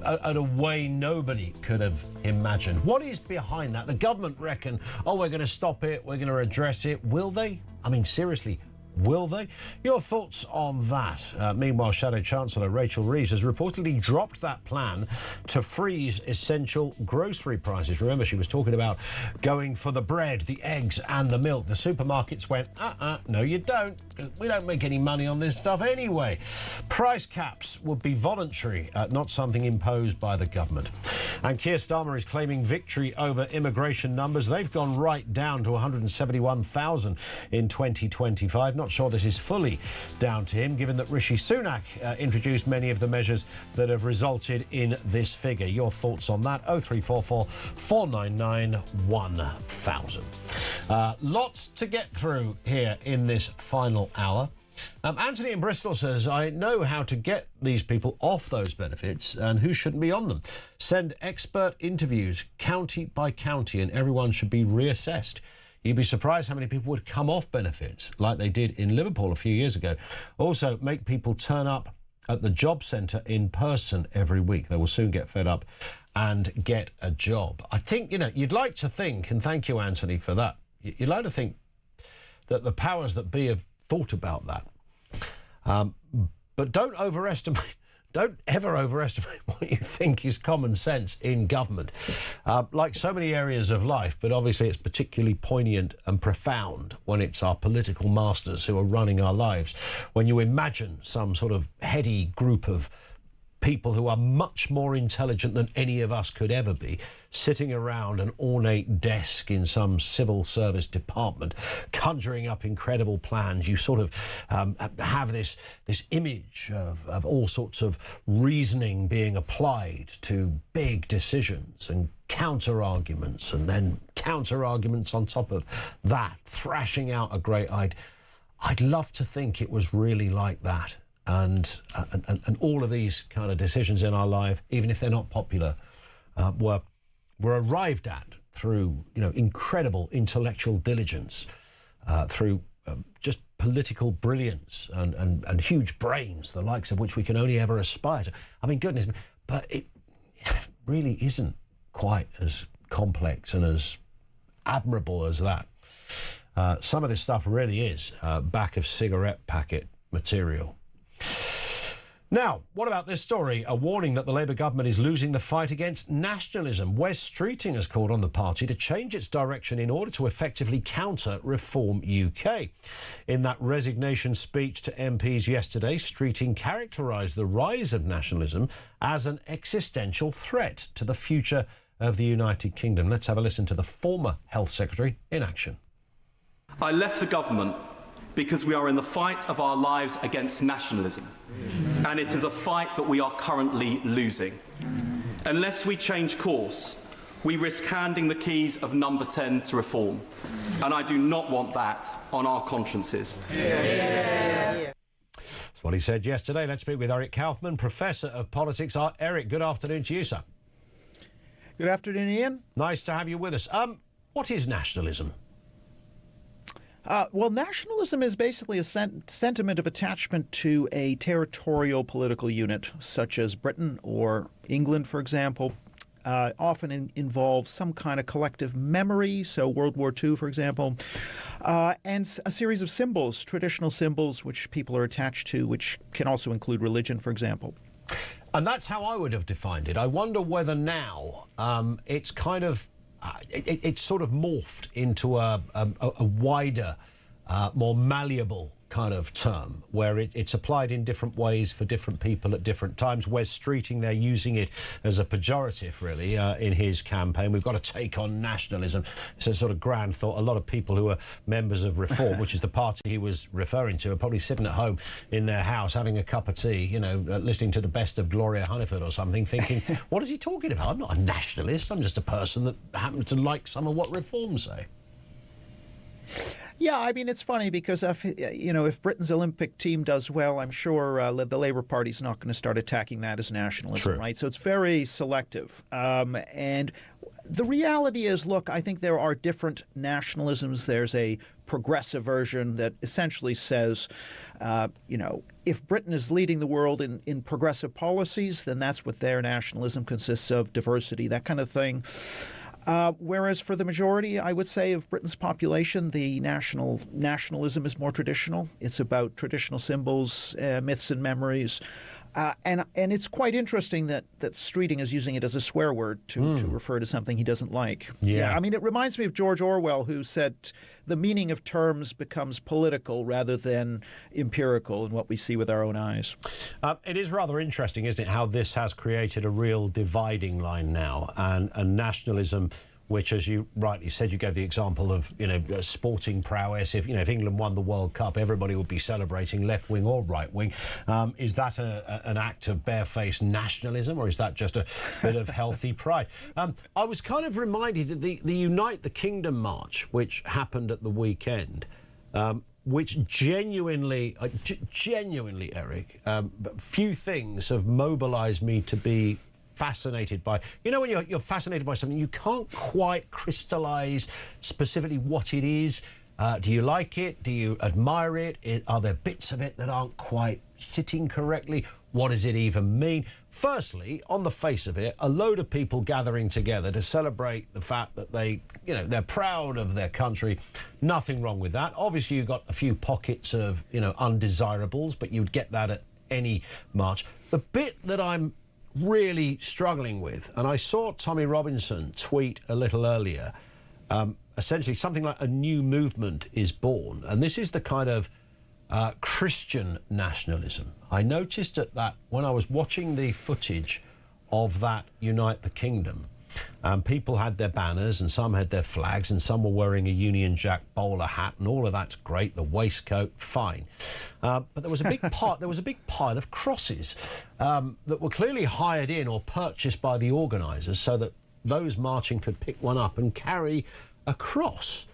at a way nobody could have imagined. What is behind that? The government reckon, oh, we're going to stop it, we're going to address it. Will they? I mean, seriously, will they? Your thoughts on that? Meanwhile, Shadow Chancellor Rachel Reeves has reportedly dropped that plan to freeze essential grocery prices. Remember, she was talking about going for the bread, the eggs and the milk. The supermarkets went, no, you don't. We don't make any money on this stuff anyway. Price caps would be voluntary, not something imposed by the government. And Keir Starmer is claiming victory over immigration numbers. They've gone right down to 171,000 in 2025. Not sure this is fully down to him, given that Rishi Sunak introduced many of the measures that have resulted in this figure. Your thoughts on that? 0344 499 1000. Lots to get through here in this final hour. Anthony in Bristol says, I know how to get these people off those benefits and who shouldn't be on them. Send expert interviews county by county and everyone should be reassessed. You'd be surprised how many people would come off benefits like they did in Liverpool a few years ago. Also, make people turn up at the job centre in person every week. They will soon get fed up and get a job. I think, you'd like to think, and thank you, Anthony, for that, you'd like to think that the powers that be have thought about that. But don't ever overestimate what you think is common sense in government. Like so many areas of life, but obviously it's particularly poignant and profound when it's our political masters who are running our lives. When you imagine some sort of heady group of people who are much more intelligent than any of us could ever be, sitting around an ornate desk in some civil service department, conjuring up incredible plans. You sort of have this image of all sorts of reasoning being applied to big decisions and counter-arguments, and then counter-arguments on top of that, thrashing out a great idea. I'd love to think it was really like that. And all of these kind of decisions in our life, even if they're not popular, were arrived at through incredible intellectual diligence, through just political brilliance and huge brains, the likes of which we can only ever aspire to. I mean, goodness, but it really isn't quite as complex and as admirable as that. Some of this stuff really is back of cigarette packet material. Now, what about this story? A warning that the Labour government is losing the fight against nationalism. Wes Streeting has called on the party to change its direction in order to effectively counter Reform UK. In that resignation speech to MPs yesterday, Streeting characterised the rise of nationalism as an existential threat to the future of the United Kingdom. Let's have a listen to the former Health Secretary in action. I left the government because we are in the fight of our lives against nationalism. And it is a fight that we are currently losing. Unless we change course, we risk handing the keys of number 10 to Reform. And I do not want that on our consciences. That's what he said yesterday. Let's speak with Eric Kaufman, Professor of Politics. Eric, good afternoon to you, sir. Good afternoon, Ian. Nice to have you with us. What is nationalism? Well, nationalism is basically a sentiment of attachment to a territorial political unit, such as Britain or England, for example. Often involves some kind of collective memory, so World War II, for example, and a series of symbols, traditional symbols, which people are attached to, which can also include religion, for example. And that's how I would have defined it. I wonder whether now it's kind of it's sort of morphed into a wider, more malleable kind of term, where it's applied in different ways for different people at different times. Wes Streeting, they're using it as a pejorative, really, in his campaign. We've got to take on nationalism. It's a sort of grand thought. A lot of people who are members of Reform, which is the party he was referring to, are probably sitting at home in their house having a cup of tea, you know, listening to the best of Gloria Hunniford or something, thinking, what is he talking about? I'm not a nationalist. I'm just a person that happens to like some of what Reform say. Yeah, I mean, it's funny because if Britain's Olympic team does well, I'm sure the Labour Party's not going to start attacking that as nationalism, right? So it's very selective. And the reality is, look, I think there are different nationalisms. There's a progressive version that essentially says, if Britain is leading the world in progressive policies, then that's what their nationalism consists of, diversity, that kind of thing. Whereas for the majority, I would say, of Britain's population, the nationalism is more traditional. It's about traditional symbols, myths and memories. And it's quite interesting that Streeting is using it as a swear word to refer to something he doesn't like. Yeah, I mean, it reminds me of George Orwell, who said the meaning of terms becomes political rather than empirical in what we see with our own eyes. It is rather interesting, isn't it, how this has created a real dividing line now, and nationalism, which, as you rightly said, you gave the example of, sporting prowess. If England won the World Cup, everybody would be celebrating, left wing or right wing. Is that an act of barefaced nationalism, or is that just a bit of healthy pride? I was kind of reminded of the Unite the Kingdom march, which happened at the weekend, which genuinely, Eric, few things have mobilised me to be fascinated by. When you're fascinated by something, you can't quite crystallise specifically what it is. Do you like it? Do you admire it? Are there bits of it that aren't quite sitting correctly? What does it even mean? Firstly, on the face of it, a load of people gathering together to celebrate the fact that they're proud of their country. Nothing wrong with that. Obviously, you've got a few pockets of, undesirables, but you'd get that at any march. The bit that I'm really struggling with, and I saw Tommy Robinson tweet a little earlier, essentially something like a new movement is born, and this is the kind of Christian nationalism. I noticed that when I was watching the footage of that Unite the Kingdom, people had their banners and some had their flags and some were wearing a Union Jack bowler hat, and all of that's great, the waistcoat, fine. But there was a big pile of crosses that were clearly hired in or purchased by the organisers so that those marching could pick one up and carry a cross.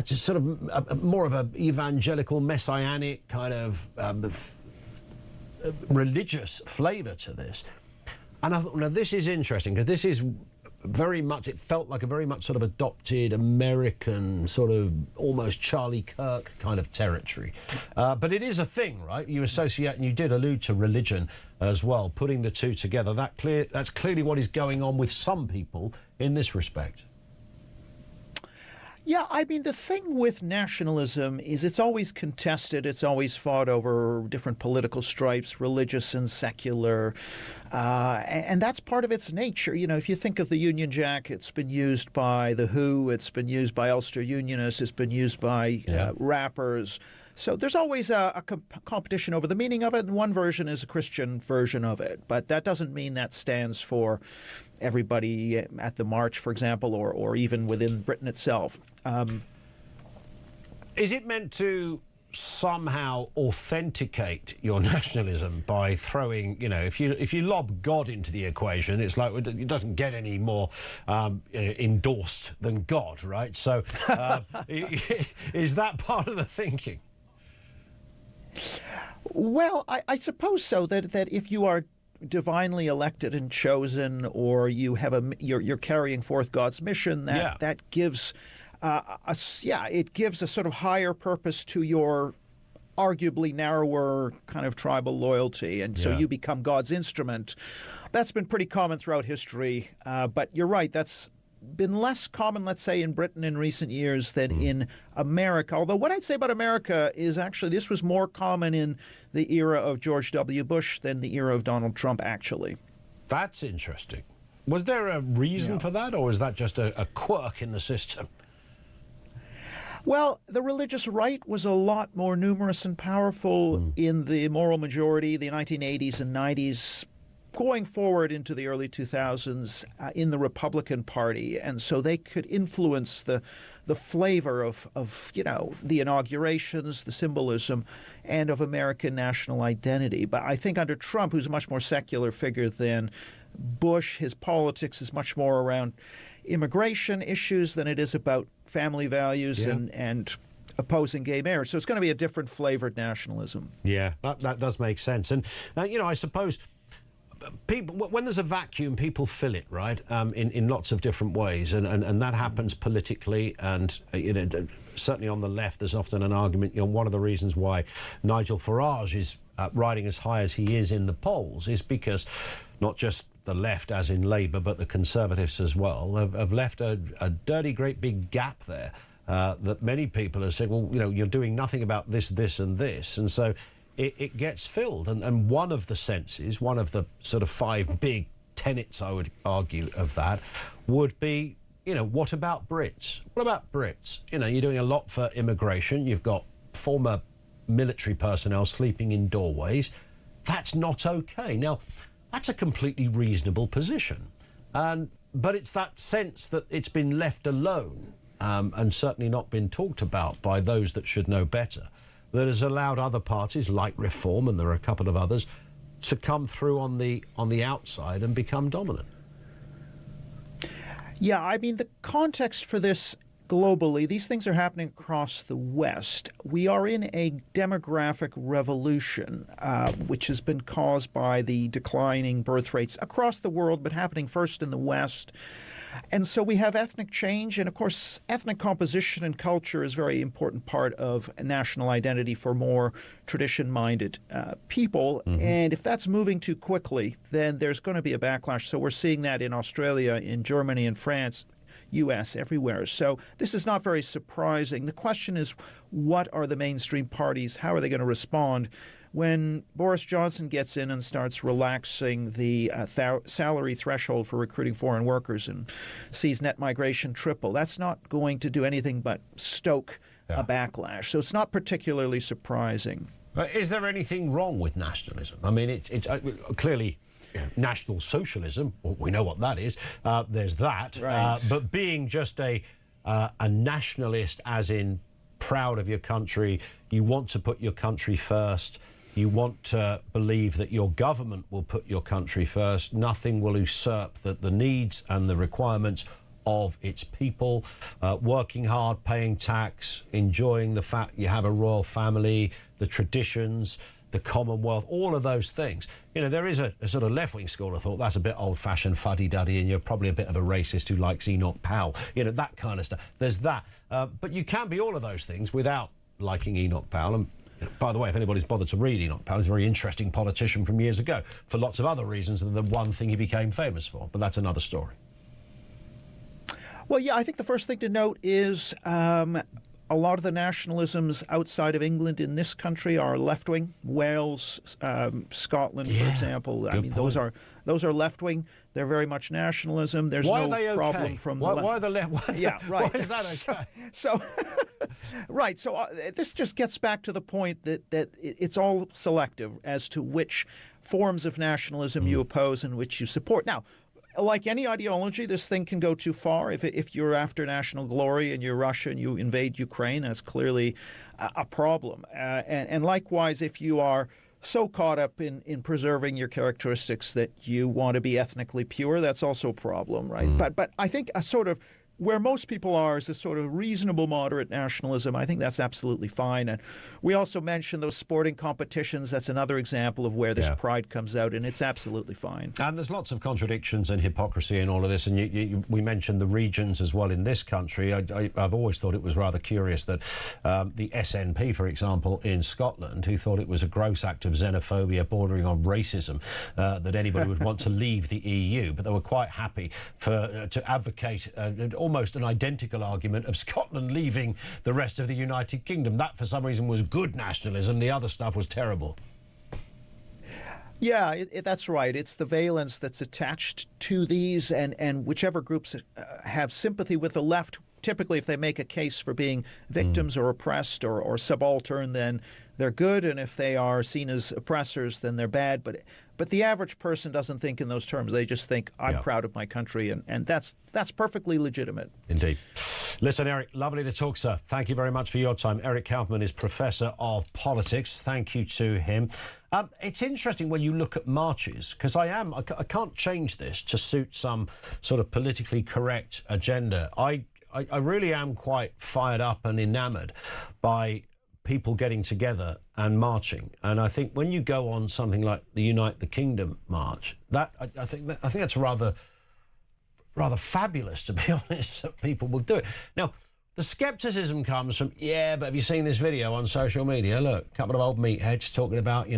Just sort of more of a evangelical, messianic kind of religious flavour to this. And I thought, now this is interesting, because this is very much, it felt like a very much sort of adopted American, sort of almost Charlie Kirk kind of territory. But it is a thing, right? You associate, and you did allude to religion as well, putting the two together. That's clearly what is going on with some people in this respect. Yeah, I mean, the thing with nationalism is it's always contested. It's always fought over different political stripes, religious and secular. And that's part of its nature. If you think of the Union Jack, it's been used by The Who, it's been used by Ulster Unionists, it's been used by rappers. So there's always a competition over the meaning of it, and one version is a Christian version of it. But that doesn't mean that stands for everybody at the march, for example, or even within Britain itself. Is it meant to somehow authenticate your nationalism by throwing, if you lob God into the equation, it's like it doesn't get any more endorsed than God, right? So is that part of the thinking? Well, I suppose so, that if you are divinely elected and chosen, or you have you're carrying forth God's mission, that gives it gives a sort of higher purpose to your arguably narrower kind of tribal loyalty, and so you become God's instrument. That's been pretty common throughout history, but you're right, that's been less common, let's say, in Britain in recent years than in America. Although what I'd say about America is actually this was more common in the era of George W. Bush than the era of Donald Trump, actually. That's interesting. Was there a reason for that, or is that just a quirk in the system? Well, the religious right was a lot more numerous and powerful in the moral majority, the 1980s and 90s, going forward into the early 2000s in the Republican Party. And so they could influence the flavor of the inaugurations, the symbolism, and of American national identity. But I think under Trump, who's a much more secular figure than Bush, his politics is much more around immigration issues than it is about family values and opposing gay marriage. So it's going to be a different flavored nationalism. Yeah, that does make sense. And, I suppose people, when there's a vacuum, people fill it, right, in lots of different ways. And that happens politically. And, certainly on the left, there's often an argument, one of the reasons why Nigel Farage is riding as high as he is in the polls is because not just the left, as in Labour, but the Conservatives as well, have left a dirty, great big gap there that many people have said, well, you're doing nothing about this, this and this. And so it gets filled. And one of the senses, one of the sort of 5 big tenets, I would argue, of that would be, what about Brits? What about Brits? You're doing a lot for immigration. You've got former military personnel sleeping in doorways. That's not okay. Now, that's a completely reasonable position. But it's that sense that it's been left alone and certainly not been talked about by those that should know better that has allowed other parties like Reform, and there are a couple of others, to come through on the outside and become dominant. Yeah, I mean, the context for this globally, these things are happening across the West. We are in a demographic revolution, which has been caused by the declining birth rates across the world, but happening first in the West. And so we have ethnic change, and of course, ethnic composition and culture is a very important part of national identity for more tradition-minded people. And if that's moving too quickly, then there's going to be a backlash. So we're seeing that in Australia, in Germany, in France, U.S., everywhere. So this is not very surprising. The question is, what are the mainstream parties? How are they going to respond when Boris Johnson gets in and starts relaxing the salary threshold for recruiting foreign workers and sees net migration triple? That's not going to do anything but stoke a backlash. So it's not particularly surprising. Is there anything wrong with nationalism? I mean, it's clearly National Socialism, well, we know what that is. There's that. Right. But being just a nationalist, as in proud of your country, you want to put your country first, you want to believe that your government will put your country first, nothing will usurp the needs and the requirements of its people, working hard, paying tax, enjoying the fact you have a royal family, the traditions, the Commonwealth, all of those things. There is a sort of left-wing school of thought, that's a bit old-fashioned fuddy-duddy and you're probably a bit of a racist who likes Enoch Powell, that kind of stuff. There's that. But you can be all of those things without liking Enoch Powell. And by the way, if anybody's bothered to read Enoch Powell, he's a very interesting politician from years ago for lots of other reasons than the one thing he became famous for. But that's another story. Well, yeah, I think the first thing to note is a lot of the nationalisms outside of England in this country are left-wing. Wales, Scotland, for example. I mean, those are left-wing. They're very much nationalism. There's why no are they okay? problem from why are the left? Yeah, right. Why is that okay? So right. So this just gets back to the point that it's all selective as to which forms of nationalism you oppose and which you support. Now, like any ideology, this thing can go too far. If you're after national glory and you're Russia and you invade Ukraine, that's clearly a problem. And likewise, if you are so caught up in preserving your characteristics that you want to be ethnically pure, that's also a problem, right? But I think a sort of where most people are is a sort of reasonable, moderate nationalism. I think that's absolutely fine. And we also mentioned those sporting competitions. That's another example of where this pride comes out, and it's absolutely fine. And there's lots of contradictions and hypocrisy in all of this. And we mentioned the regions as well in this country. I've always thought it was rather curious that the SNP, for example, in Scotland, who thought it was a gross act of xenophobia bordering on racism that anybody would want to leave the EU, but they were quite happy to advocate almost an identical argument of Scotland leaving the rest of the United Kingdom. That, for some reason, was good nationalism. The other stuff was terrible. Yeah, that's right. It's the valence that's attached to these, and whichever groups have sympathy with the left typically, if they make a case for being victims or oppressed or subaltern, then they're good, and if they are seen as oppressors, then they're bad. But the average person doesn't think in those terms. They just think, I'm proud of my country, and that's perfectly legitimate. Indeed. Listen, Eric, lovely to talk, sir. Thank you very much for your time. Eric Kaufman is Professor of Politics. Thank you to him. It's interesting when you look at marches, because I can't change this to suit some sort of politically correct agenda. I really am quite fired up and enamoured by people getting together and marching. And I think when you go on something like the Unite the Kingdom march, I think that's rather fabulous, to be honest, that people will do it. Now, the scepticism comes from, but have you seen this video on social media? Look, a couple of old meatheads talking about,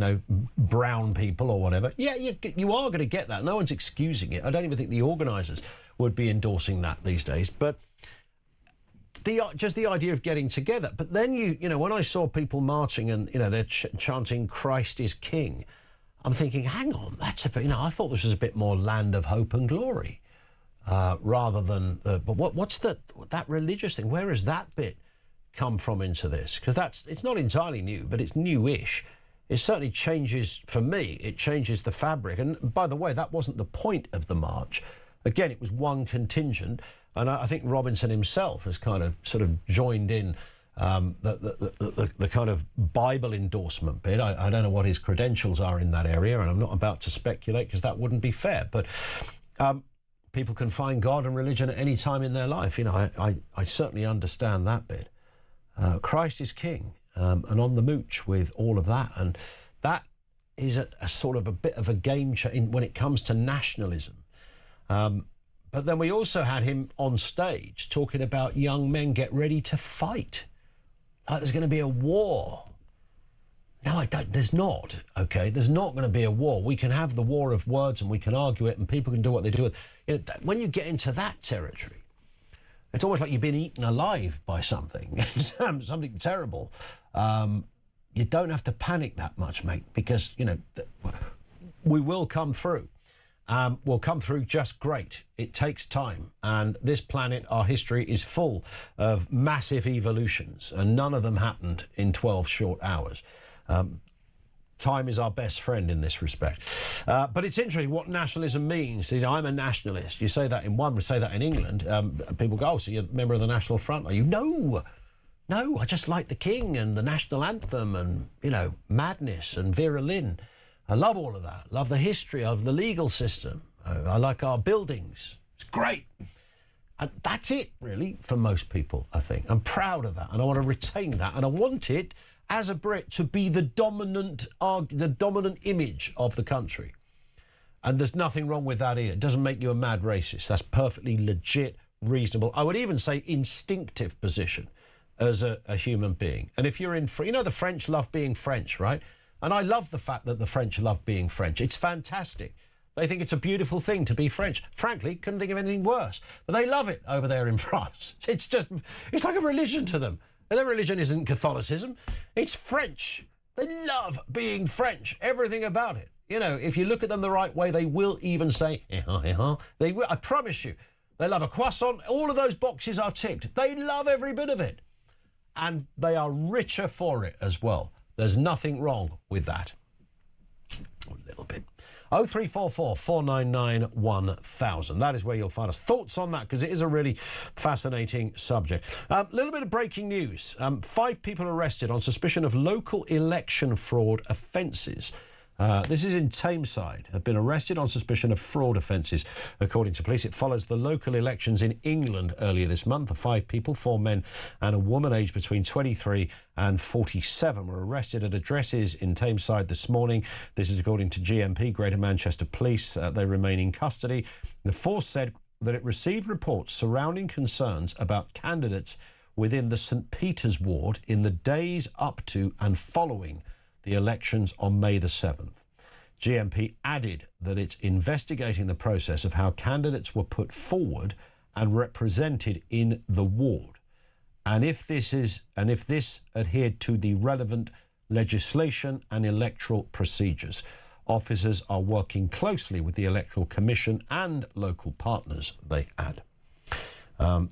brown people or whatever. Yeah, you are going to get that. No one's excusing it. I don't even think the organisers would be endorsing that these days. But just the idea of getting together. But then, when I saw people marching and, they're chanting Christ is King, I'm thinking, hang on, that's a bit, I thought this was a bit more land of hope and glory rather than, but what's that religious thing? Where has that bit come from into this? Because it's not entirely new, but it's newish. It certainly changes, for me, it changes the fabric. And by the way, that wasn't the point of the march. Again, it was one contingent. And I think Robinson himself has kind of sort of joined in the kind of Bible endorsement bit. I don't know what his credentials are in that area, and I'm not about to speculate because that wouldn't be fair. But people can find God and religion at any time in their life. I certainly understand that bit. Christ is King, and on the mooch with all of that. And that is a sort of a bit of a game changer when it comes to nationalism. But then we also had him on stage talking about young men get ready to fight. Like there's going to be a war. No, there's not, OK? There's not going to be a war. We can have the war of words and we can argue it and people can do what they do. When you get into that territory, it's almost like you've been eaten alive by something, something terrible. You don't have to panic that much, mate, because, we will come through. Will come through just great. It takes time. And this planet, our history, is full of massive evolutions, and none of them happened in 12 short hours. Time is our best friend in this respect. But it's interesting what nationalism means. I'm a nationalist. You say that in one, we say that in England. People go, so you're a member of the National Front, are you? No, I just like the King and the national anthem and, madness and Vera Lynn. I love all of that. Love the history of the legal system. I like our buildings. It's great. And that's it, really, for most people, I think. I'm proud of that, and I want to retain that. And I want it, as a Brit, to be the dominant image of the country. And there's nothing wrong with that either. It doesn't make you a mad racist. That's perfectly legit, reasonable. I would even say instinctive position as a human being. And if you're in... the French love being French, right? And I love the fact that the French love being French. It's fantastic. They think it's a beautiful thing to be French. Frankly, couldn't think of anything worse. But they love it over there in France. It's like a religion to them. And their religion isn't Catholicism. It's French. They love being French. Everything about it. If you look at them the right way, they will even say, They will, I promise you. They love a croissant. All of those boxes are ticked. They love every bit of it. And they are richer for it as well. There's nothing wrong with that. A little bit. 0344 499 1000. That is where you'll find us. Thoughts on that, because it is a really fascinating subject. A little bit of breaking news. 5 people arrested on suspicion of local election fraud offences. This is in Tameside, have been arrested on suspicion of fraud offences, according to police. It follows the local elections in England earlier this month. 5 people, 4 men and a woman aged between 23 and 47 were arrested at addresses in Tameside this morning. This is according to GMP, Greater Manchester Police. They remain in custody. The force said that it received reports surrounding concerns about candidates within the St Peter's ward in the days up to and following the elections on May the 7th. GMP added that it's investigating the process of how candidates were put forward and represented in the ward, and if this adhered to the relevant legislation and electoral procedures. Officers are working closely with the Electoral Commission and local partners, they add.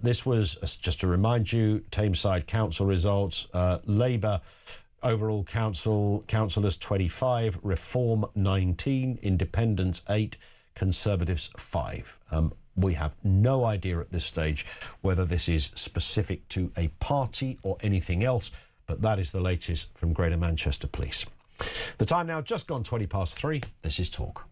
This was, just to remind you, Tameside council results. Labour overall councillors 25, Reform 19, Independents 8, Conservatives 5. We have no idea at this stage whether this is specific to a party or anything else, but that is the latest from Greater Manchester Police. The time now just gone 20 past 3. This is Talk.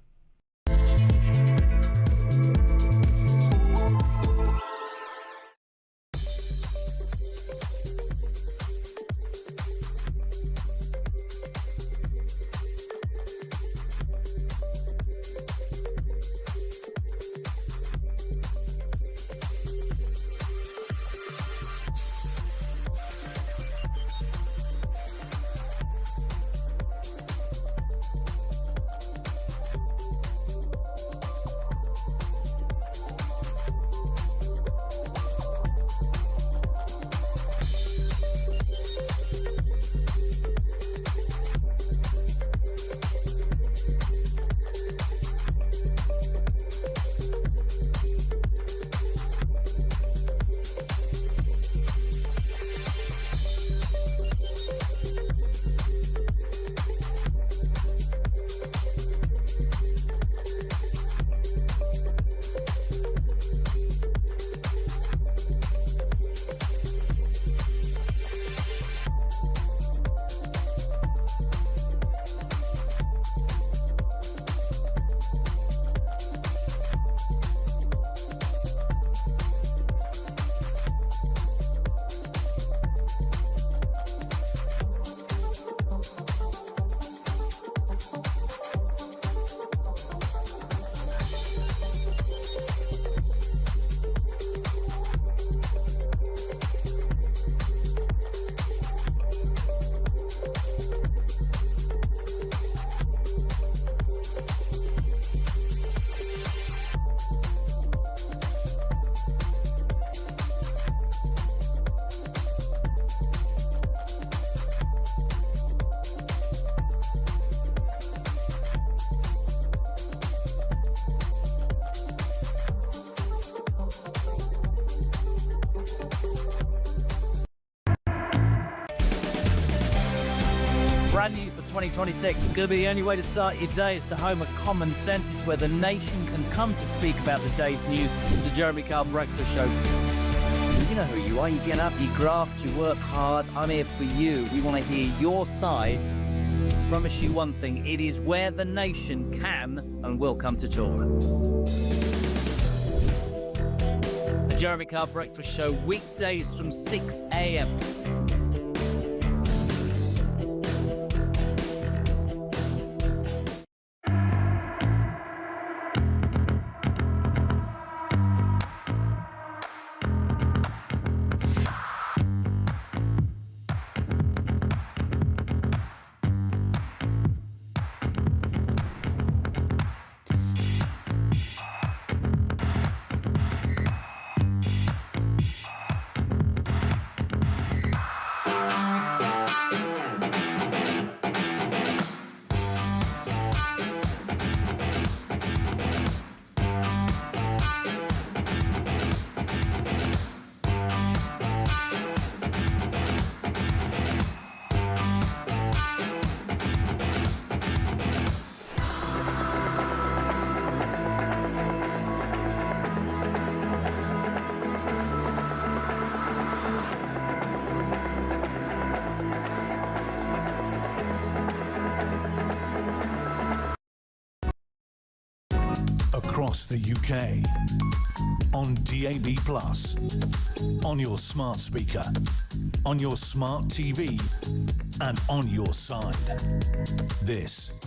Brand new for 2026. It's going to be the only way to start your day. It's the home of common sense. It's where the nation can come to speak about the day's news. It's the Jeremy Kyle Breakfast Show. You know who you are. You get up, you graft, you work hard. I'm here for you. We want to hear your side. Promise you one thing. It is where the nation can and will come to talk. The Jeremy Kyle Breakfast Show, weekdays from 6 a.m. Across the UK, on DAB+, on your smart speaker, on your smart TV, and on your side. This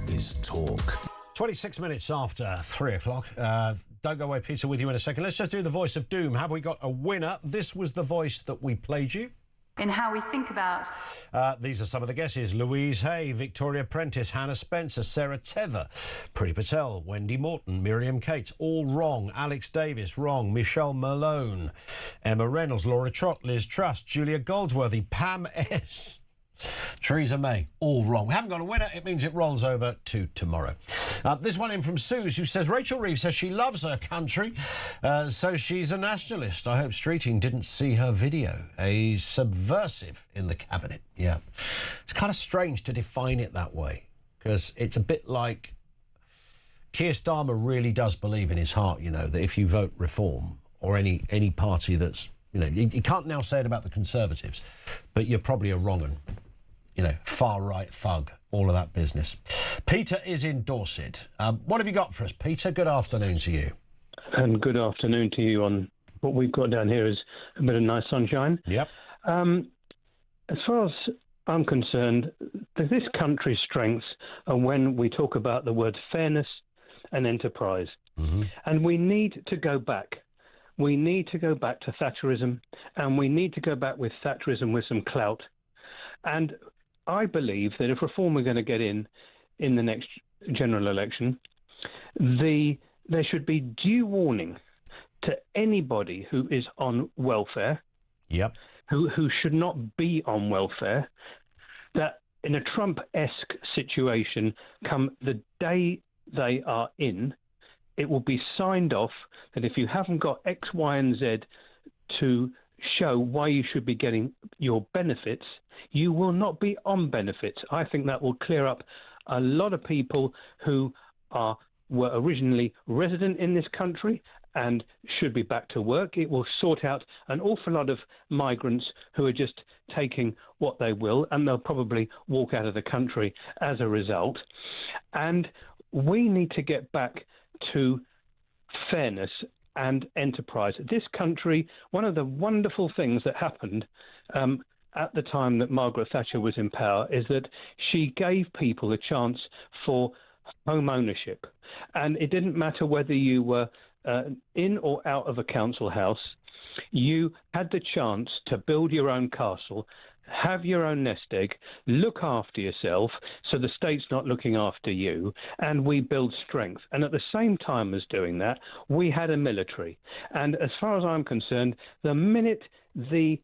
is Talk. 26 minutes after 3 o'clock. Don't go away, Peter, with you in a second. Let's just do the voice of doom. Have we got a winner? This was the voice that we played you. In how we think about. These are some of the guesses. Louise Hay, Victoria Prentice, Hannah Spencer, Sarah Tether, Priti Patel, Wendy Morton, Miriam Cates, all wrong. Alex Davis, wrong. Michelle Malone, Emma Reynolds, Laura Trott, Liz Truss, Julia Goldsworthy, Pam S., Theresa May, all wrong. We haven't got a winner. It means it rolls over to tomorrow. This one in from Suze, who says, Rachel Reeves says she loves her country, so she's a nationalist. I hope Streeting didn't see her video. A subversive in the cabinet. Yeah. It's kind of strange to define it that way, because it's a bit like Keir Starmer really does believe in his heart, you know, that if you vote Reform or any party that's, you know, you can't now say it about the Conservatives, but you're probably a wrong un. You know, far-right thug, all of that business. Peter is in Dorset. What have you got for us, Peter? Good afternoon to you. And good afternoon to you. On what we've got down here is a bit of nice sunshine. Yep. As far as I'm concerned, this country's strengths are when we talk about the words fairness and enterprise. Mm-hmm. And we need to go back. We need to go back to Thatcherism, and we need to go back with Thatcherism with some clout. And I believe that if Reform are going to get in the next general election, there should be due warning to anybody who is on welfare, yep, who should not be on welfare, that in a Trump-esque situation, come the day they are in, it will be signed off that if you haven't got X, Y, and Z to show why you should be getting your benefits, you will not be on benefits. I think that will clear up a lot of people who were originally resident in this country and should be back to work. It will sort out an awful lot of migrants who are just taking what they will, and they'll probably walk out of the country as a result. And we need to get back to fairness and enterprise. This country, one of the wonderful things that happened at the time that Margaret Thatcher was in power is that she gave people a chance for home ownership. And it didn't matter whether you were in or out of a council house, you had the chance to build your own castle, have your own nest egg, look after yourself so the state's not looking after you, and we build strength. And at the same time as doing that, we had a military. And as far as I'm concerned, the minute the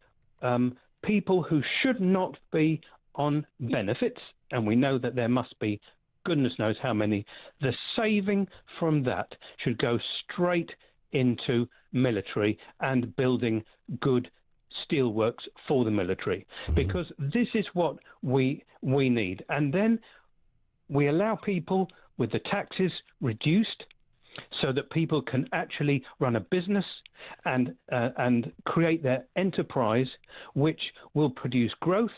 people who should not be on benefits, and we know that there must be goodness knows how many, the saving from that should go straight into military and building good steelworks for the military, because this is what we need. And then we allow people with the taxes reduced so that people can actually run a business and create their enterprise, which will produce growth.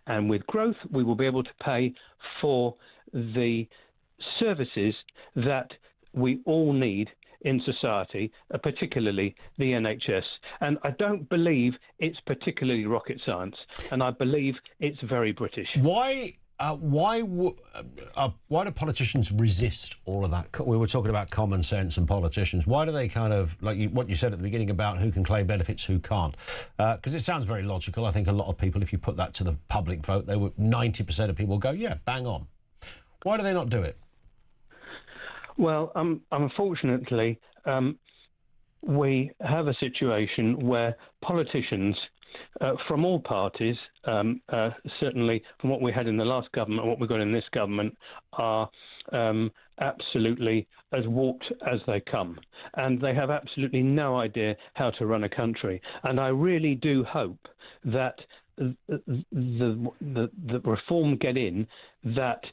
And with growth, we will be able to pay for the services that we all need in society, particularly the NHS. And I don't believe it's particularly rocket science, and I believe it's very British. Why do politicians resist all of that? We were talking about common sense and politicians. Why do they kind of, like what you said at the beginning about who can claim benefits, who can't? Because it sounds very logical. I think a lot of people, if you put that to the public vote, 90% of people go, yeah, bang on. Why do they not do it? Well, unfortunately, we have a situation where politicians from all parties, certainly from what we had in the last government and what we've got in this government, are absolutely as warped as they come. And they have absolutely no idea how to run a country. And I really do hope that the Reform get in, that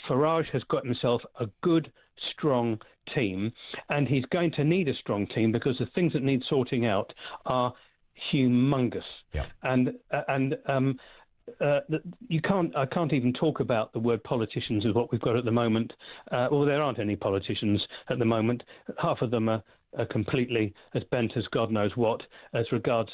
Farage has got himself a good, strong team, and he's going to need a strong team because the things that need sorting out are humongous. Yeah. And I can't even talk about the word politicians as what we've got at the moment. Well, there aren't any politicians at the moment. Half of them are completely as bent as God knows what as regards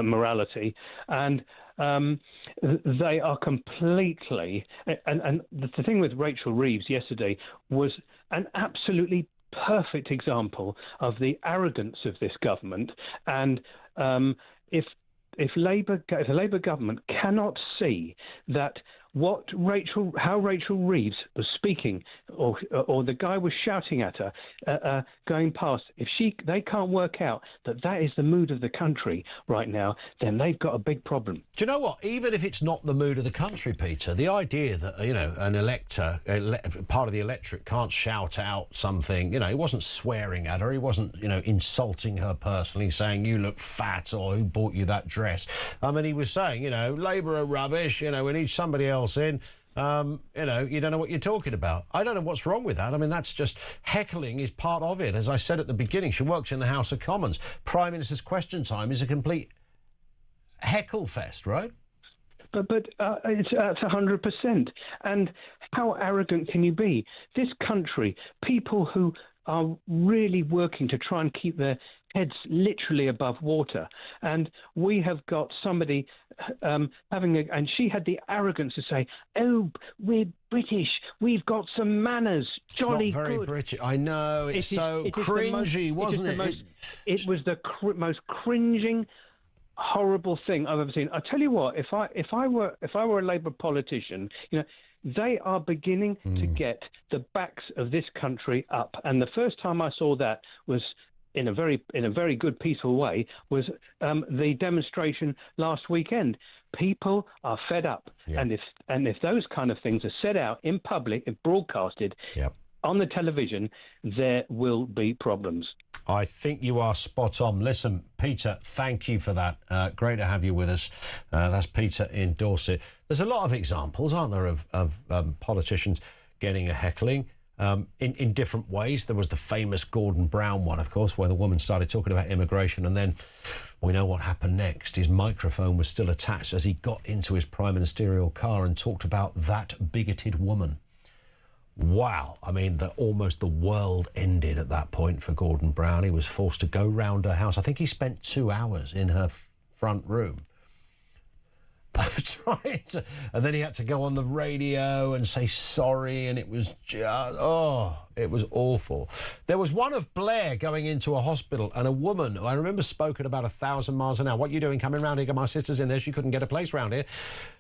morality, and they are completely. And the thing with Rachel Reeves yesterday was an absolutely perfect example of the arrogance of this government. And if the Labour government cannot see that how Rachel Reeves was speaking, or the guy was shouting at her going past. If they can't work out that is the mood of the country right now, then they've got a big problem. Do you know what? Even if it's not the mood of the country, Peter, the idea that an elector, part of the electorate, can't shout out something. He wasn't swearing at her. He wasn't insulting her personally, saying you look fat or who bought you that dress. I mean, he was saying Labour are rubbish. We need somebody else in. You don't know what you're talking about. I don't know what's wrong with that. I mean, that's just heckling is part of it. As I said at the beginning, she works in the House of Commons. Prime Minister's Question Time is a complete heckle fest, right? But it's 100%. And how arrogant can you be? This country, people who are really working to try and keep their heads literally above water. And we have got somebody and she had the arrogance to say, "Oh, we're British. We've got some manners. Jolly it's not very good." British. I know. It's so cringy, wasn't it? It was the most cringing, horrible thing I've ever seen. I tell you what, if I were a Labour politician, they are beginning to get the backs of this country up. And the first time I saw that was in a very good, peaceful way, was the demonstration last weekend. People are fed up, and if those kind of things are said out in public and broadcasted on the television, there will be problems. I think you are spot on. Listen, Peter, thank you for that. Great to have you with us. That's Peter in Dorset. There's a lot of examples, aren't there, of politicians getting a heckling in different ways. There was the famous Gordon Brown one, of course, where the woman started talking about immigration, and then we know what happened next. His microphone was still attached as he got into his prime ministerial car and talked about that bigoted woman. Wow. I mean, almost the world ended at that point for Gordon Brown. He was forced to go round her house. I think he spent 2 hours in her front room. And then he had to go on the radio and say sorry, and it was just, it was awful. There was one of Blair going into a hospital, and a woman who I remember spoke at about 1,000 miles an hour. "What are you doing coming round here? My sister's in there. She couldn't get a place round here."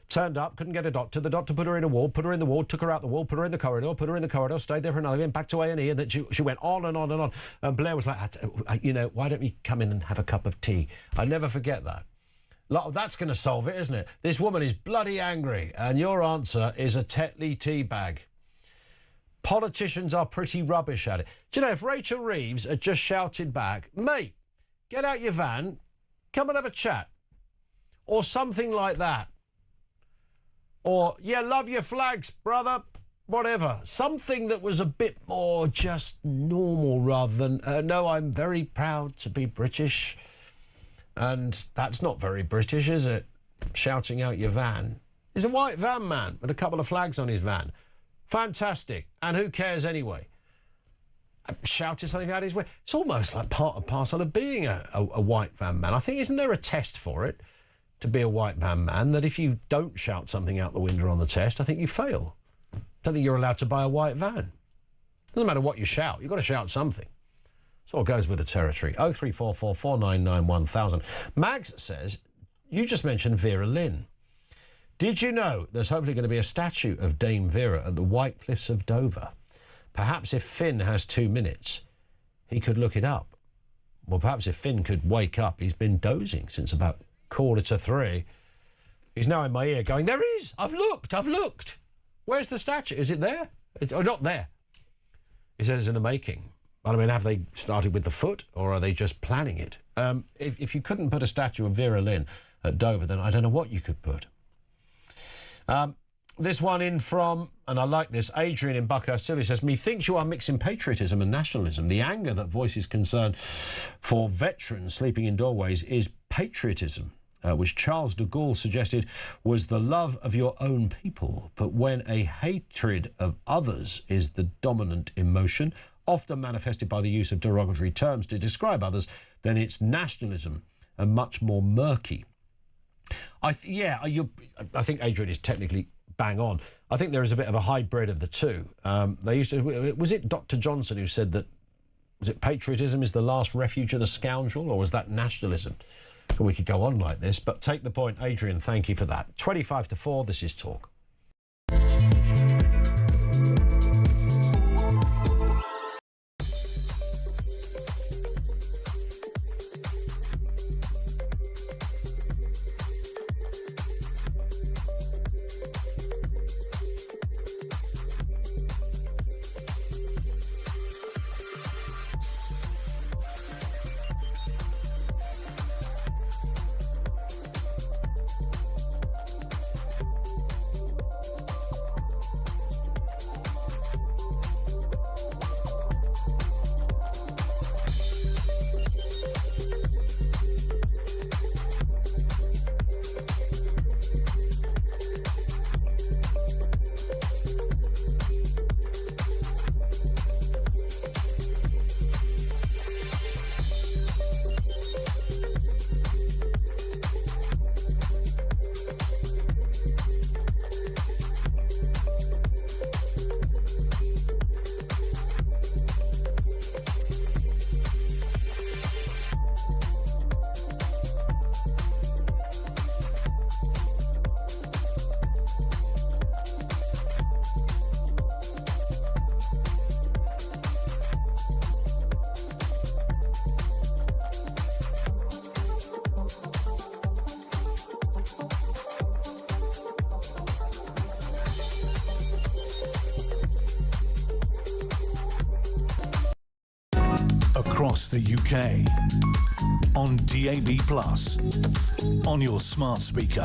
Turned up, couldn't get a doctor. The doctor put her in a ward, put her in the ward, took her out the ward, put her in the corridor, stayed there for another minute, back to A&E, and then she went on and on and on. And Blair was like, why don't we come in and have a cup of tea? I never forget that. That's going to solve it, isn't it? This woman is bloody angry, and your answer is a Tetley tea bag. Politicians are pretty rubbish at it. Do you know, if Rachel Reeves had just shouted back, "Mate, get out your van, come and have a chat," or something like that, or, "Yeah, love your flags, brother," whatever, something that was a bit more just normal rather than, "No, I'm very proud to be British." And that's not very British, is it? Shouting out your van. He's a white van man with a couple of flags on his van. Fantastic. And who cares anyway? Shouting something out his way. It's almost like part and parcel of being a white van man. I think, isn't there a test for it to be a white van man, that if you don't shout something out the window on the test, I think you fail? I don't think you're allowed to buy a white van. Doesn't matter what you shout. You've got to shout something. So it goes with the territory. 0344 499 1000. Mags says, you just mentioned Vera Lynn. Did you know there's hopefully going to be a statue of Dame Vera at the White Cliffs of Dover? Perhaps if Finn has 2 minutes, he could look it up. Well, perhaps if Finn could wake up. He's been dozing since about 2:45. He's now in my ear going, "There is! I've looked! Where's the statue? Is it there? Not there." He says it's in the making. I mean, have they started with the foot, or are they just planning it? If you couldn't put a statue of Vera Lynn at Dover, then I don't know what you could put. This one in from, and I like this, Adrian in Buckhurst Hill, says, "Methinks you are mixing patriotism and nationalism. The anger that voices concern for veterans sleeping in doorways is patriotism, which Charles de Gaulle suggested was the love of your own people. But when a hatred of others is the dominant emotion, often manifested by the use of derogatory terms to describe others, then it's nationalism and much more murky." I think Adrian is technically bang on. I think there is a bit of a hybrid of the two. Was it Dr. Johnson who said that, was it patriotism is the last refuge of the scoundrel, or was that nationalism? So we could go on like this, but take the point, Adrian. Thank you for that. 4:25, this is Talk. across the UK. On DAB+, on your smart speaker,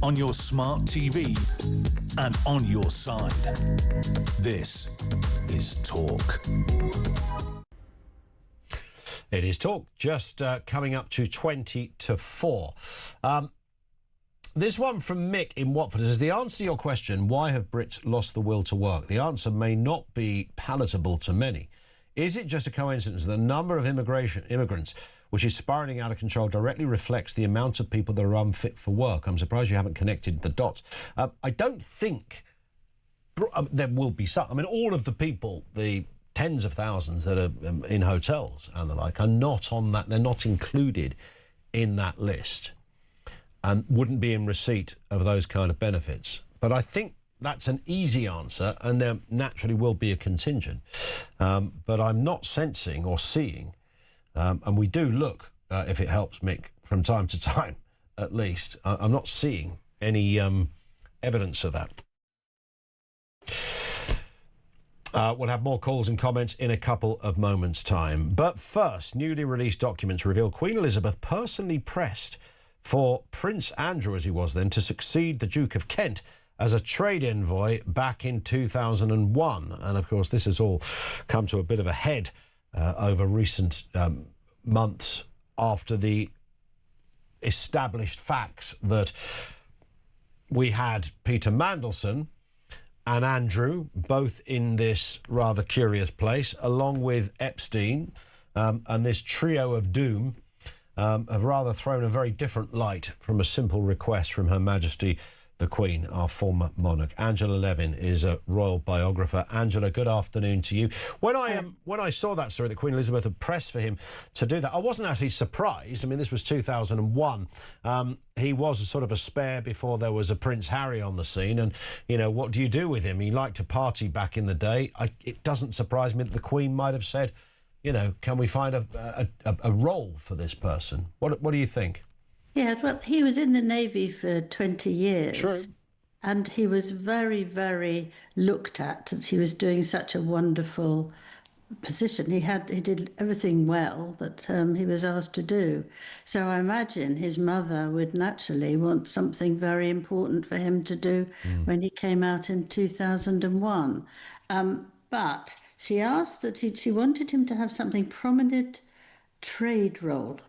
on your smart TV, and on your side. This is Talk. It is Talk, just coming up to 20 to 4. This one from Mick in Watford says, the answer to your question, why have Brits lost the will to work? The answer may not be palatable to many. Is it just a coincidence that the number of immigrants, which is spiralling out of control, directly reflects the amount of people that are unfit for work? I'm surprised you haven't connected the dots. I don't think there will be some. I mean, all of the people, the tens of thousands that are in hotels and the like, are not on that. They're not included in that list and wouldn't be in receipt of those kind of benefits. But I think that's an easy answer, and there naturally will be a contingent. But I'm not sensing or seeing, and we do look, if it helps, Mick, from time to time, at least. I'm not seeing any evidence of that. We'll have more calls and comments in a couple of moments' time. But first, newly released documents reveal Queen Elizabeth personally pressed for Prince Andrew, as he was then, to succeed the Duke of Kent as a trade envoy back in 2001. And, of course, this has all come to a bit of a head over recent months after the established facts that we had Peter Mandelson and Andrew both in this rather curious place, along with Epstein, and this trio of doom have rather thrown a very different light from a simple request from Her Majesty the Queen, our former monarch. Angela Levin is a royal biographer. Angela, good afternoon to you. When I saw that story that Queen Elizabeth had pressed for him to do that, I wasn't actually surprised. I mean, this was 2001. He was a sort of a spare before there was a Prince Harry on the scene. And, you know, what do you do with him? He liked to party back in the day. It doesn't surprise me that the Queen might have said, you know, can we find a role for this person? What do you think? Yeah, well, he was in the Navy for 20 years. True. And he was very, very looked at, as he was doing such a wonderful position. He did everything well that he was asked to do. So I imagine his mother would naturally want something very important for him to do when he came out in 2001. But she asked that she wanted him to have something prominent trade role,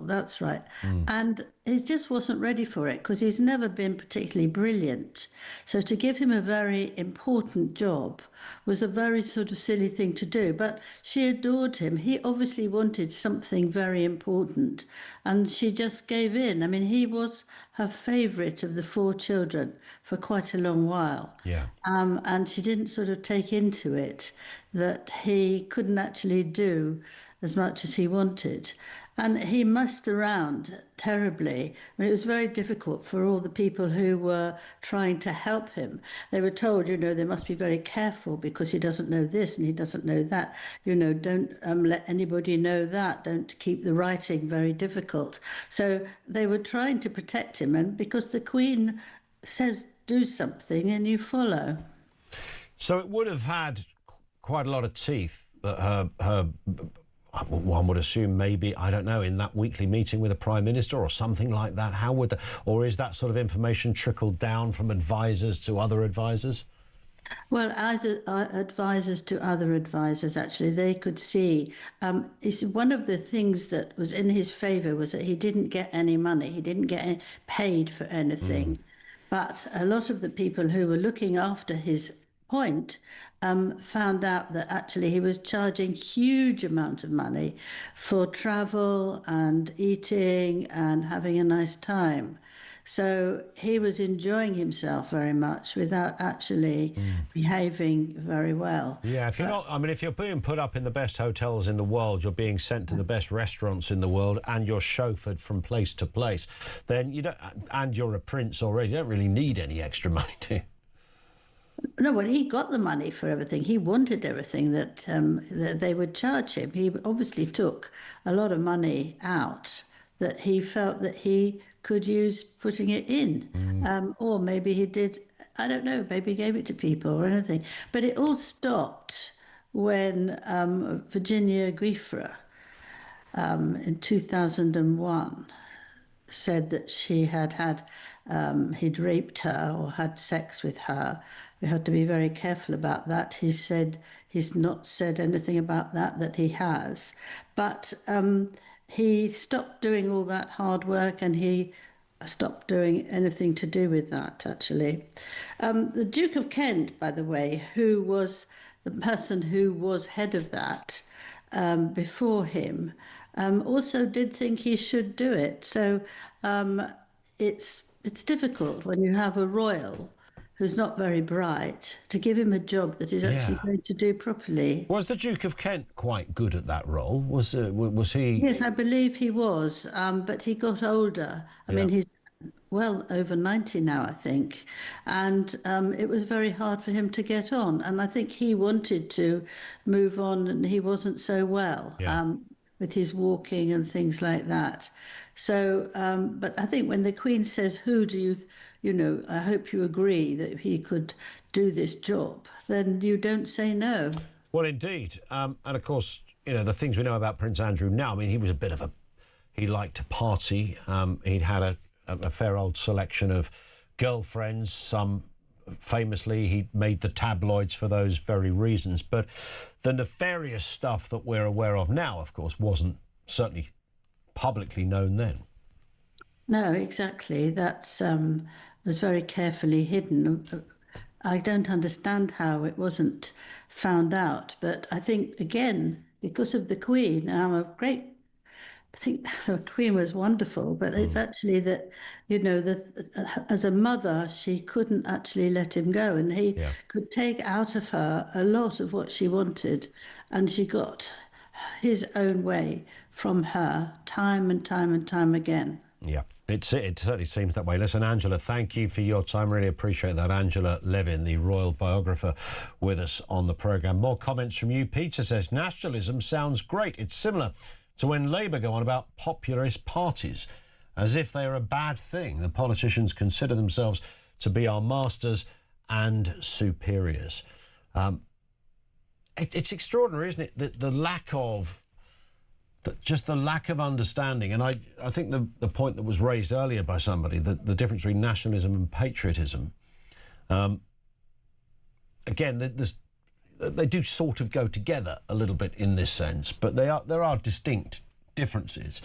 that's right. And he just wasn't ready for it because he's never been particularly brilliant. So to give him a very important job was a very sort of silly thing to do. But she adored him. He obviously wanted something very important, and she just gave in. I mean, he was her favourite of the 4 children for quite a long while. Yeah. And she didn't sort of take into it that he couldn't actually do as much as he wanted. And he mussed around terribly. I mean, it was very difficult for all the people who were trying to help him. They were told, you know, they must be very careful because he doesn't know this and he doesn't know that. You know, don't let anybody know that. Don't keep the writing very difficult. So they were trying to protect him. And because the Queen says do something and you follow. So it would have had quite a lot of teeth that her one would assume maybe, I don't know, in that weekly meeting with a Prime Minister or something like that. How would or is that sort of information trickled down from advisors to other advisors? Well, as advisors to other advisors, actually, they could see. One of the things that was in his favour was that he didn't get any money. He didn't get paid for anything. But a lot of the people who were looking after his point found out that actually he was charging huge amount of money for travel and eating and having a nice time. So he was enjoying himself very much without actually behaving very well. Yeah, if you're not, I mean, if you're being put up in the best hotels in the world, you're being sent to the best restaurants in the world, and you're chauffeured from place to place, then you don't, and you're a prince already, you don't really need any extra money, do you? No, well, he got the money for everything. He wanted everything that they would charge him. He obviously took a lot of money out that he felt that he could use putting it in. Or maybe he did, I don't know, maybe he gave it to people or anything. But it all stopped when Virginia Giuffre in 2001 said that she had he'd raped her or had sex with her. We have to be very careful about that. He's not said anything about that he has. But he stopped doing all that hard work, and he stopped doing anything to do with that, actually. The Duke of Kent, by the way, who was the person who was head of that before him, also did think he should do it. So it's difficult when you have a royal who's not very bright to give him a job that he's actually going to do properly. Was the Duke of Kent quite good at that role? Was he? Yes, I believe he was, but he got older. I mean, he's well over 90 now, I think, and it was very hard for him to get on. And I think he wanted to move on, and he wasn't so well with his walking and things like that. So, but I think when the Queen says, "Who do you, I hope you agree that he could do this job," then you don't say no. Well, indeed. And of course, the things we know about Prince Andrew now, I mean, he was a bit of he liked to party. He'd had a fair old selection of girlfriends. Some famously, he made the tabloids for those very reasons. But the nefarious stuff that we're aware of now, of course, wasn't certainly publicly known then. No, exactly. That's was very carefully hidden. I don't understand how it wasn't found out, but I think, again, because of the Queen, I think the Queen was wonderful, but it's actually that, that as a mother, she couldn't actually let him go, and he could take out of her a lot of what she wanted, and she got his own way from her time and time and time again. Yeah. It certainly seems that way. Listen, Angela, thank you for your time. Really appreciate that. Angela Levin, the royal biographer, with us on the programme. More comments from you. Peter says, nationalism sounds great. It's similar to when Labour go on about populist parties, as if they are a bad thing. The politicians consider themselves to be our masters and superiors. It's extraordinary, isn't it? The lack of... just the lack of understanding. And I think the point that was raised earlier by somebody, the difference between nationalism and patriotism, again, they do sort of go together a little bit in this sense, but there are distinct differences.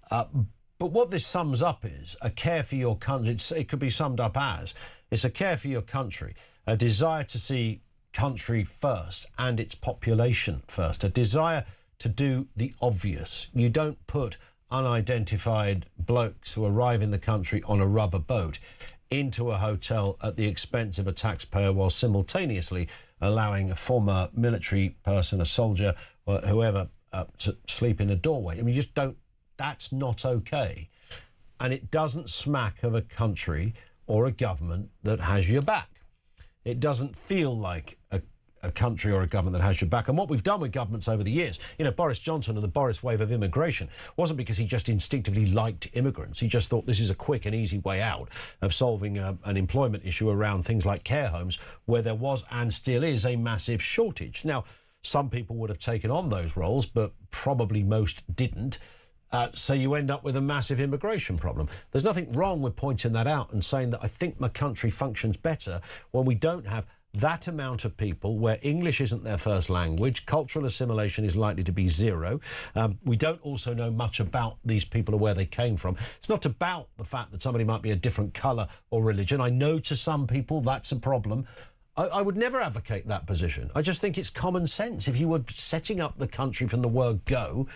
But what this sums up is a care for your country. It could be summed up as, it's a care for your country, a desire to see country first and its population first, a desire to do the obvious. You don't put unidentified blokes who arrive in the country on a rubber boat into a hotel at the expense of a taxpayer while simultaneously allowing a former military person, a soldier, or whoever, to sleep in a doorway. I mean, you just don't... That's not okay. And it doesn't smack of a country or a government that has your back. It doesn't feel like a country or a government that has your back. And what we've done with governments over the years, Boris Johnson and the Boris wave of immigration wasn't because he just instinctively liked immigrants. He just thought this is a quick and easy way out of solving an employment issue around things like care homes, where there was and still is a massive shortage. Now, some people would have taken on those roles, but probably most didn't. So you end up with a massive immigration problem. There's nothing wrong with pointing that out and saying that I think my country functions better when we don't have that amount of people where English isn't their first language, cultural assimilation is likely to be zero. We don't also know much about these people or where they came from. It's not about the fact that somebody might be a different colour or religion. I know to some people that's a problem. I would never advocate that position. I just think it's common sense. If you were setting up the country from the word go,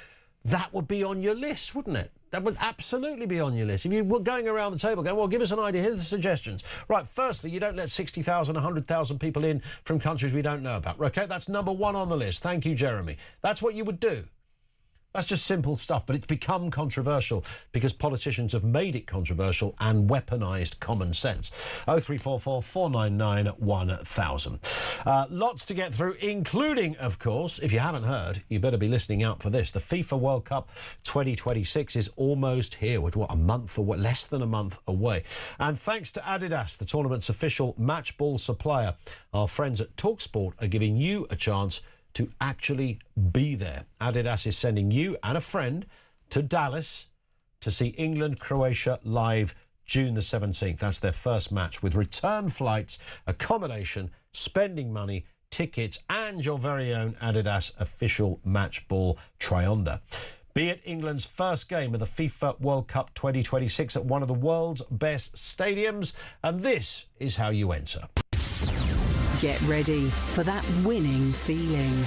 that would be on your list, wouldn't it? That would absolutely be on your list. If you were going around the table going, well, give us an idea, here's the suggestions. Right, firstly, you don't let 60,000, 100,000 people in from countries we don't know about. OK, that's number one on the list. Thank you, Jeremy. That's what you would do. That's just simple stuff, but it's become controversial because politicians have made it controversial and weaponised common sense. 0344 499 1000. Lots to get through, including, of course, if you haven't heard, you better be listening out for this. The FIFA World Cup 2026 is almost here. With what, a month or less than a month away. And thanks to Adidas, the tournament's official match ball supplier, our friends at TalkSport are giving you a chance to actually be there. Adidas is sending you and a friend to Dallas to see England-Croatia live June the 17th. That's their first match, with return flights, accommodation, spending money, tickets, and your very own Adidas official match ball Trionder. Be at England's first game of the FIFA World Cup 2026 at one of the world's best stadiums, and this is how you enter. Get ready for that winning feeling.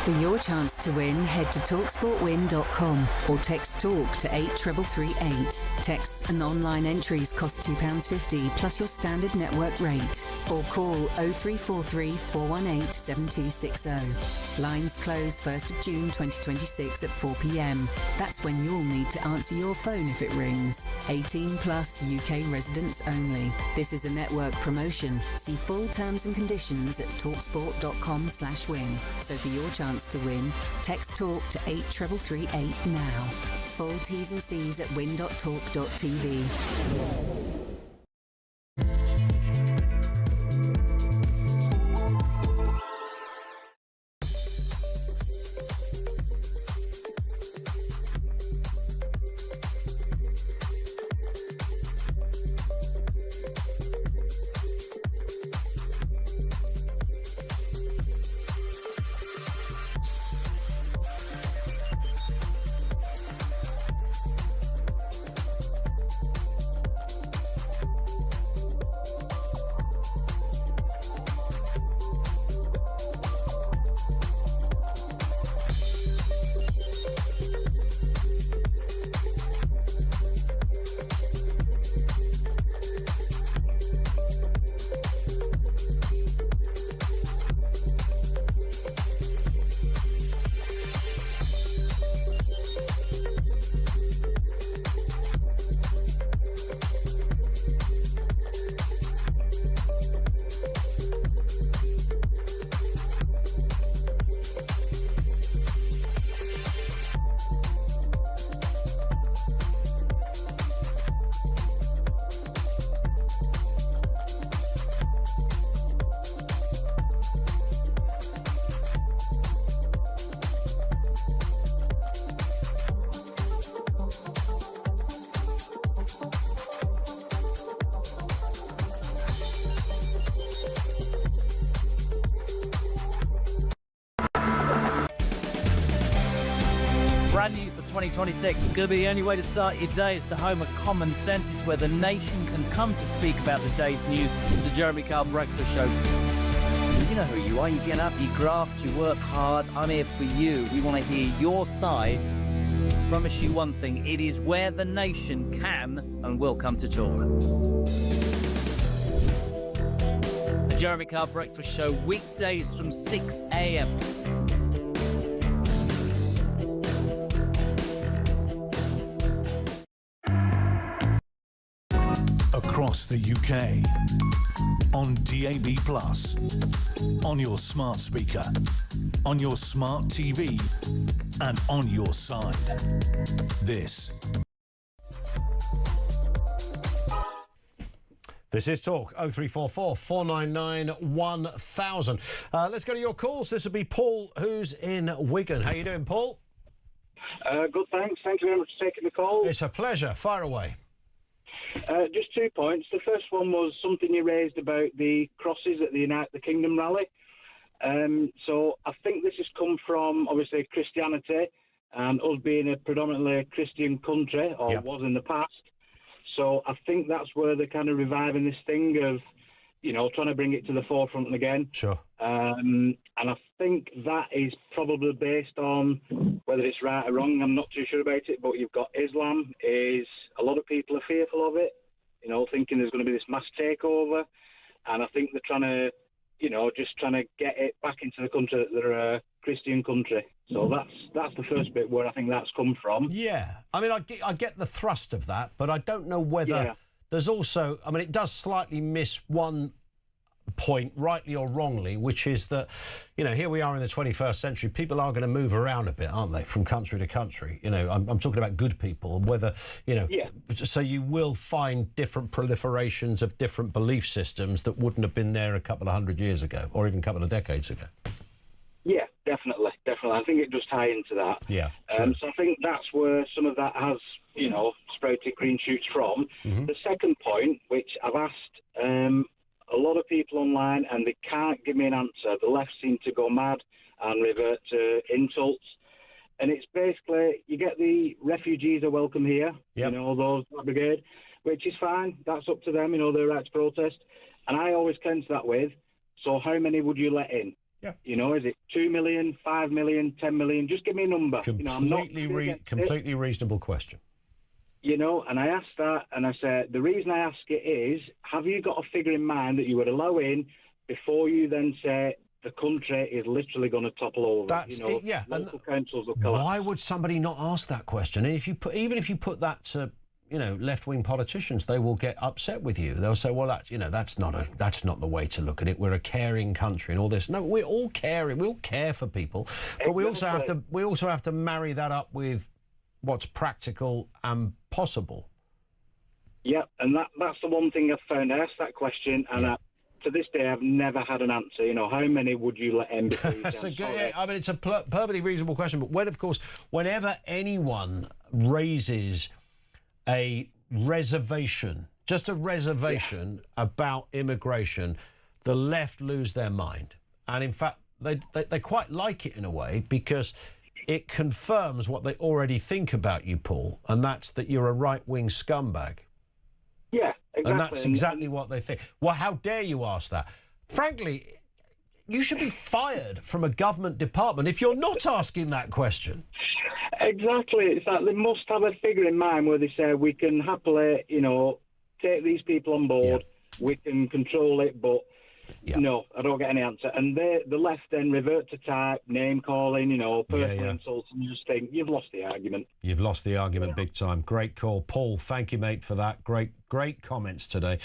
For your chance to win, head to talksportwin.com or text TALK to 83338. Texts and online entries cost £2.50 plus your standard network rate. Or call 0343 418 7260. Lines close 1st of June 2026 at 4 p.m. That's when you'll need to answer your phone if it rings. 18 plus UK residents only. This is a network promotion. See full terms and conditions at talksport.com/win. So for your chance to win, text TALK to 83338 now. Full T's and C's at win.talk.tv. Brand new for 2026. It's going to be the only way to start your day. It's the home of common sense. It's where the nation can come to speak about the day's news. It's the Jeremy Kyle Breakfast Show. You know who you are. You get up, you graft, you work hard. I'm here for you. We want to hear your side. Promise you one thing. It is where the nation can and will come to talk. The Jeremy Kyle Breakfast Show, weekdays from 6 a.m. Across the UK, on DAB+, on your smart speaker, on your smart TV, and on your side. This is Talk 0344 499 1000. Let's go to your calls. This will be Paul, who's in Wigan. How you doing, Paul? Good, thanks. Thank you very much for taking the call. It's a pleasure. Fire away. Just 2 points. The first one was something you raised about the crosses at the United Kingdom rally. So I think this has come from, obviously, Christianity and us being a predominantly Christian country, or was in the past. So I think that's where they're kind of reviving this thing of, you know, trying to bring it to the forefront again. Sure. And I think that is probably based on whether it's right or wrong. I'm not too sure about it, but you've got Islam. Is a lot of people are fearful of it, you know, thinking there's going to be this mass takeover. And I think they're trying to, you know, just trying to get it back into the country that they're a Christian country. So that's the first bit where I think that's come from. Yeah. I mean, I get the thrust of that, but I don't know whether there's also, I mean, it does slightly miss one point, rightly or wrongly, which is that, you know, here we are in the 21st century. People are going to move around a bit, aren't they, from country to country? You know, I'm talking about good people, and whether, you know, so you will find different proliferations of different belief systems that wouldn't have been there a couple of hundred years ago, or even a couple of decades ago. Yeah, definitely. I think it does tie into that. Yeah. So I think that's where some of that has, sprouted green shoots from. Mm-hmm. The second point, which I've asked a lot of people online, and they can't give me an answer. The left seem to go mad and revert to insults. And it's basically, you get the refugees are welcome here, those brigade, which is fine. That's up to them, their right to protest. And I always counter that with, so how many would you let in? Yeah. Is it 2 million, 5 million, 10 million? Just give me a number. Completely reasonable question. And I asked that, and I said, the reason I ask it is, have you got a figure in mind that you would allow in before you then say the country is literally going to topple over? That's it, yeah. Local councils will collapse. Why would somebody not ask that question? And even if you put that to left-wing politicians, they will get upset with you. They'll say, well, that's not the way to look at it. We're a caring country and all this. No, we're all caring. We all care for people, but we also have to marry that up with what's practical and possible. Yeah, and that's the one thing I've found. I asked that question, and to this day, I've never had an answer. How many would you let in? That's a good. I mean, it's a perfectly reasonable question. But whenever anyone raises a reservation, just a reservation about immigration, the left lose their mind. And in fact, they quite like it in a way, because it confirms what they already think about you, Paul, and that's that you're a right-wing scumbag. Yeah, exactly. And that's exactly what they think. Well, how dare you ask that? Frankly, you should be fired from a government department if you're not asking that question. Exactly. It's like they must have a figure in mind where they say we can happily, take these people on board, we can control it, but no, I don't get any answer. And the left then revert to type, name calling, personal insults, and you just think, you've lost the argument. You've lost the argument big time. Great call. Paul, thank you, mate, for that. Great comments today.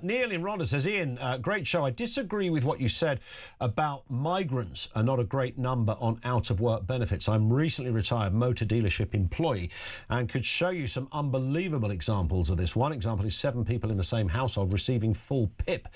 Neil in Rhondda says, Ian, great show. I disagree with what you said about migrants are not a great number on out-of-work benefits. I'm recently retired motor dealership employee and could show you some unbelievable examples of this. One example is 7 people in the same household receiving full PIP.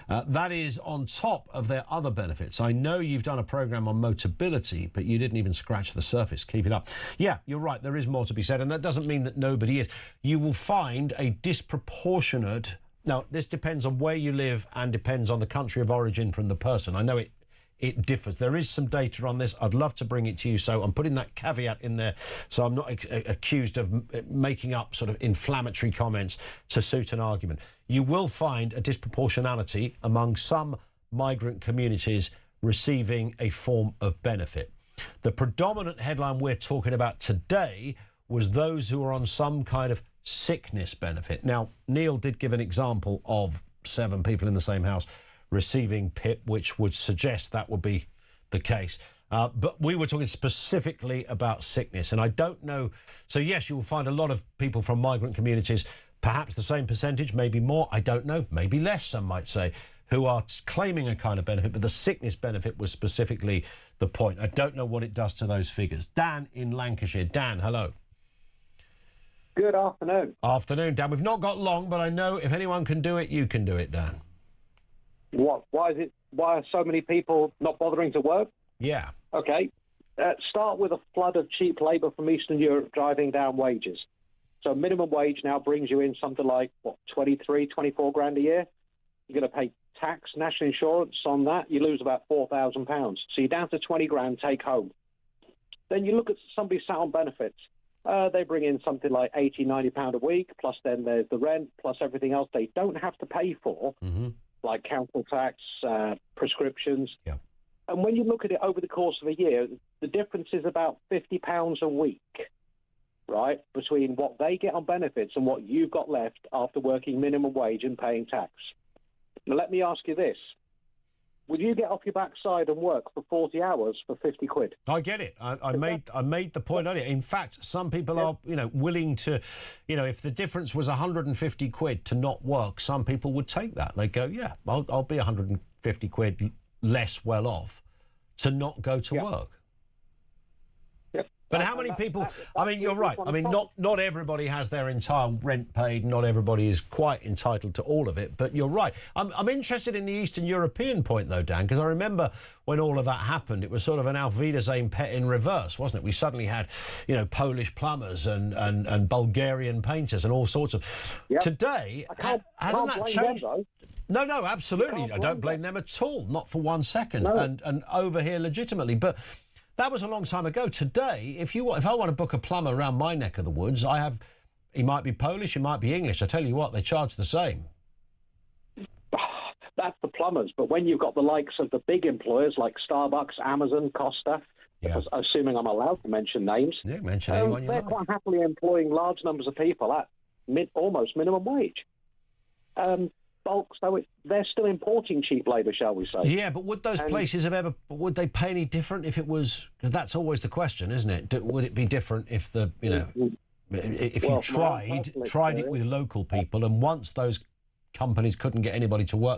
That is on top of their other benefits. I know you've done a programme on Motability, but you didn't even scratch the surface. Keep it up. Yeah, you're right. There is more to be said, and that doesn't mean that nobody is. You will find a disproportionate... Now, this depends on where you live and depends on the country of origin from the person. I know it differs. There is some data on this. I'd love to bring it to you, so I'm putting that caveat in there so I'm not accused of making up sort of inflammatory comments to suit an argument. You will find a disproportionality among some migrant communities receiving a form of benefit. The predominant headline we're talking about today was those who are on some kind of sickness benefit. Now, Neil did give an example of 7 people in the same house receiving PIP, which would suggest that would be the case. But we were talking specifically about sickness, and I don't know. So, yes, you will find a lot of people from migrant communities, perhaps the same percentage, maybe more, I don't know, maybe less, some might say, who are claiming a kind of benefit, but the sickness benefit was specifically the point. I don't know what it does to those figures. Dan in Lancashire. Dan, hello. Good afternoon. Afternoon, Dan. We've not got long, but I know if anyone can do it, you can do it, Dan. What? Why are so many people not bothering to work? Yeah. Okay. Start with a flood of cheap labour from Eastern Europe driving down wages. So minimum wage now brings you in something like, 23, 24 grand a year? You're going to pay tax, national insurance on that. You lose about £4,000. So you're down to 20 grand take home. Then you look at somebody sat on benefits. They bring in something like £80, £90 a week, plus then there's the rent, plus everything else they don't have to pay for, like council tax, prescriptions. Yeah. And when you look at it over the course of a year, the difference is about £50 a week, right, between what they get on benefits and what you've got left after working minimum wage and paying tax. Now, let me ask you this. Would you get off your backside and work for 40 hours for 50 quid? I get it. I made the point earlier. In fact, some people are, willing to, if the difference was 150 quid to not work, some people would take that. They go, yeah, I'll be 150 quid less well off to not go to work. Yep. But how many people? I mean, you're right. I mean, not everybody has their entire rent paid. Not everybody is quite entitled to all of it. But you're right. I'm interested in the Eastern European point, though, Dan, because I remember when all of that happened, it was sort of an Auf Wiedersehen pet in reverse, wasn't it? We suddenly had, you know, Polish plumbers and Bulgarian painters and all sorts of. Yep. Today, hasn't that changed? No, absolutely. I don't blame them at all. Not for 1 second. No. And over here legitimately, but. That was a long time ago. Today, if I want to book a plumber around my neck of the woods, he might be Polish, he might be English. I tell you what, they charge the same. That's the plumbers. But when you've got the likes of the big employers like Starbucks, Amazon, Costa, assuming I'm allowed to mention names, mention anyone you they're like. quite happily employing large numbers of people at almost minimum wage. Bulk, so they're still importing cheap labour, shall we say? Yeah, but would those places would they pay any different if it was? Because that's always the question, isn't it? Would it be different if if you tried it with local people, and once those companies couldn't get anybody to work